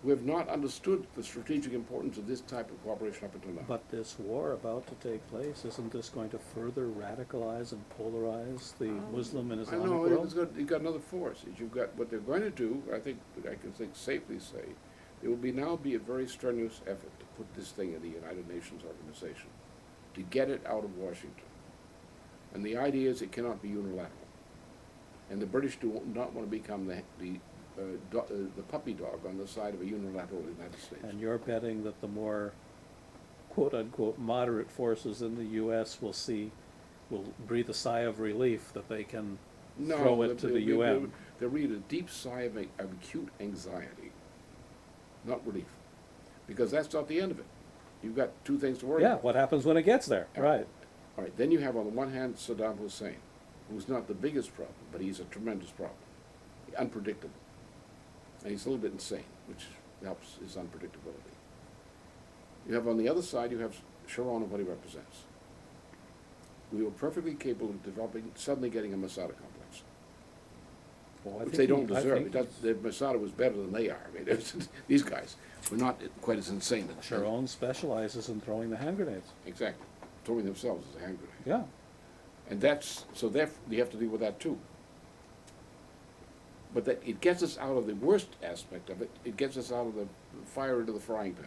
who have not understood the strategic importance of this type of cooperation up until now. But this war about to take place, isn't this going to further radicalize and polarize the Muslim and Islamic world? You've got another force. You've got what they're going to do. I think I can safely say there will now be a very strenuous effort to put this thing in the United Nations organization, to get it out of Washington. And the idea is it cannot be unilateral. And the British do not want to become the puppy dog on the side of a unilateral United States. And you're betting that the more quote-unquote moderate forces in the U.S. will breathe a sigh of relief that they can throw it to the UN. They'll read a deep sigh of acute anxiety, not relief. Because that's not the end of it. You've got 2 things to worry about. Yeah, what happens when it gets there? Right. All right, then you have on the one hand Saddam Hussein, who's not the biggest problem, but he's a tremendous problem. Unpredictable. And he's a little bit insane, which helps his unpredictability. You have on the other side, you have Sharon and what he represents. We were perfectly capable of developing, suddenly getting a Masada complex. Well, which they don't deserve. The Masada was better than they are. I mean, these guys were not quite as insane. Sharon specializes in throwing the hand grenades. Exactly. Throwing themselves as a hand grenade. Yeah. And so therefore, you have to deal with that too. But that it gets us out of the worst aspect of it. It gets us out of the fire into the frying pan.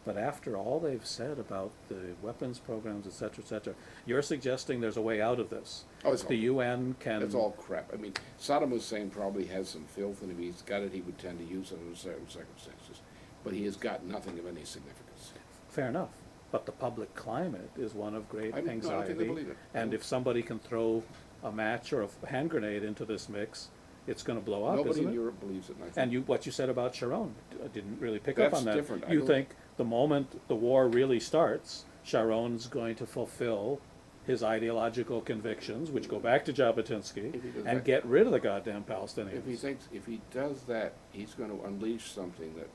But after all they've said about the weapons programs, et cetera, you're suggesting there's a way out of this. Oh, it's the UN can... That's all crap. I mean, Saddam Hussein probably has some filth, and if he's got it, he would tend to use it under certain circumstances. But he has got nothing of any significance. Fair enough. But the public climate is one of great anxiety. No, I think they believe it. And if somebody can throw a match or a hand grenade into this mix, it's going to blow up, Nobody isn't it? in Europe believes it. And what you said about Sharon, I didn't really pick That's up on that. different. You think the moment the war really starts, Sharon's going to fulfill his ideological convictions, which go back to Jabotinsky, If he does and that- get rid of the goddamn Palestinians. If he does that, he's gonna unleash something that,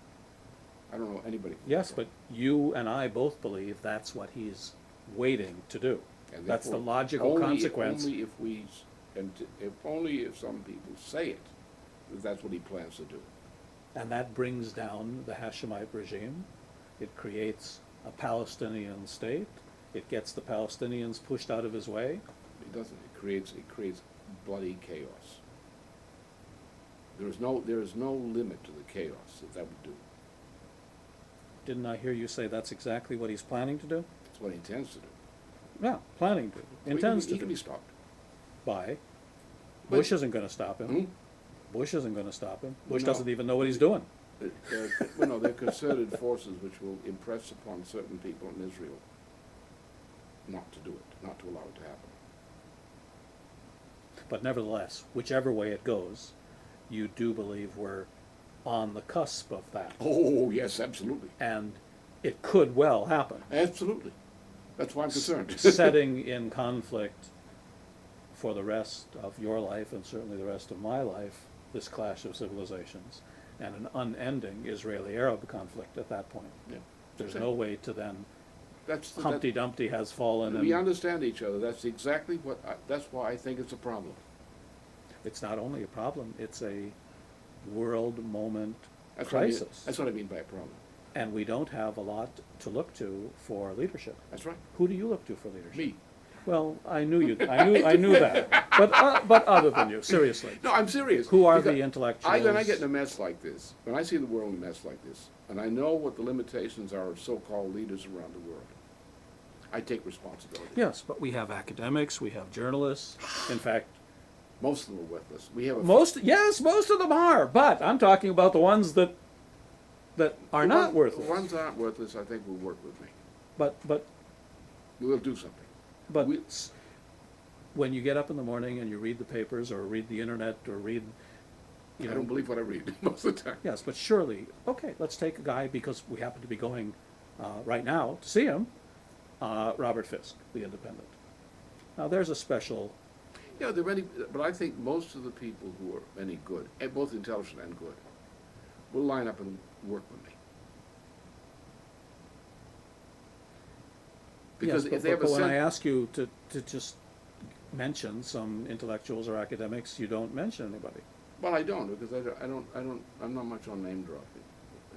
I don't know anybody. can Yes, control. but you and I both believe that's what he's waiting to do. And That's the therefore, logical consequence. Only if some people say it, that that's what he plans to do. And that brings down the Hashemite regime. It creates a Palestinian state. It gets the Palestinians pushed out of his way. It doesn't, it creates bloody chaos. There is no limit to the chaos that would do. Didn't I hear you say that's exactly what he's planning to do? That's what he intends to do. Yeah, planning to, intends He to can be do. stopped. By. But- Bush isn't gonna stop him. Hmm? Bush isn't gonna stop him. Bush No. doesn't even know what he's doing. They're concerted forces which will impress upon certain people in Israel not to do it, not to allow it to happen. But nevertheless, whichever way it goes, you do believe we're on the cusp of that. Oh, yes, absolutely. And it could well happen. Absolutely. That's why I'm concerned. Setting in conflict for the rest of your life and certainly the rest of my life, this clash of civilizations and an unending Israeli-Arab conflict at that point. Yeah. There's That's no it. way to then That's the- Humpty Dumpty has fallen We and understand each other. That's exactly that's why I think it's a problem. it's not only a problem, it's a world moment That's what I mean- crisis. That's what I mean by a problem. And we don't have a lot to look to for leadership. That's right. Who do you look to for leadership? Me. Well, I knew that. But other than you, seriously, No, I'm serious. who are Because the intellectuals? when I get in a mess like this, when I see the world in a mess like this, and I know what the limitations are of so-called leaders around the world, I take responsibility. Yes, but we have academics, we have journalists. In fact, Most of them are worthless. We have a most of them are. But I'm talking about the ones that are not worthless. The ones that aren't worthless, I think, will work with me. But We'll do something. But We- when you get up in the morning and you read the papers or read the internet or read, I don't believe what I read most of the time. yes, but surely, okay, let's take a guy because we happen to be going right now to see him, Robert Fisk, The Independent. Now there's a special, Yeah, there are many, but I think most of the people who are any good, and both intelligent and good, will line up and work with me. Because yes, if they have a but when I sense, ask you to just mention some intellectuals or academics, you don't mention anybody. well, I don't, because I'm not much on name dropping.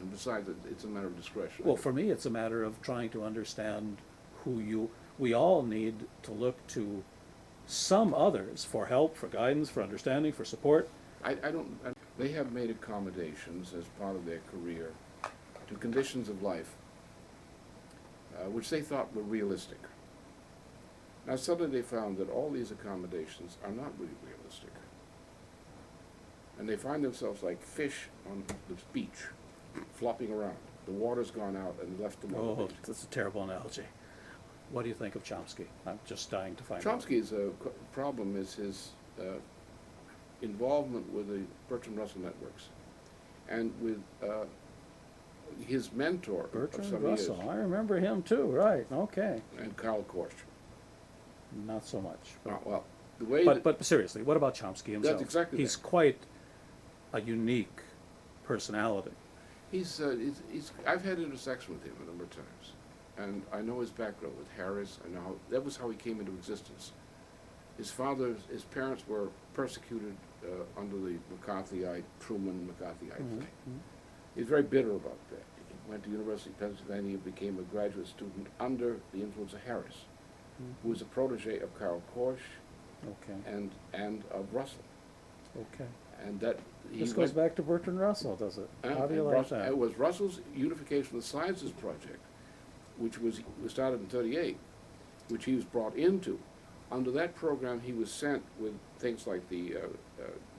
And besides, it's a matter of discretion. Well, for me, it's a matter of trying to understand we all need to look to some others for help, for guidance, for understanding, for support. They have made accommodations as part of their career to conditions of life, which they thought were realistic. Now suddenly they found that all these accommodations are not really realistic. And they find themselves like fish on the beach, flopping around. The water's gone out and left them on the Oh, beach. that's a terrible analogy. What do you think of Chomsky? I'm just dying to find out. Chomsky's problem is his involvement with the Bertrand Russell networks and with his mentor of Bertrand some Russell, years, I remember him too, right, okay. and Karl Korsch. Not so much. Well, the way But seriously, what about Chomsky himself? exactly He's that. quite a unique personality. I've had intersection with him a number of times, and I know his background with Harris. I know that was how he came into existence. His parents were persecuted under the Truman McCarthyite thing. He's very bitter about that. He went to University of Pennsylvania, became a graduate student under the influence of Harris, who was a protege of Karl Korsch Okay, and of Russell. okay. And that This goes back to Bertrand Russell, does it? How do you like that? It was Russell's Unification of the Sciences project, which was started in '38, which he was brought into. Under that program, he was sent with things like the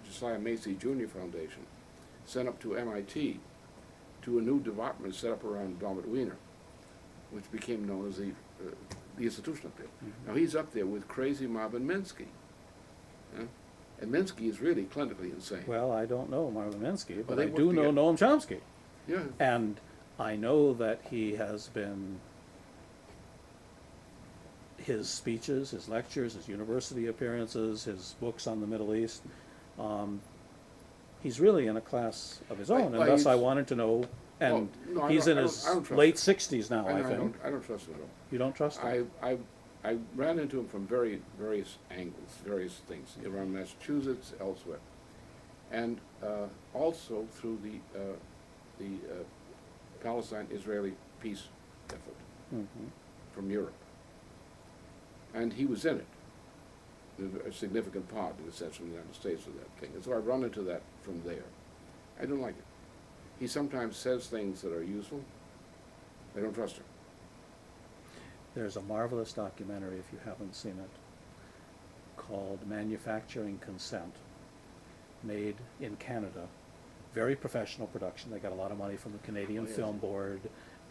Josiah Macy Jr. Foundation, sent up to MIT to a new department set up around Donald Wiener, which became known as the institution up there. Now he's up there with crazy Marvin Minsky. Yeah? And Minsky is really clinically insane. Well, I don't know Marvin Minsky, but they I work do know together. Noam Chomsky. Yeah. And I know that he has been his speeches, his lectures, his university appearances, his books on the Middle East. He's really in a class of his own, and Well, thus I he's- wanted to know, and no, I he's don't- in I his don't trust late him. 60s now, I I think. don't, I don't trust him at all. You don't trust him? I ran into him from various angles, various things, around Massachusetts, elsewhere. And also through the Palestine-Israeli peace effort Mhm. from Europe. And he was in it, a significant part, in a sense, from the United States of that thing. And so I run into that from there. I don't like it. He sometimes says things that are useful. I don't trust him. There's a marvelous documentary, if you haven't seen it, called Manufacturing Consent, made in Canada. Very professional production. They got a lot of money from the Canadian Oh, yes. Film Board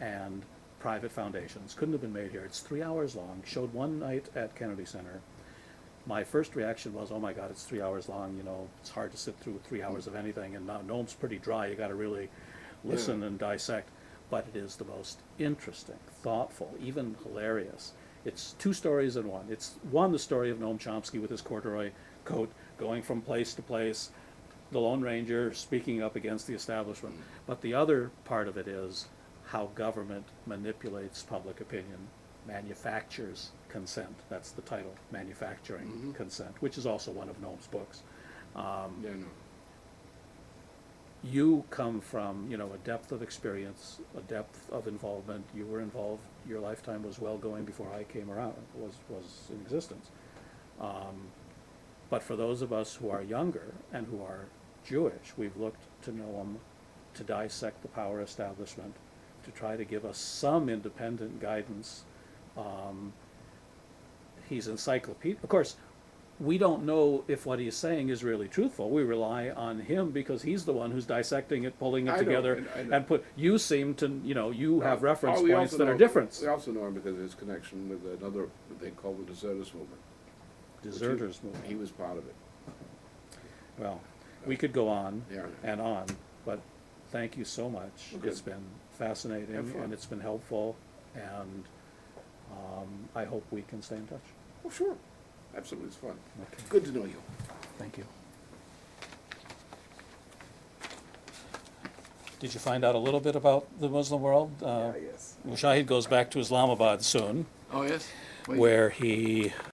and private foundations. Couldn't have been made here. It's 3 hours long. Showed one night at Kennedy Center. My first reaction was, oh my God, it's 3 hours long. You know, it's hard to sit through 3 hours of anything. And now Nome's pretty dry. You got to really listen Yeah. and dissect. But it is the most interesting, thoughtful, even hilarious. It's 2 stories in one. It's one, the story of Noam Chomsky with his corduroy coat going from place to place, the Lone Ranger speaking up against the establishment. But the other part of it is how government manipulates public opinion, manufactures consent. That's the title, Manufacturing Consent, which is also one of Noam's books. Yeah, no. You come from, you know, a depth of experience, a depth of involvement. You were involved, your lifetime was well going before I came around, was in existence. But for those of us who are younger and who are Jewish, we've looked to Noam to dissect the power establishment, to try to give us some independent guidance. He's encyclopedia. Of course, we don't know if what he's saying is really truthful. We rely on him because he's the one who's dissecting it, pulling it I know, together, I know. and put. You seem to, you know, you have reference we points also that are know- different. We also know him because of his connection with another, what they call the Deserters Movement. Deserters He movement. was part of it. Well, we could go on Yeah. and on, but thank you so much. Okay. It's been fascinating Have fun. and it's been helpful, and I hope we can stay in touch. Oh, sure. Absolutely, it's fun. Okay. Good to know you. Thank you. Did you find out a little bit about the Muslim world? Yes. Mushahid goes back to Islamabad soon, Oh, yes? where he